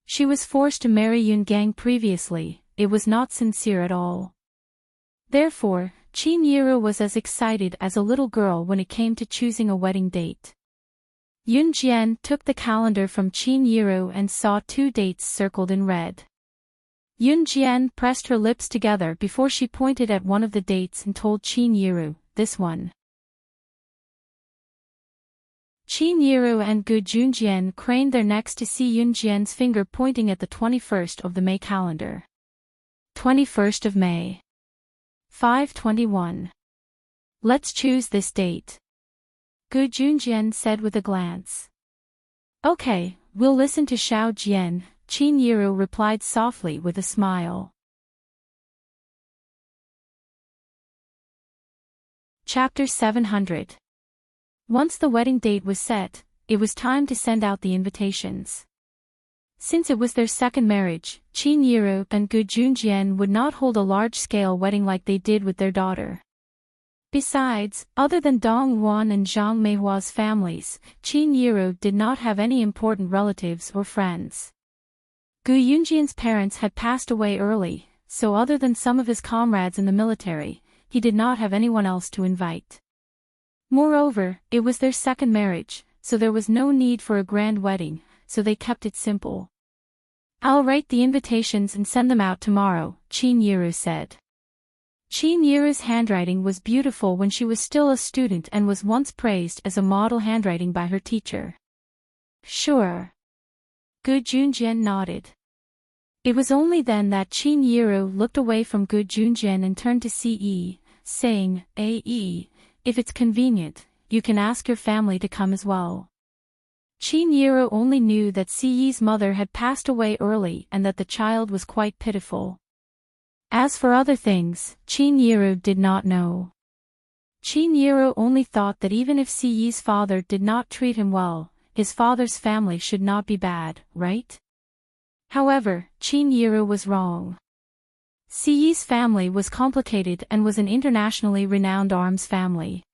She was forced to marry Yungang previously, it was not sincere at all. Therefore, Qin Yiru was as excited as a little girl when it came to choosing a wedding date. Yunjian took the calendar from Qin Yiru and saw 2 dates circled in red. Yunjian pressed her lips together before she pointed at one of the dates and told Qin Yiru, this one. Qin Yiru and Gu Junjian craned their necks to see Yunjian's finger pointing at the 21st of the May calendar. 21st of May. 5:21. Let's choose this date. Gu Junjian said with a glance. Okay, we'll listen to Xiao Jian, Qin Yiru replied softly with a smile. Chapter 700. Once the wedding date was set, it was time to send out the invitations. Since it was their second marriage, Qin Yiru and Gu Junjian would not hold a large-scale wedding like they did with their daughter. Besides, other than Dong Yuan and Zhang Meihua's families, Qin Yiru did not have any important relatives or friends. Gu Yunjian's parents had passed away early, so other than some of his comrades in the military, he did not have anyone else to invite. Moreover, it was their second marriage, so there was no need for a grand wedding, so they kept it simple. I'll write the invitations and send them out tomorrow, Qin Yiru said. Qin Yiru's handwriting was beautiful when she was still a student and was once praised as a model handwriting by her teacher. Sure. Gu Junjian nodded. It was only then that Qin Yiru looked away from Gu Junjian and turned to Ce, saying, Ae, if it's convenient, you can ask your family to come as well. Qin Yiru only knew that Ce's mother had passed away early and that the child was quite pitiful. As for other things, Qin Yiru did not know. Qin Yiru only thought that even if Ce's father did not treat him well, his father's family should not be bad, right? However, Qin Yiru was wrong. Ce's family was complicated and was an internationally renowned arms family.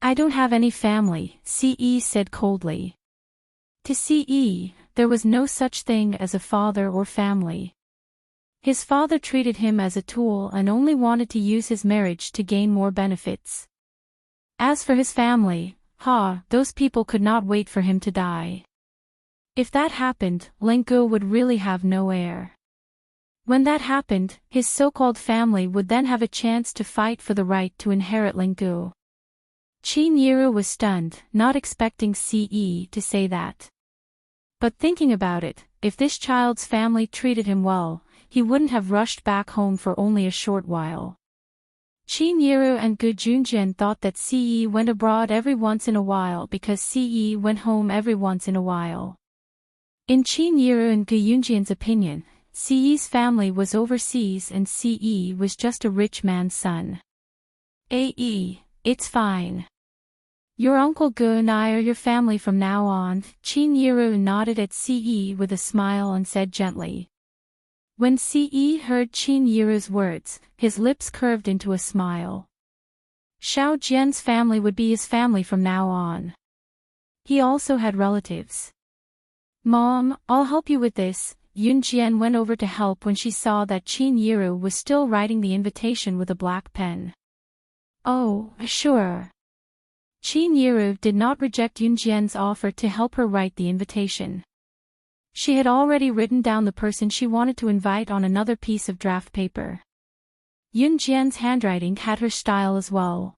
I don't have any family, Ce said coldly. To Ce, there was no such thing as a father or family. His father treated him as a tool and only wanted to use his marriage to gain more benefits. As for his family, those people could not wait for him to die. If that happened, Linggu would really have no heir. When that happened, his so-called family would then have a chance to fight for the right to inherit Linggu. Qin Yiru was stunned, not expecting Ce to say that. But thinking about it, if this child's family treated him well, he wouldn't have rushed back home for only a short while. Qin Yiru and Gu Junjian thought that Ce went abroad every once in a while because Ce went home every once in a while. In Qin Yiru and Gu Yunjian's opinion, Ce's family was overseas and Ce was just a rich man's son. Ae, it's fine. Your Uncle Gu and I are your family from now on, Qin Yiru nodded at Ce with a smile and said gently. When Ce heard Qin Yiru's words, his lips curved into a smile. Xiao Jian's family would be his family from now on. He also had relatives. Mom, I'll help you with this. Yun Jian went over to help when she saw that Qin Yiru was still writing the invitation with a black pen. Oh, sure. Qin Yiru did not reject Yun Jian's offer to help her write the invitation. She had already written down the person she wanted to invite on another piece of draft paper. Yun Jian's handwriting had her style as well.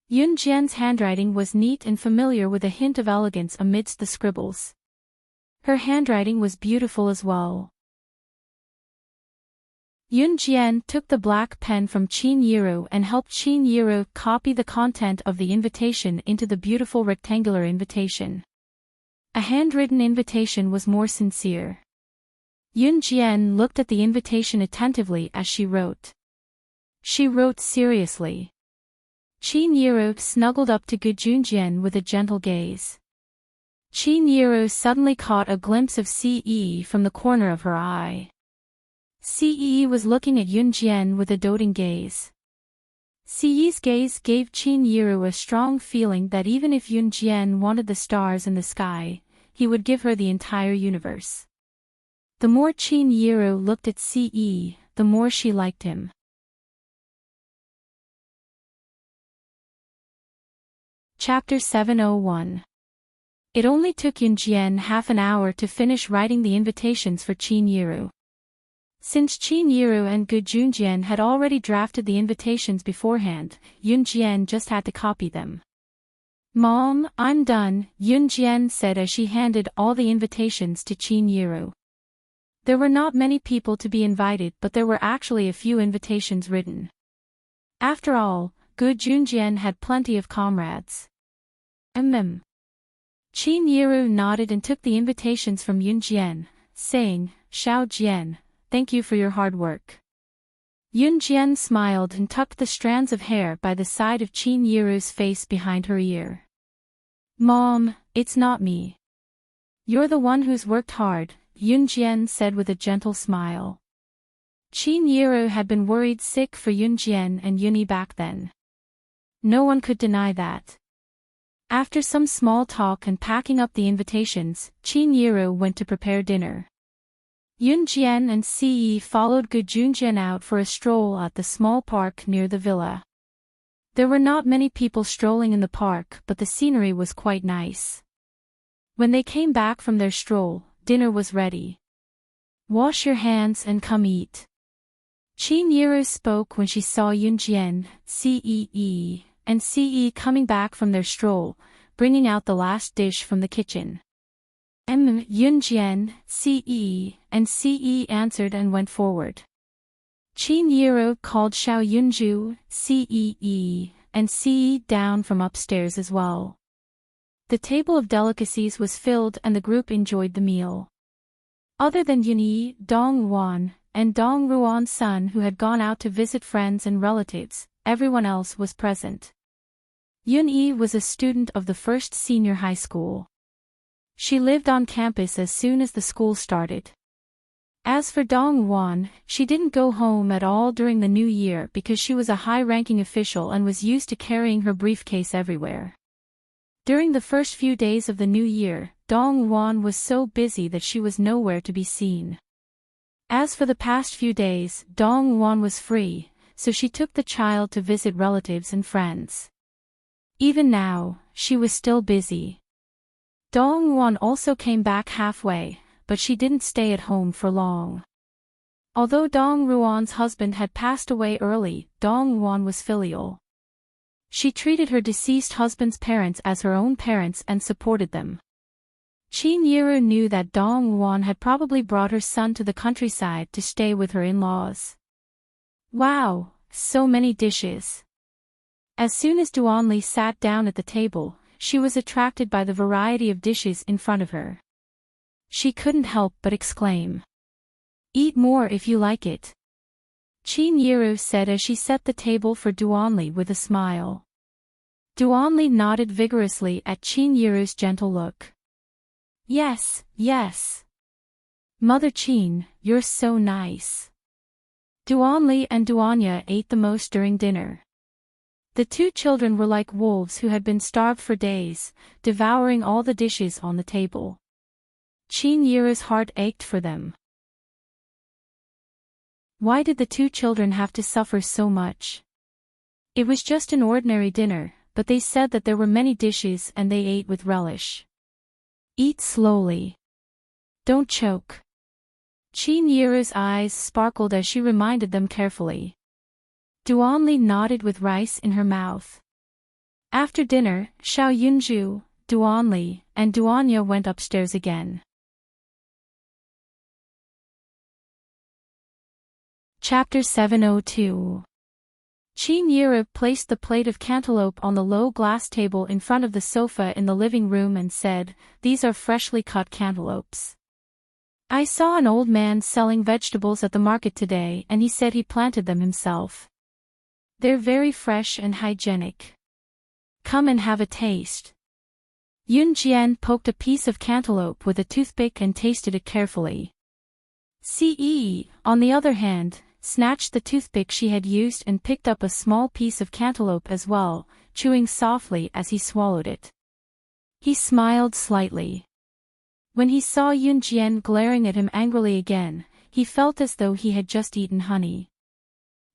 Yun Jian's handwriting was neat and familiar with a hint of elegance amidst the scribbles. Her handwriting was beautiful as well. Yun Jian took the black pen from Qin Yiru and helped Qin Yiru copy the content of the invitation into the beautiful rectangular invitation. A handwritten invitation was more sincere. Yun Jian looked at the invitation attentively as she wrote. She wrote seriously. Qin Yiru snuggled up to Gu Junjian with a gentle gaze. Qin Yiru suddenly caught a glimpse of Ce from the corner of her eye. Ce was looking at Yun Jian with a doting gaze. Ce's gaze gave Qin Yiru a strong feeling that even if Yun Jian wanted the stars in the sky, he would give her the entire universe. The more Qin Yiru looked at Ce, the more she liked him. Chapter 701. It only took Yun Jian half an hour to finish writing the invitations for Qin Yiru. Since Qin Yiru and Gu Junjian had already drafted the invitations beforehand, Yun Jian just had to copy them. Mom, I'm done, Yun Jian said as she handed all the invitations to Qin Yiru. There were not many people to be invited, but there were actually a few invitations written. After all, Gu Junjian had plenty of comrades. Qin Yiru nodded and took the invitations from Yun Jian, saying, Xiao Jian, thank you for your hard work. Yun Jian smiled and tucked the strands of hair by the side of Qin Yiru's face behind her ear. Mom, it's not me. You're the one who's worked hard, Yun Jian said with a gentle smile. Qin Yiru had been worried sick for Yun Jian and Yunyi back then. No one could deny that. After some small talk and packing up the invitations, Qin Yiru went to prepare dinner. Yun Jian and Ce followed Gu Junjian out for a stroll at the small park near the villa. There were not many people strolling in the park, but the scenery was quite nice. When they came back from their stroll, dinner was ready. Wash your hands and come eat. Qin Yiru spoke when she saw Yun Jian, Ce, and Ce coming back from their stroll, bringing out the last dish from the kitchen. Yun Jian, Ce, and Ce answered and went forward. Qin Yiru called Xiao Yunju, Ce, and Ce down from upstairs as well. The table of delicacies was filled and the group enjoyed the meal. Other than Yunyi, Dong Wan, and Dong Ruan's son who had gone out to visit friends and relatives, everyone else was present. Yunyi was a student of the first senior high school. She lived on campus as soon as the school started. As for Dong Wan, she didn't go home at all during the new year because she was a high-ranking official and was used to carrying her briefcase everywhere. During the first few days of the new year, Dong Wan was so busy that she was nowhere to be seen. As for the past few days, Dong Wan was free, so she took the child to visit relatives and friends. Even now, she was still busy. Dong Wan also came back halfway, but she didn't stay at home for long. Although Dong Ruan's husband had passed away early, Dong Wan was filial. She treated her deceased husband's parents as her own parents and supported them. Qin Yiru knew that Dong Wan had probably brought her son to the countryside to stay with her in-laws. Wow, so many dishes. As soon as Duanli sat down at the table, she was attracted by the variety of dishes in front of her. She couldn't help but exclaim. Eat more if you like it. Qin Yiru said as she set the table for Duanli with a smile. Duanli nodded vigorously at Qin Yiru's gentle look. Yes, yes. Mother Qin, you're so nice. Duanli and Duanya ate the most during dinner. The two children were like wolves who had been starved for days, devouring all the dishes on the table. Qin Yiru's heart ached for them. Why did the two children have to suffer so much? It was just an ordinary dinner, but they said that there were many dishes and they ate with relish. Eat slowly. Don't choke. Qin Yiru's eyes sparkled as she reminded them carefully. Duanli nodded with rice in her mouth. After dinner, Xiao Yunju, Duanli, and Duanya went upstairs again. Chapter 702. Qin Yiru placed the plate of cantaloupe on the low glass table in front of the sofa in the living room and said, These are freshly cut cantaloupes. I saw an old man selling vegetables at the market today and he said he planted them himself. They're very fresh and hygienic. Come and have a taste. Yun Jian poked a piece of cantaloupe with a toothpick and tasted it carefully. Ce, on the other hand, snatched the toothpick she had used and picked up a small piece of cantaloupe as well, chewing softly as he swallowed it. He smiled slightly. When he saw Yun Jian glaring at him angrily again, he felt as though he had just eaten honey.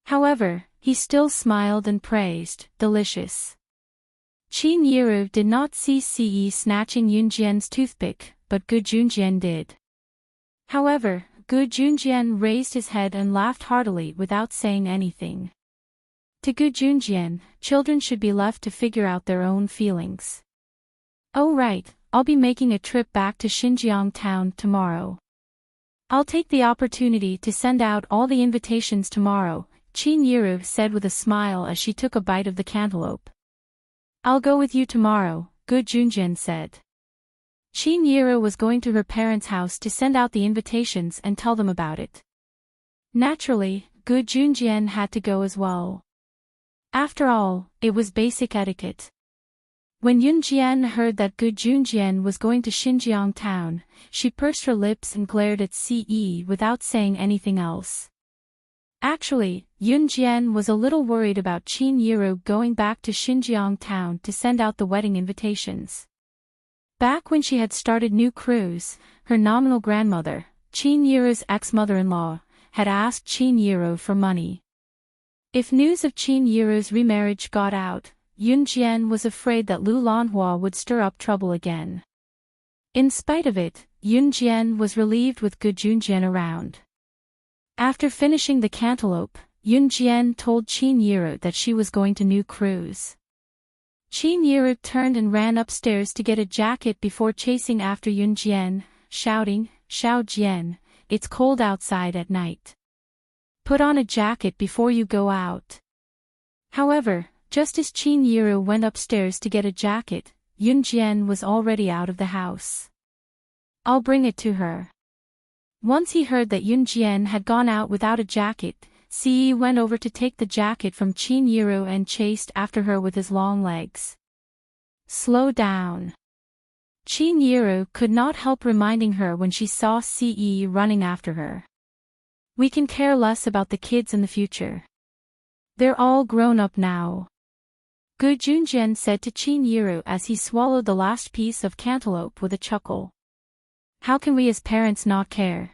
However, he still smiled and praised, delicious. Qin Yiru did not see Ce snatching Yun Jian's toothpick, but Gu Junjian did. However, Gu Junjian raised his head and laughed heartily without saying anything. To Gu Junjian, children should be left to figure out their own feelings. Oh right, I'll be making a trip back to Xinjiang town tomorrow. I'll take the opportunity to send out all the invitations tomorrow, Chinyiru said with a smile as she took a bite of the cantaloupe. I'll go with you tomorrow, Gu Junjian said. Chinyiru was going to her parents' house to send out the invitations and tell them about it. Naturally, Gu Junjian had to go as well. After all, it was basic etiquette. When Yunjian heard that Gu Junjian was going to Xinjiang town, she pursed her lips and glared at Ce without saying anything else. Actually, Yunjian was a little worried about Chinyiru going back to Xinjiang town to send out the wedding invitations. Back when she had started New Cruise, her nominal grandmother, Chinyiru's ex-mother-in-law, had asked Chinyiru for money. If news of Chinyiru's remarriage got out, Yunjian was afraid that Lu Lanhua would stir up trouble again. In spite of it, Yunjian was relieved with Gu Junjian around. After finishing the cantaloupe, Yunjian told Chinyiru that she was going to New Cruise. Chinyiru turned and ran upstairs to get a jacket before chasing after Yunjian, shouting, "Xiao Jian, it's cold outside at night. Put on a jacket before you go out." However, just as Chinyiru went upstairs to get a jacket, Yunjian was already out of the house. I'll bring it to her. Once he heard that Yunjian had gone out without a jacket, Ce went over to take the jacket from Chinyiru and chased after her with his long legs. Slow down. Chinyiru could not help reminding her when she saw Ce running after her. We can care less about the kids in the future. They're all grown up now. Gu Junjian said to Chinyiru as he swallowed the last piece of cantaloupe with a chuckle. How can we as parents not care?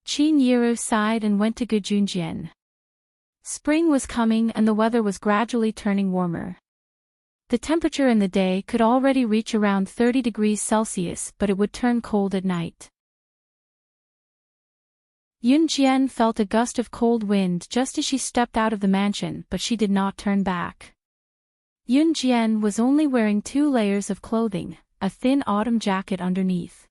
Chinyiru sighed and went to Gu Junjian. Spring was coming and the weather was gradually turning warmer. The temperature in the day could already reach around 30 degrees Celsius, but it would turn cold at night. Yunjian felt a gust of cold wind just as she stepped out of the mansion, but she did not turn back. Yunjian was only wearing 2 layers of clothing, a thin autumn jacket underneath.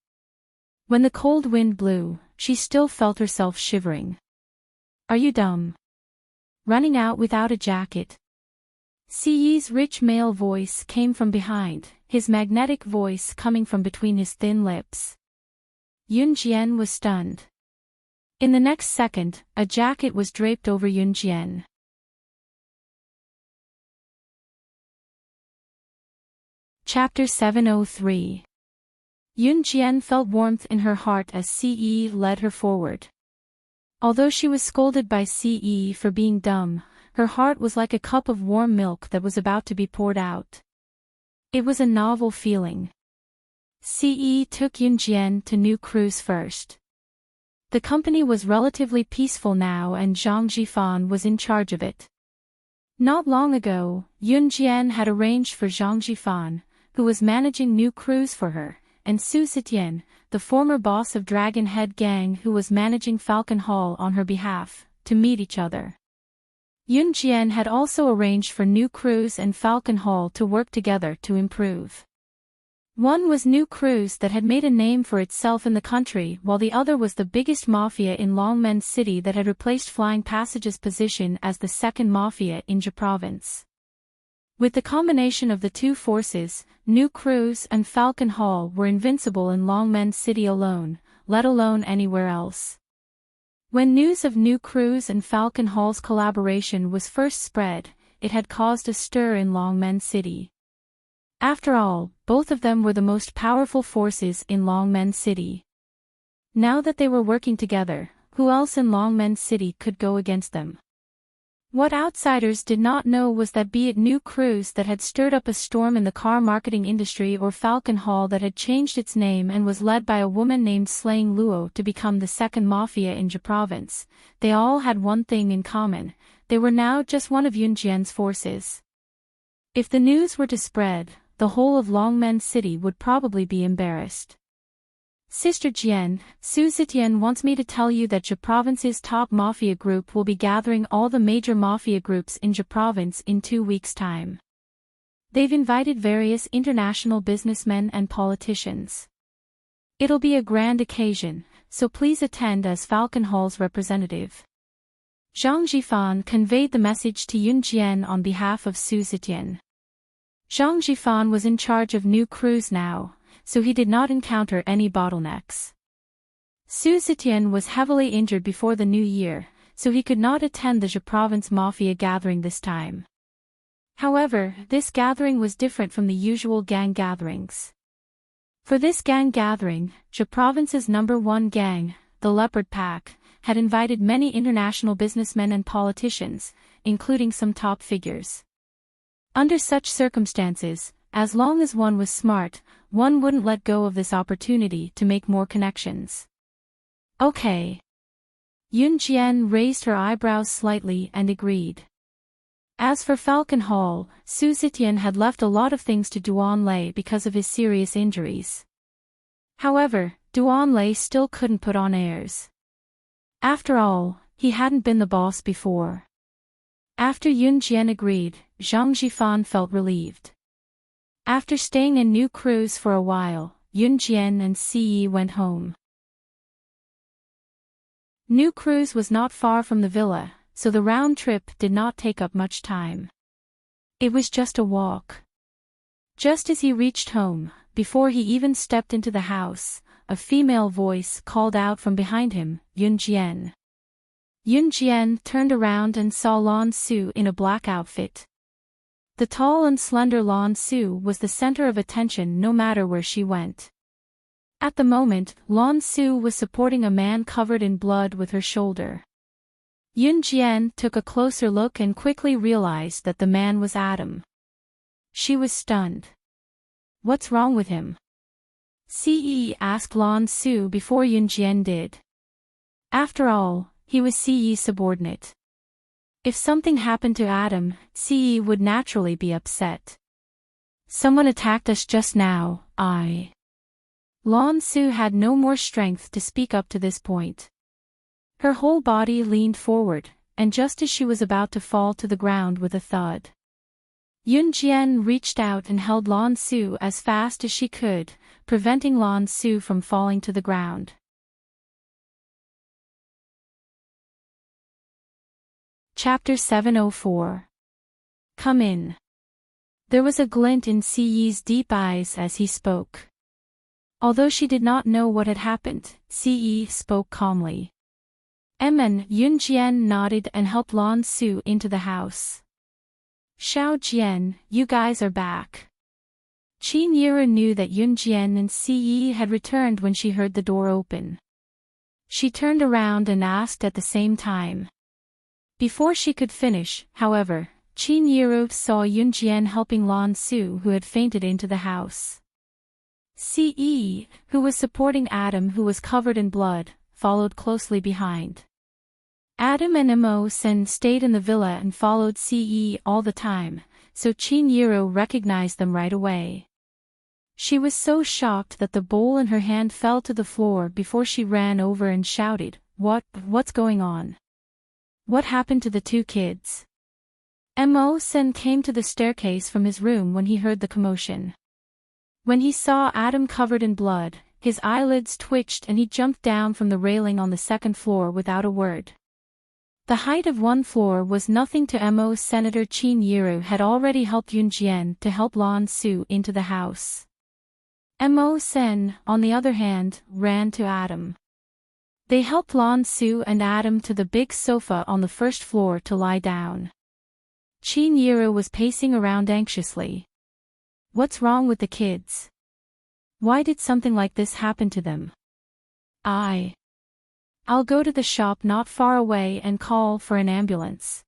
When the cold wind blew, she still felt herself shivering. Are you dumb? Running out without a jacket? Ce's rich male voice came from behind, his magnetic voice coming from between his thin lips. Yunjian was stunned. In the next second, a jacket was draped over Yunjian. Chapter 703. Yunjian felt warmth in her heart as Ce led her forward. Although she was scolded by Ce for being dumb, her heart was like a cup of warm milk that was about to be poured out. It was a novel feeling. Ce took Yunjian to New Cruise first. The company was relatively peaceful now and Zhang Jifan was in charge of it. Not long ago, Yunjian had arranged for Zhang Jifan, who was managing New Cruise for her, and Su Zitian, the former boss of Dragon Head Gang who was managing Falcon Hall on her behalf, to meet each other. Yunjian had also arranged for New Cruise and Falcon Hall to work together to improve. One was New Cruise that had made a name for itself in the country, while the other was the biggest mafia in Longmen City that had replaced Flying Passage's position as the second mafia in Jia Province. With the combination of the two forces, New Cruise and Falcon Hall were invincible in Longmen City alone, let alone anywhere else. When news of New Cruise and Falcon Hall's collaboration was first spread, it had caused a stir in Longmen City. After all, both of them were the most powerful forces in Longmen City. Now that they were working together, who else in Longmen City could go against them? What outsiders did not know was that be it New Cruise that had stirred up a storm in the car marketing industry or Falcon Hall that had changed its name and was led by a woman named Slaying Luo to become the second mafia in Jia Province, they all had one thing in common: they were now just one of Yunjian's forces. If the news were to spread, the whole of Longmen City would probably be embarrassed. Sister Jian, Su Zitian wants me to tell you that Jia Province's top mafia group will be gathering all the major mafia groups in Jia Province in 2 weeks' time. They've invited various international businessmen and politicians. It'll be a grand occasion, so please attend as Falcon Hall's representative. Zhang Jifan conveyed the message to Yun Jian on behalf of Su Zetian. Zhang Jifan was in charge of new crews now, so he did not encounter any bottlenecks. Su Zetian was heavily injured before the new year, so he could not attend the Zhe Province Mafia gathering this time. However, this gathering was different from the usual gang gatherings. For this gang gathering, Zhe Province's #1 gang, the Leopard Pack, had invited many international businessmen and politicians, including some top figures. Under such circumstances, as long as one was smart, one wouldn't let go of this opportunity to make more connections. Okay. Yun Jian raised her eyebrows slightly and agreed. As for Falcon Hall, Su Zetian had left a lot of things to Duan Lei because of his serious injuries. However, Duan Lei still couldn't put on airs. After all, he hadn't been the boss before. After Yun Jian agreed, Zhang Jifan felt relieved. After staying in new crews for a while, Yun Jian and Ce went home. New Cruise was not far from the villa, so the round trip did not take up much time. It was just a walk. Just as he reached home, before he even stepped into the house, a female voice called out from behind him, Yun Jian. Yun Jian turned around and saw Lan Su in a black outfit. The tall and slender Lan Su was the center of attention no matter where she went. At the moment, Lan Su was supporting a man covered in blood with her shoulder. Yun Jian took a closer look and quickly realized that the man was Adam. She was stunned. What's wrong with him? Ce asked Lan Su before Yun Jian did. After all, he was Ce's subordinate. If something happened to Adam, Ce would naturally be upset. Someone attacked us just now, Lan Su had no more strength to speak up to this point. Her whole body leaned forward, and just as she was about to fall to the ground with a thud, Yun Jian reached out and held Lan Su as fast as she could, preventing Lan Su from falling to the ground. Chapter 704. Come in. There was a glint in Ce's deep eyes as he spoke. Although she did not know what had happened, Ce spoke calmly. Yun Jian nodded and helped Lan Su into the house. Xiao Jian, you guys are back. Qin Yiru knew that Yun Jian and Ce had returned when she heard the door open. She turned around and asked at the same time. Before she could finish, however, Qin Yiru saw Yun Jian helping Lan Su, who had fainted, into the house. Ce, who was supporting Adam, who was covered in blood, followed closely behind. Adam and Mo Sen stayed in the villa and followed Ce all the time, so Qin Yiru recognized them right away. She was so shocked that the bowl in her hand fell to the floor before she ran over and shouted, What's going on? What happened to the two kids? Mo Sen came to the staircase from his room when he heard the commotion. When he saw Adam covered in blood, his eyelids twitched and he jumped down from the railing on the second floor without a word. The height of one floor was nothing to Mo. Senator Qin Yiru had already helped Yun Jian to help Lan Su into the house. Mo Sen, on the other hand, ran to Adam. They helped Lan Su and Adam to the big sofa on the first floor to lie down. Qin Yiru was pacing around anxiously. What's wrong with the kids? Why did something like this happen to them? I'll go to the shop not far away and call for an ambulance.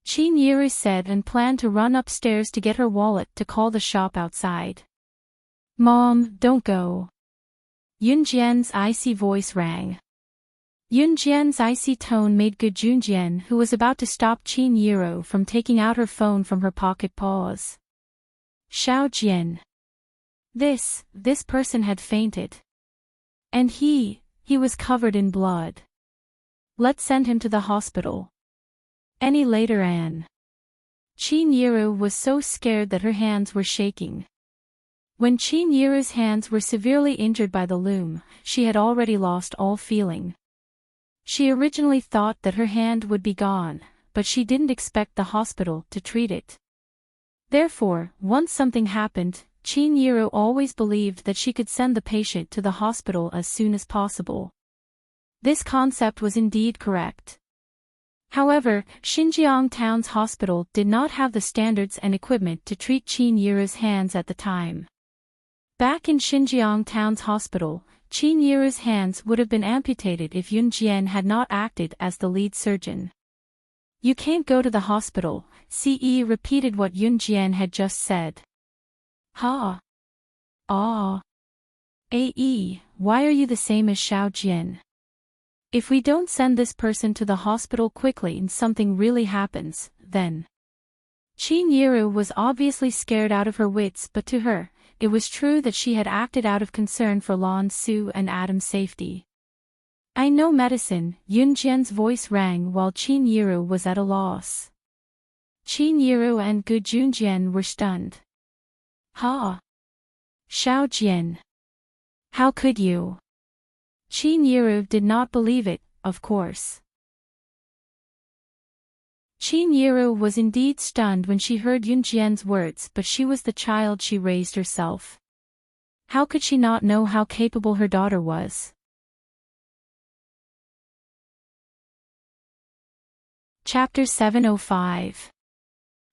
Qin Yiru said and planned to run upstairs to get her wallet to call the shop outside. Mom, don't go. Yun Jian's icy voice rang. Yun Jian's icy tone made Gu Junjian, who was about to stop Qin Yiru from taking out her phone from her pocket, pause. Xiao Jian. This person had fainted. And he was covered in blood. Let's send him to the hospital. Any later, Anne. Qin Yiru was so scared that her hands were shaking. When Qin Yiru's hands were severely injured by the loom, she had already lost all feeling. She originally thought that her hand would be gone, but she didn't expect the hospital to treat it. Therefore, once something happened, Chin-Yiro always believed that she could send the patient to the hospital as soon as possible. This concept was indeed correct. However, Xinjiang Town's hospital did not have the standards and equipment to treat Chin-Yiro's hands at the time. Back in Xinjiang Town's hospital, Chin-Yiro's hands would have been amputated if Yun Jian had not acted as the lead surgeon. "You can't go to the hospital," Ce repeated what Yun Jian had just said. "Ha! Ah! Ae, why are you the same as Xiao Jian? If we don't send this person to the hospital quickly and something really happens, then..." Chin-Yiro was obviously scared out of her wits, but to her, it was true that she had acted out of concern for Lan Su and Adam's safety. "I know medicine," Yun Jian's voice rang while Chin-Yiro was at a loss. Chin-Yiro and Gu Junjian were stunned. "Ha! Xiao Jian! How could you?" Chin-Yiro did not believe it, of course. Chin-Yiro was indeed stunned when she heard Yun Jian's words, but she was the child she raised herself. How could she not know how capable her daughter was? Chapter 705.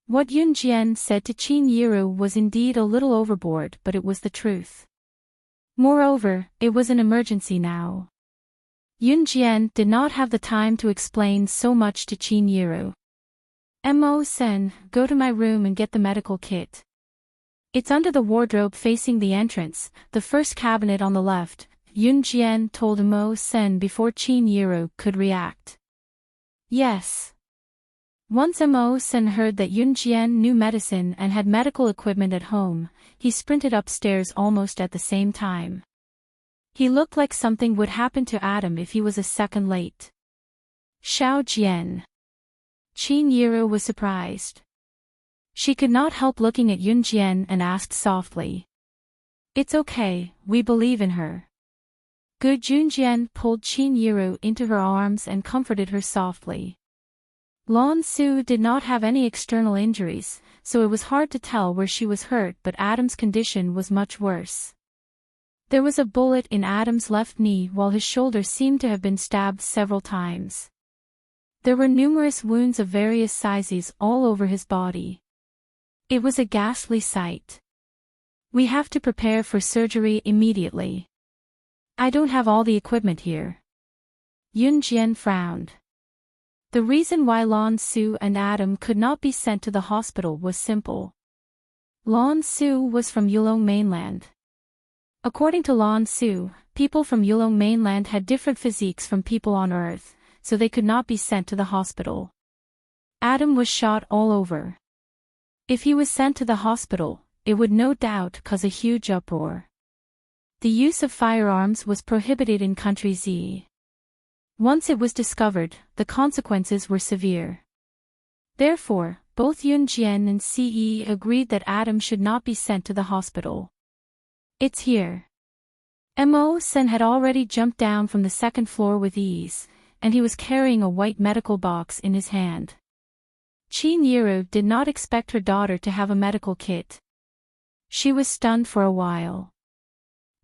What Yun Jian said to Chin-Yiro was indeed a little overboard, but it was the truth. Moreover, it was an emergency now. Yun Jian did not have the time to explain so much to Chin-Yiro. "Mo-sen, go to my room and get the medical kit. It's under the wardrobe facing the entrance, the first cabinet on the left," Yun Jian told Mo-sen before Chin-Yiro could react. "Yes." Once Mo-sen heard that Yun Jian knew medicine and had medical equipment at home, he sprinted upstairs almost at the same time. He looked like something would happen to Adam if he was a second late. "Xiao Jian." Chin-Yiro was surprised. She could not help looking at Yun Jian and asked softly. "It's okay, we believe in her." Gu Junjian pulled Chin-Yiro into her arms and comforted her softly. Lan Su did not have any external injuries, so it was hard to tell where she was hurt, but Adam's condition was much worse. There was a bullet in Adam's left knee while his shoulder seemed to have been stabbed several times. There were numerous wounds of various sizes all over his body. It was a ghastly sight. "We have to prepare for surgery immediately. I don't have all the equipment here." Yun Jian frowned. The reason why Lan Su and Adam could not be sent to the hospital was simple. Lan Su was from Yulong mainland. According to Lan Su, people from Yulong mainland had different physiques from people on Earth, so they could not be sent to the hospital. Adam was shot all over. If he was sent to the hospital, it would no doubt cause a huge uproar. The use of firearms was prohibited in Country Z. Once it was discovered, the consequences were severe. Therefore, both Yun Jian and Ce agreed that Adam should not be sent to the hospital. "It's here." Mo-sen had already jumped down from the second floor with ease, and he was carrying a white medical box in his hand. Chin-Yiro did not expect her daughter to have a medical kit. She was stunned for a while.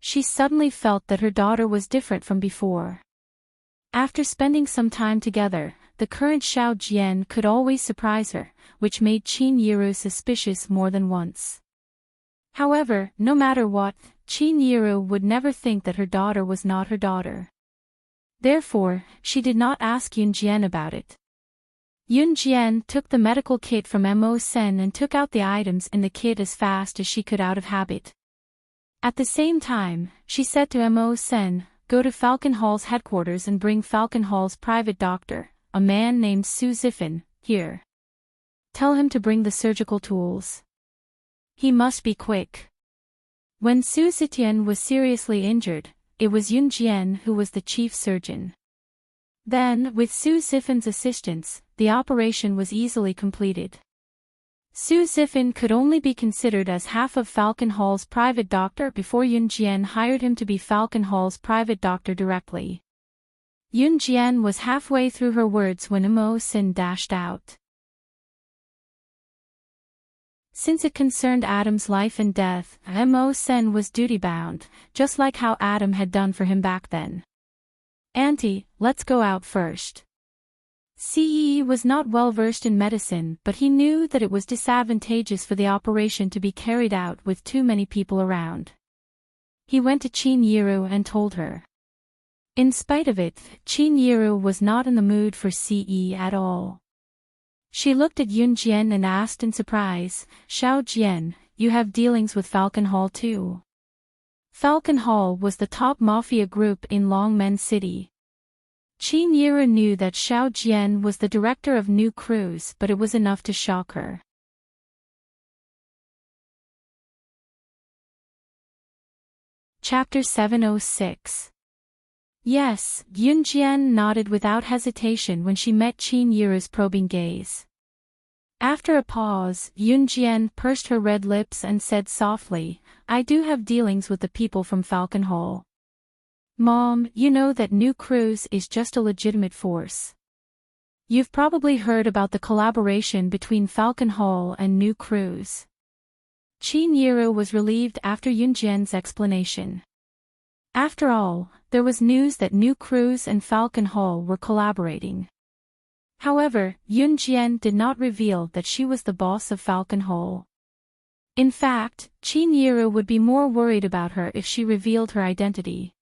She suddenly felt that her daughter was different from before. After spending some time together, the current Xiao Jian could always surprise her, which made Chin-Yiro suspicious more than once. However, no matter what, Chin-Yiro would never think that her daughter was not her daughter. Therefore, she did not ask Yun Jian about it. Yun Jian took the medical kit from Mo-sen and took out the items in the kit as fast as she could out of habit. At the same time, she said to Mo-sen, "Go to Falcon Hall's headquarters and bring Falcon Hall's private doctor, a man named Su Zifan, here. Tell him to bring the surgical tools. He must be quick." When Su Zitian was seriously injured, it was Yun Jian who was the chief surgeon. Then, with Su Zifan's assistance, the operation was easily completed. Su Zifan could only be considered as half of Falcon Hall's private doctor before Yun Jian hired him to be Falcon Hall's private doctor directly. Yun Jian was halfway through her words when Immerse dashed out. Since it concerned Adam's life and death, Immerse was duty-bound, just like how Adam had done for him back then. "Auntie, let's go out first." Ce was not well versed in medicine, but he knew that it was disadvantageous for the operation to be carried out with too many people around. He went to Qin Yiru and told her. In spite of it, Qin Yiru was not in the mood for Ce at all. She looked at Yun Jian and asked in surprise, "Xiao Jian, you have dealings with Falcon Hall too?" Falcon Hall was the top mafia group in Longmen City. Qin Yiru knew that Xiao Jian was the director of New Cruise, but it was enough to shock her. Chapter 706. Yes, Yun Jian nodded without hesitation when she met Qin Yiru's probing gaze. After a pause, Yun Jian pursed her red lips and said softly, "I do have dealings with the people from Falcon Hall. Mom, you know that New Cruise is just a legitimate force. You've probably heard about the collaboration between Falcon Hall and New Cruise." Qin Yiru was relieved after Yun Jian's explanation. After all, there was news that New Cruise and Falcon Hall were collaborating. However, Yun Jian did not reveal that she was the boss of Falcon Hall. In fact, Qin Yiru would be more worried about her if she revealed her identity.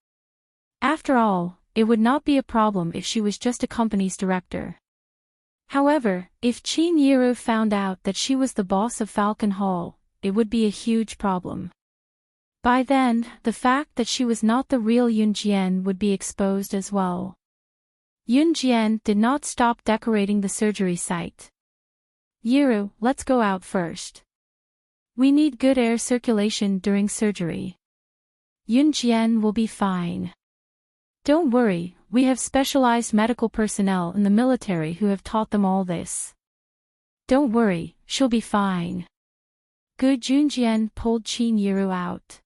After all, it would not be a problem if she was just a company's director. However, if Qin Yiru found out that she was the boss of Falcon Hall, it would be a huge problem. By then, the fact that she was not the real Yun Jian would be exposed as well. Yun Jian did not stop decorating the surgery site. "Yiru, let's go out first. We need good air circulation during surgery. Yun Jian will be fine. Don't worry, we have specialized medical personnel in the military who have taught them all this. Don't worry, she'll be fine." Gu Junjian pulled Qin Yiru out.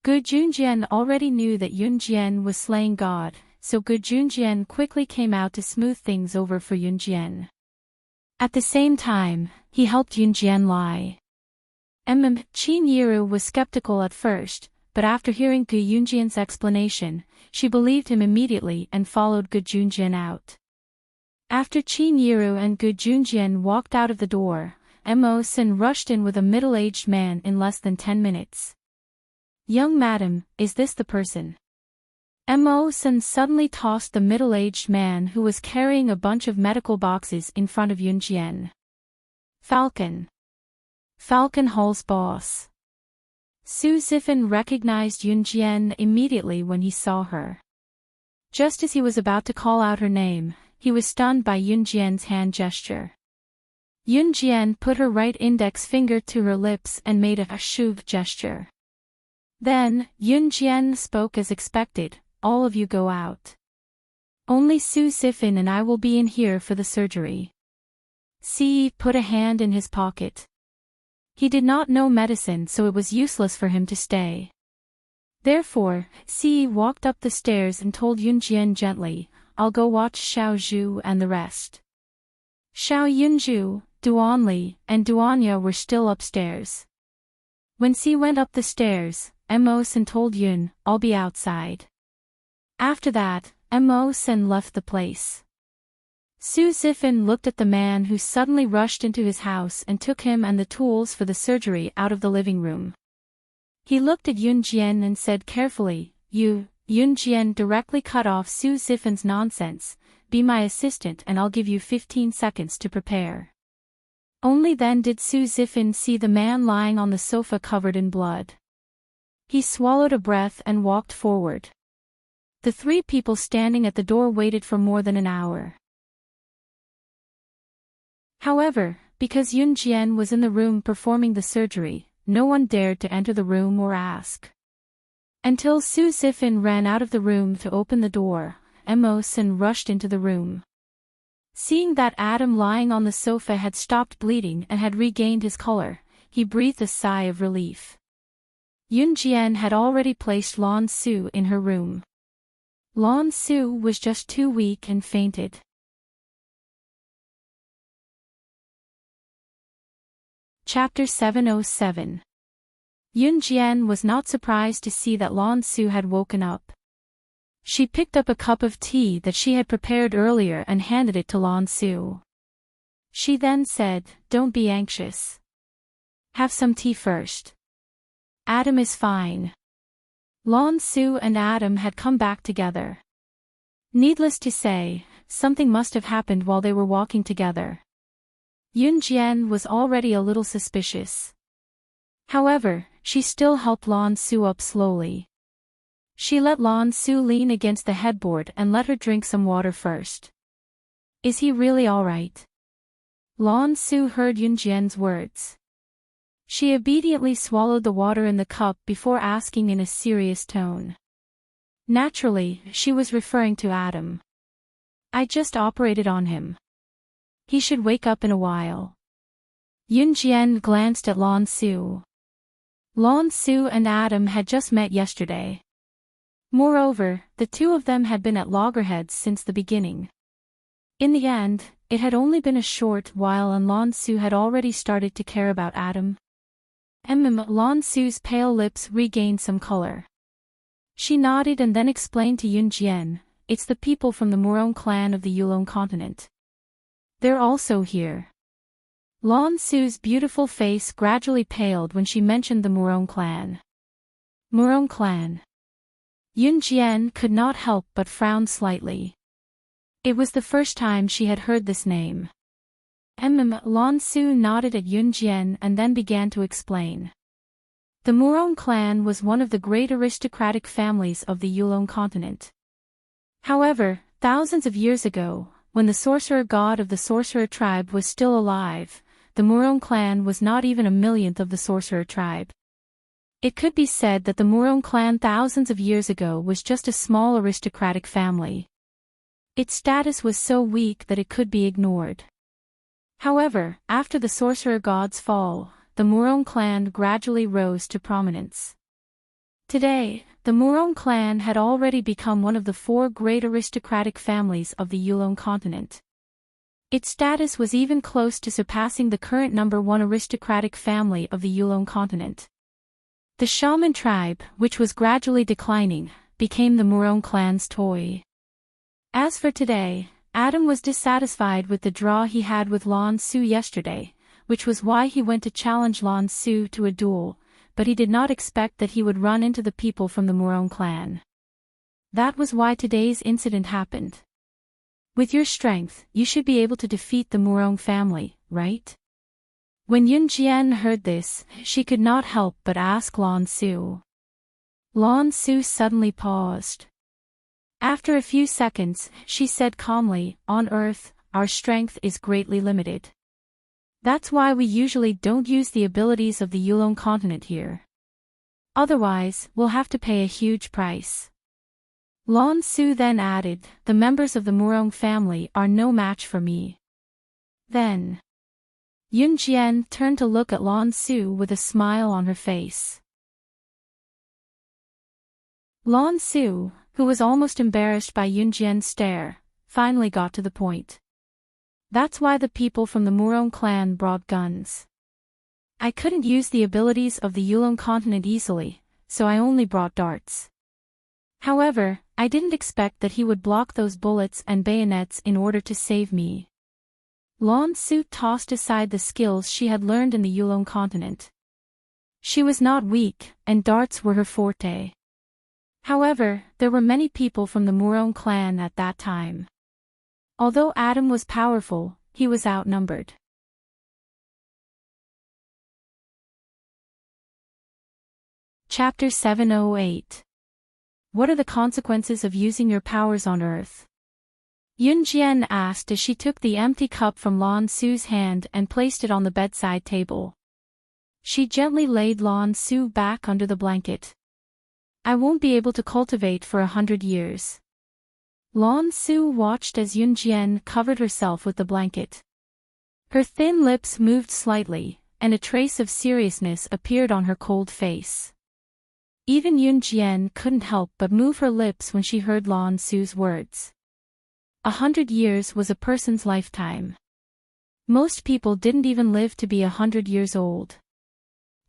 Gu Junjian already knew that Yun Jian was slaying God, so Gu Junjian quickly came out to smooth things over for Yun Jian. At the same time, he helped Yun Jian lie. Qin Yiru was skeptical at first, but after hearing Gu Junjian's explanation, she believed him immediately and followed Gu Junjian out. After Qin Yiru and Gu Junjian walked out of the door, Immerse rushed in with a middle-aged man in less than 10 minutes. "Young madam, is this the person?" Immerse suddenly tossed the middle-aged man who was carrying a bunch of medical boxes in front of Yun Jian. Falcon Hall's boss. Su Zifan recognized Yun Jian immediately when he saw her. Just as he was about to call out her name, he was stunned by Yun Jian's hand gesture. Yun Jian put her right index finger to her lips and made a shuv gesture. Then, Yun Jian spoke as expected, "All of you go out. Only Su Zifan and I will be in here for the surgery." Ce put a hand in his pocket. He did not know medicine, so it was useless for him to stay. Therefore, Ce walked up the stairs and told Yun Jian gently, "I'll go watch Xiao Zhu and the rest." Xiao Yunju, Duanli, and Duanya were still upstairs. When Ce went up the stairs, Immerse told Yun, "I'll be outside." After that, Immerse left the place. Su Zifan looked at the man who suddenly rushed into his house and took him and the tools for the surgery out of the living room. He looked at Yun Jian and said carefully, Yun Jian directly cut off Su Zifan's nonsense, "Be my assistant and I'll give you 15 seconds to prepare." Only then did Su Zifan see the man lying on the sofa covered in blood. He swallowed a breath and walked forward. The 3 people standing at the door waited for more than an hour. However, because Yun Jian was in the room performing the surgery, no one dared to enter the room or ask. Until Su Zifan ran out of the room to open the door, Immerse rushed into the room. Seeing that Adam lying on the sofa had stopped bleeding and had regained his color, he breathed a sigh of relief. Yun Jian had already placed Lan Su in her room. Lan Su was just too weak and fainted. Chapter 707. Yun Jian was not surprised to see that Lan Su had woken up. She picked up a cup of tea that she had prepared earlier and handed it to Lan Su. She then said, "Don't be anxious. Have some tea first. Adam is fine." Lan Su and Adam had come back together. Needless to say, something must have happened while they were walking together. Yun Jian was already a little suspicious. However, she still helped Lan Su up slowly. She let Lan Su lean against the headboard and let her drink some water first. "Is he really all right?" Lan Su heard Yun Jian's words. She obediently swallowed the water in the cup before asking in a serious tone. Naturally, she was referring to Adam. "I just operated on him. He should wake up in a while." Yun Jian glanced at Lan Su. Lan Su and Adam had just met yesterday. Moreover, the two of them had been at loggerheads since the beginning. In the end, it had only been a short while and Lan Su had already started to care about Adam. Lan Su's pale lips regained some color. She nodded and then explained to Yun Jian, "It's the people from the Murong clan of the Yulong continent. They're also here." Lan Su's beautiful face gradually paled when she mentioned the Murong clan. Murong clan. Yun Jian could not help but frown slightly. It was the first time she had heard this name. Lan Su nodded at Yun Jian and then began to explain. The Murong clan was one of the great aristocratic families of the Yulong continent. However, thousands of years ago, when the sorcerer god of the sorcerer tribe was still alive, the Murong clan was not even a millionth of the sorcerer tribe. It could be said that the Murong clan thousands of years ago was just a small aristocratic family. Its status was so weak that it could be ignored. However, after the sorcerer god's fall, the Murong clan gradually rose to prominence. Today, the Murong clan had already become one of the four great aristocratic families of the Yulong continent. Its status was even close to surpassing the current number one aristocratic family of the Yulong continent. The shaman tribe, which was gradually declining, became the Murong clan's toy. As for today, Adam was dissatisfied with the draw he had with Lan Su yesterday, which was why he went to challenge Lan Su to a duel, but he did not expect that he would run into the people from the Murong clan. That was why today's incident happened. "With your strength, you should be able to defeat the Murong family, right?" When Yun Jian heard this, she could not help but ask Lan Su. Lan Su suddenly paused. After a few seconds, she said calmly, "On Earth, our strength is greatly limited. That's why we usually don't use the abilities of the Yulong continent here. Otherwise, we'll have to pay a huge price." Lan Su then added, "The members of the Murong family are no match for me." Then, Yun Jian turned to look at Lan Su with a smile on her face. Lan Su, who was almost embarrassed by Yun Jian's stare, finally got to the point. "That's why the people from the Murong clan brought guns. I couldn't use the abilities of the Yulong continent easily, so I only brought darts. However, I didn't expect that he would block those bullets and bayonets in order to save me." Lan Su tossed aside the skills she had learned in the Yulong continent. She was not weak, and darts were her forte. However, there were many people from the Murong clan at that time. Although Adam was powerful, he was outnumbered. Chapter 708. What are the consequences of using your powers on Earth? Yun Jian asked as she took the empty cup from Lan Su's hand and placed it on the bedside table. She gently laid Lan Su back under the blanket. "I won't be able to cultivate for 100 years. Lan Su watched as Yun Jian covered herself with the blanket. Her thin lips moved slightly, and a trace of seriousness appeared on her cold face. Even Yun Jian couldn't help but move her lips when she heard Lan Su's words. 100 years was a person's lifetime. Most people didn't even live to be 100 years old.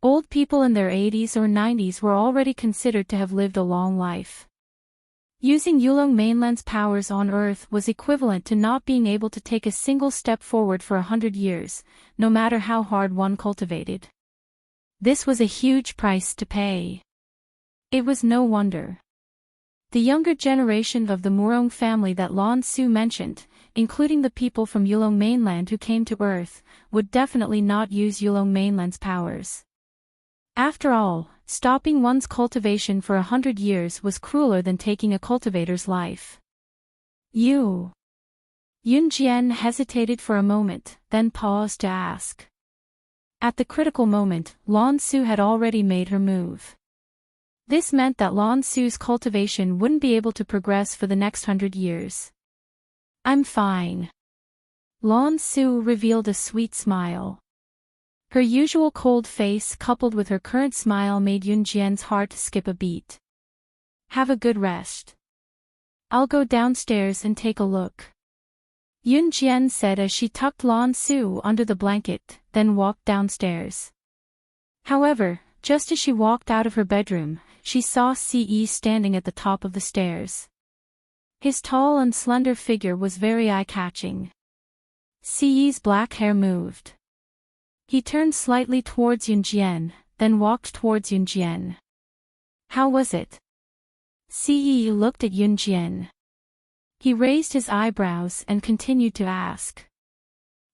Old people in their 80s or 90s were already considered to have lived a long life. Using Yulong Mainland's powers on Earth was equivalent to not being able to take a single step forward for 100 years, no matter how hard one cultivated. This was a huge price to pay. It was no wonder. The younger generation of the Murong family that Lan Su mentioned, including the people from Yulong Mainland who came to Earth, would definitely not use Yulong Mainland's powers. After all, stopping one's cultivation for 100 years was crueler than taking a cultivator's life. Yun Jian hesitated for a moment, then paused to ask. At the critical moment, Lan Su had already made her move. This meant that Lan Su's cultivation wouldn't be able to progress for the next 100 years. I'm fine. Lan Su revealed a sweet smile. Her usual cold face coupled with her current smile made Yun Jian's heart skip a beat. Have a good rest. I'll go downstairs and take a look. Yun Jian said as she tucked Lan Su under the blanket, then walked downstairs. However, just as she walked out of her bedroom, she saw Ce standing at the top of the stairs. His tall and slender figure was very eye-catching. Ce's black hair moved. He turned slightly towards Yun Jian, then walked towards Yun Jian. How was it? Ce looked at Yun Jian. He raised his eyebrows and continued to ask.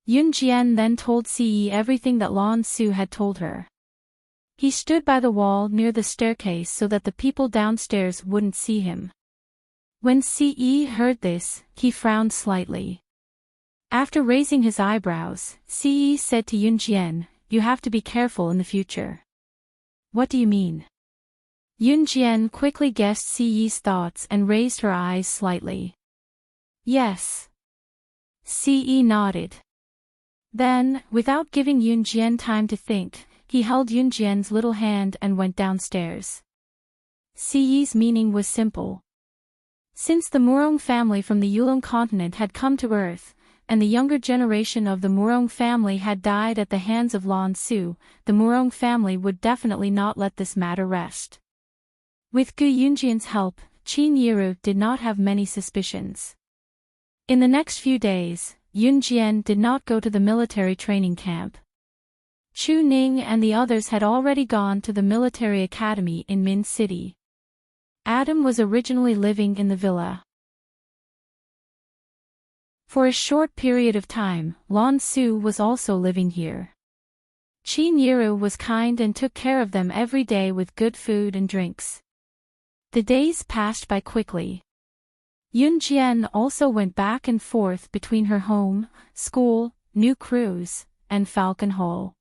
Yun Jian then told Ce everything that Lan Su had told her. He stood by the wall near the staircase so that the people downstairs wouldn't see him. When Ce heard this, he frowned slightly. After raising his eyebrows, Ce said to Yun Jian, "You have to be careful in the future." What do you mean? Yun Jian quickly guessed Ce's thoughts and raised her eyes slightly. Yes. Ce nodded. Then, without giving Yun Jian time to think, he held Yun Jian's little hand and went downstairs. Ce's meaning was simple. Since the Murong family from the Yulong continent had come to Earth, and the younger generation of the Murong family had died at the hands of Lan Su, the Murong family would definitely not let this matter rest. With Gu Yunjian's help, Qin Yiru did not have many suspicions. In the next few days, Yun Jian did not go to the military training camp. Chu Ning and the others had already gone to the military academy in Min City. Adam was originally living in the villa. For a short period of time, Lan Su was also living here. Qin Yiru was kind and took care of them every day with good food and drinks. The days passed by quickly. Yun Jian also went back and forth between her home, school, new cruise, and Falcon Hole.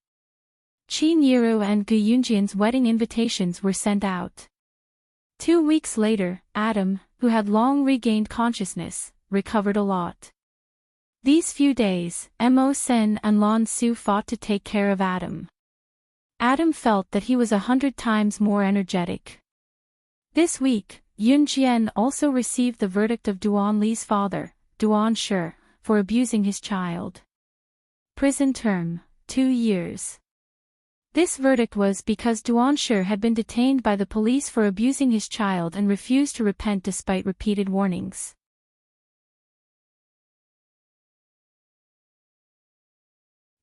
Qin Yiru and Gu Yunjian's wedding invitations were sent out. 2 weeks later, Adam, who had long regained consciousness, recovered a lot. These few days, Mo Sen and Lan Su fought to take care of Adam. Adam felt that he was 100 times more energetic. This week, Yun Jian also received the verdict of Duan Li's father, Duan Shi, for abusing his child. Prison term, 2 years. This verdict was because Duan Shi had been detained by the police for abusing his child and refused to repent despite repeated warnings.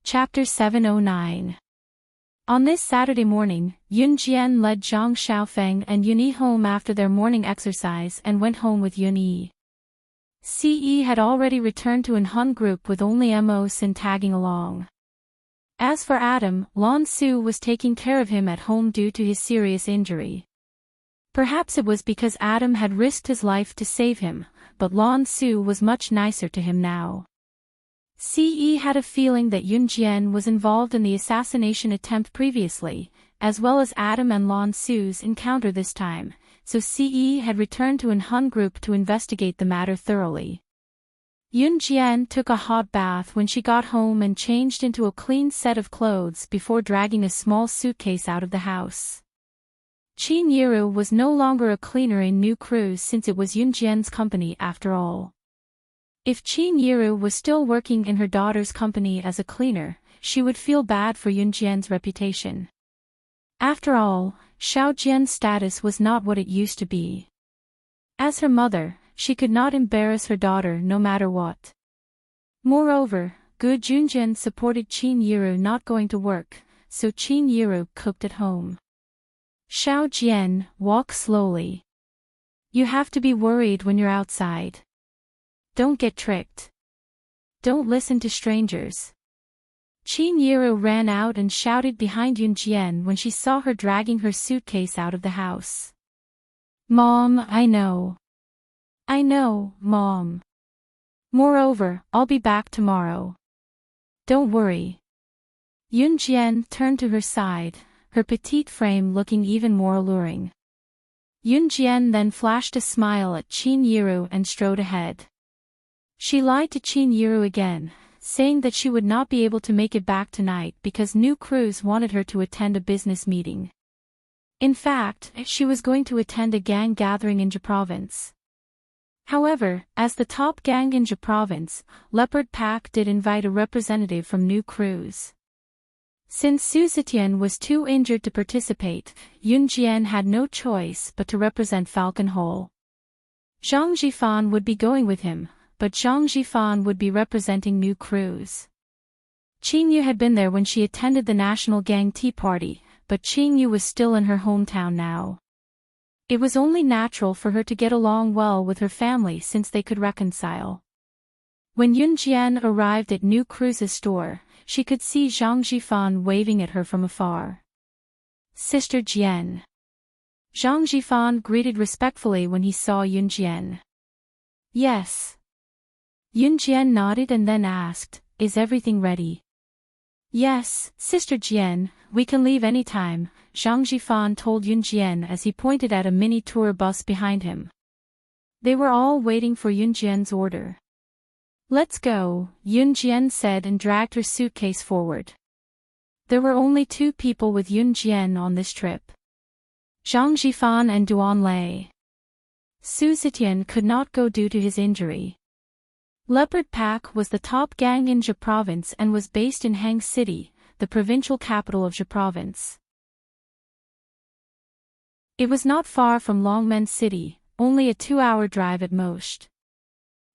Chapter 709. On this Saturday morning, Yun Jian led Zhang Xiaofeng and Yun Yi home after their morning exercise and went home with Yun Yi. Ce had already returned to Enhun group with only Mo Sin tagging along. As for Adam, Lan Su was taking care of him at home due to his serious injury. Perhaps it was because Adam had risked his life to save him, but Lan Su was much nicer to him now. Ce had a feeling that Yun Jian was involved in the assassination attempt previously, as well as Adam and Lan Su's encounter this time, so Ce had returned to Enhun group to investigate the matter thoroughly. Yun Jian took a hot bath when she got home and changed into a clean set of clothes before dragging a small suitcase out of the house. Qin Yiru was no longer a cleaner in New Cruise since it was Yun Jian's company after all. If Qin Yiru was still working in her daughter's company as a cleaner, she would feel bad for Yun Jian's reputation. After all, Xiao Jian's status was not what it used to be. As her mother, she could not embarrass her daughter no matter what. Moreover, Gu Junjian supported Qin Yiru not going to work, so Qin Yiru cooked at home. Xiao Jian, walk slowly. You have to be worried when you're outside. Don't get tricked. Don't listen to strangers. Qin Yiru ran out and shouted behind Yun Jian when she saw her dragging her suitcase out of the house. Mom, I know. I know, Mom. Moreover, I'll be back tomorrow. Don't worry. Yun Jian turned to her side, her petite frame looking even more alluring. Yun Jian then flashed a smile at Qin Yiru and strode ahead. She lied to Qin Yiru again, saying that she would not be able to make it back tonight because New Cruise wanted her to attend a business meeting. In fact, she was going to attend a gang gathering in Jia Province. However, as the top gang in Jia Province, Leopard Pack did invite a representative from New Cruise. Since Su Zetian was too injured to participate, Yun Jian had no choice but to represent Falcon Hole. Zhang Jifan would be going with him, but Zhang Jifan would be representing New Cruise. Qing Yu had been there when she attended the National Gang Tea Party, but Qing Yu was still in her hometown now. It was only natural for her to get along well with her family since they could reconcile. When Yun Jian arrived at New Cruise's store, she could see Zhang Jifan waving at her from afar. Sister Jian. Zhang Jifan greeted respectfully when he saw Yun Jian. Yes. Yun Jian nodded and then asked, is everything ready? Yes, Sister Jian, we can leave any time, Zhang Jifan told Yun Jian as he pointed at a mini tour bus behind him. They were all waiting for Yun Jian's order. Let's go, Yun Jian said and dragged her suitcase forward. There were only 2 people with Yun Jian on this trip. Zhang Jifan and Duan Lei. Su Zetian could not go due to his injury. Leopard Pack was the top gang in Jia Province and was based in Hang City, the provincial capital of Jia Province. It was not far from Longmen City, only a 2-hour drive at most.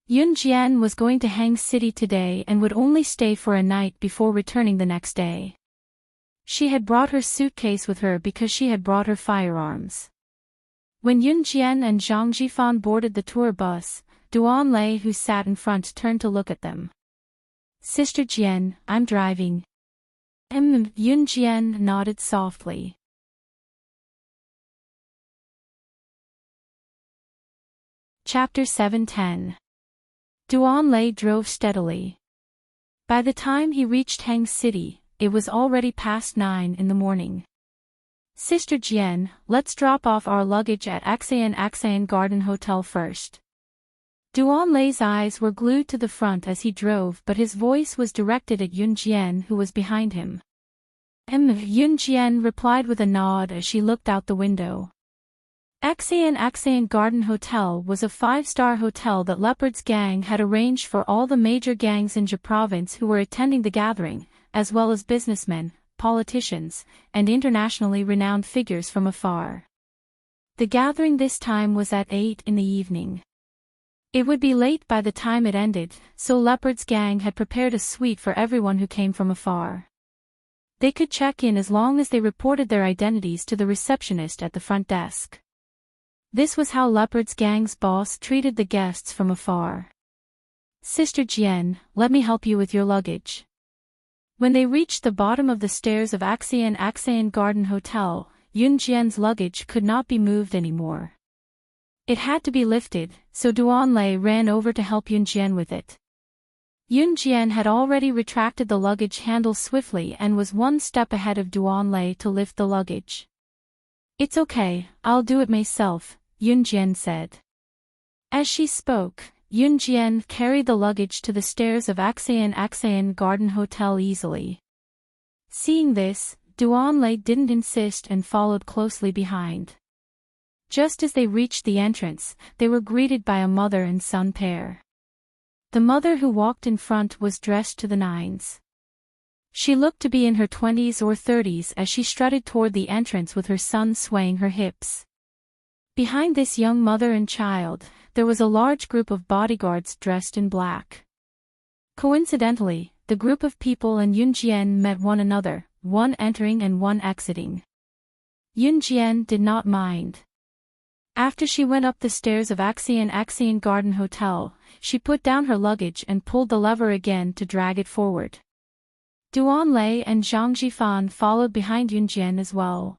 Yun Jian was going to Hang City today and would only stay for a night before returning the next day. She had brought her suitcase with her because she had brought her firearms. When Yun Jian and Zhang Jifan boarded the tour bus, Duan Lei who sat in front turned to look at them. Sister Jian, I'm driving. Yun Jian nodded softly. Chapter 7:10. Duan Lei drove steadily. By the time he reached Hang City, it was already past 9 in the morning. Sister Jian, let's drop off our luggage at Axian Garden Hotel first. Duan Lei's eyes were glued to the front as he drove, but his voice was directed at Yun Jian who was behind him. Yun Jian replied with a nod as she looked out the window. Axian Garden Hotel was a 5-star hotel that Leopard's gang had arranged for all the major gangs in Jia Province who were attending the gathering, as well as businessmen, politicians, and internationally renowned figures from afar. The gathering this time was at 8 in the evening. It would be late by the time it ended, so Leopard's gang had prepared a suite for everyone who came from afar. They could check in as long as they reported their identities to the receptionist at the front desk. This was how Leopard's gang's boss treated the guests from afar. Sister Jian, let me help you with your luggage. When they reached the bottom of the stairs of Axian Garden Hotel, Yun Jian's luggage could not be moved anymore. It had to be lifted, so Duan Lei ran over to help Yun Jian with it. Yun Jian had already retracted the luggage handle swiftly and was 1 step ahead of Duan Lei to lift the luggage. It's okay, I'll do it myself, Yun Jian said. As she spoke, Yun Jian carried the luggage to the stairs of Axian Garden Hotel easily. Seeing this, Duanlei didn't insist and followed closely behind. Just as they reached the entrance, they were greeted by a mother and son pair. The mother who walked in front was dressed to the nines. She looked to be in her 20s or 30s as she strutted toward the entrance with her son swaying her hips. Behind this young mother and child, there was a large group of bodyguards dressed in black. Coincidentally, the group of people and Yunjian met one another, one entering and one exiting. Yunjian did not mind. After she went up the stairs of Axian Garden Hotel, she put down her luggage and pulled the lever again to drag it forward. Duanlei and Zhang Jifan followed behind Yunjian as well.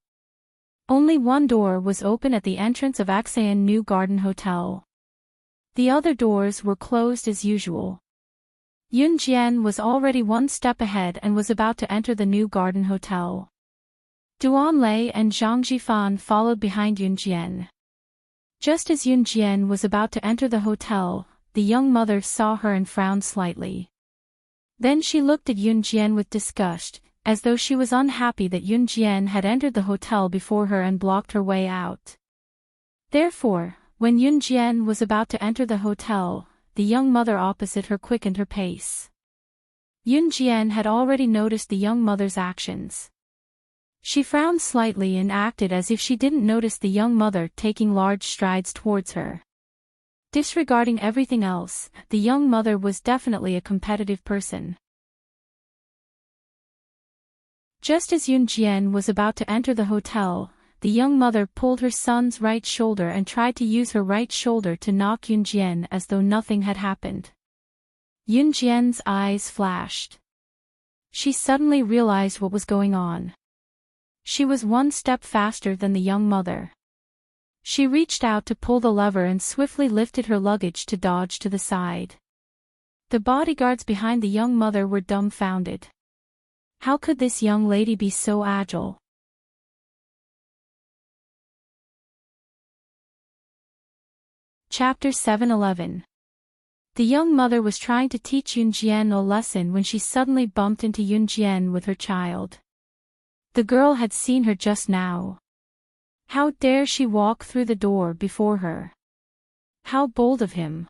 Only one door was open at the entrance of Axian New Garden Hotel. The other doors were closed as usual. Yunjian was already one step ahead and was about to enter the New Garden Hotel. Duanlei and Zhang Jifan followed behind Yunjian. Just as Yunjian was about to enter the hotel, the young mother saw her and frowned slightly. Then she looked at Yunjian with disgust, as though she was unhappy that Yunjian had entered the hotel before her and blocked her way out. Therefore, when Yunjian was about to enter the hotel, the young mother opposite her quickened her pace. Yunjian had already noticed the young mother's actions. She frowned slightly and acted as if she didn't notice the young mother taking large strides towards her. Disregarding everything else, the young mother was definitely a competitive person. Just as Yunjian was about to enter the hotel, the young mother pulled her son's right shoulder and tried to use her right shoulder to knock Yunjian as though nothing had happened. Yunjian's eyes flashed. She suddenly realized what was going on. She was one step faster than the young mother. She reached out to pull the lever and swiftly lifted her luggage to dodge to the side. The bodyguards behind the young mother were dumbfounded. How could this young lady be so agile? Chapter 7:11. The young mother was trying to teach Yunjian a lesson when she suddenly bumped into Yunjian with her child. The girl had seen her just now. How dare she walk through the door before her? How bold of him!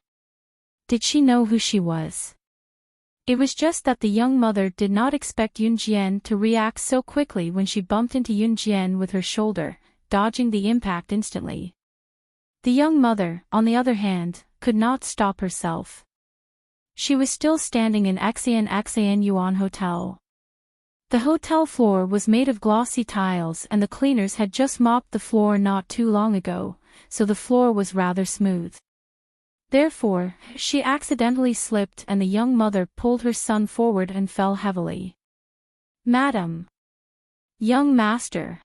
Did she know who she was? It was just that the young mother did not expect Yunjian to react so quickly when she bumped into Yunjian with her shoulder, dodging the impact instantly. The young mother, on the other hand, could not stop herself. She was still standing in Axian Yuan Hotel. The hotel floor was made of glossy tiles and the cleaners had just mopped the floor not too long ago, so the floor was rather smooth. Therefore, she accidentally slipped and the young mother pulled her son forward and fell heavily. "Madam! Young master!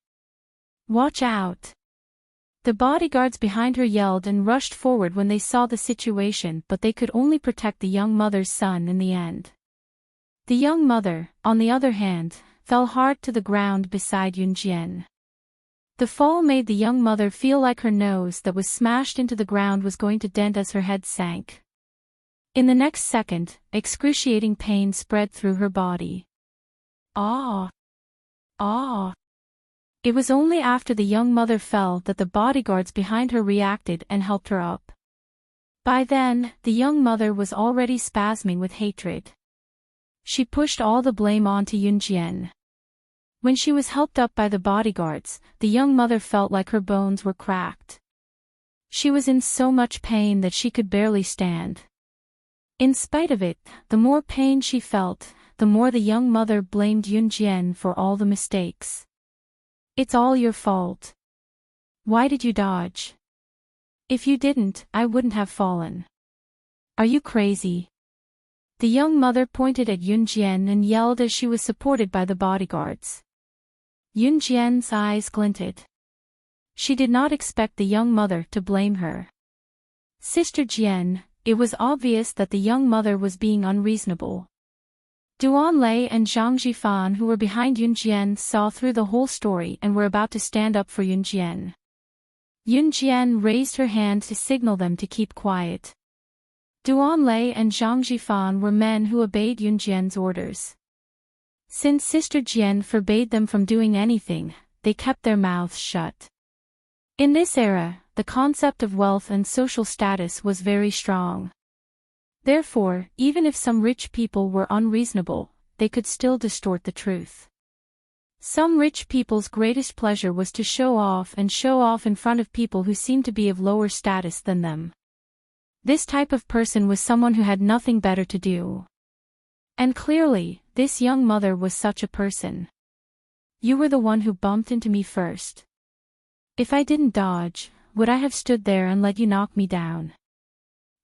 Watch out!" The bodyguards behind her yelled and rushed forward when they saw the situation, but they could only protect the young mother's son in the end. The young mother, on the other hand, fell hard to the ground beside Yunjian. The fall made the young mother feel like her nose that was smashed into the ground was going to dent as her head sank. In the next second, excruciating pain spread through her body. Ah! Ah! It was only after the young mother fell that the bodyguards behind her reacted and helped her up. By then, the young mother was already spasming with hatred. She pushed all the blame onto Yunjian. When she was helped up by the bodyguards, the young mother felt like her bones were cracked. She was in so much pain that she could barely stand. In spite of it, the more pain she felt, the more the young mother blamed Yunjian for all the mistakes. "It's all your fault. Why did you dodge? If you didn't, I wouldn't have fallen. Are you crazy?" The young mother pointed at Yunjian and yelled as she was supported by the bodyguards. Yunjian's eyes glinted. She did not expect the young mother to blame her. "Sister Jian," it was obvious that the young mother was being unreasonable. Duanlei and Zhang Jifan, who were behind Yunjian, saw through the whole story and were about to stand up for Yunjian. Yunjian raised her hand to signal them to keep quiet. Duanlei and Zhang Jifan were men who obeyed Yunjian's orders. Since Sister Jian forbade them from doing anything, they kept their mouths shut. In this era, the concept of wealth and social status was very strong. Therefore, even if some rich people were unreasonable, they could still distort the truth. Some rich people's greatest pleasure was to show off in front of people who seemed to be of lower status than them. This type of person was someone who had nothing better to do. And clearly, this young mother was such a person. You were the one who bumped into me first. If I didn't dodge, would I have stood there and let you knock me down?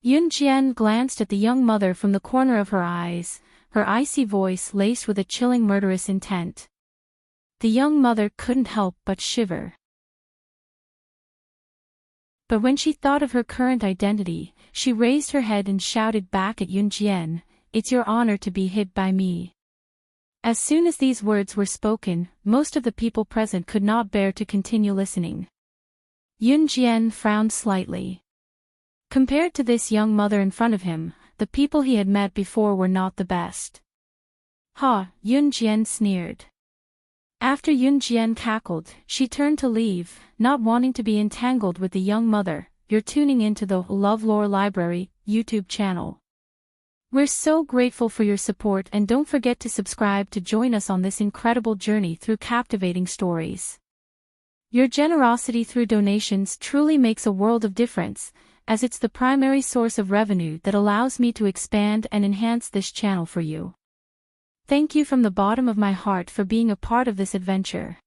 Yun Jian glanced at the young mother from the corner of her eyes, her icy voice laced with a chilling murderous intent. The young mother couldn't help but shiver. But when she thought of her current identity, she raised her head and shouted back at Yun Jian, "It's your honor to be hit by me." As soon as these words were spoken, most of the people present could not bear to continue listening. Yun Jian frowned slightly. Compared to this young mother in front of him, the people he had met before were not the best. "Ha!" Yun Jian sneered. After Yun Jian cackled, she turned to leave, not wanting to be entangled with the young mother. You're tuning into the LoveLore Library YouTube channel. We're so grateful for your support, and don't forget to subscribe to join us on this incredible journey through captivating stories. Your generosity through donations truly makes a world of difference, as it's the primary source of revenue that allows me to expand and enhance this channel for you. Thank you from the bottom of my heart for being a part of this adventure.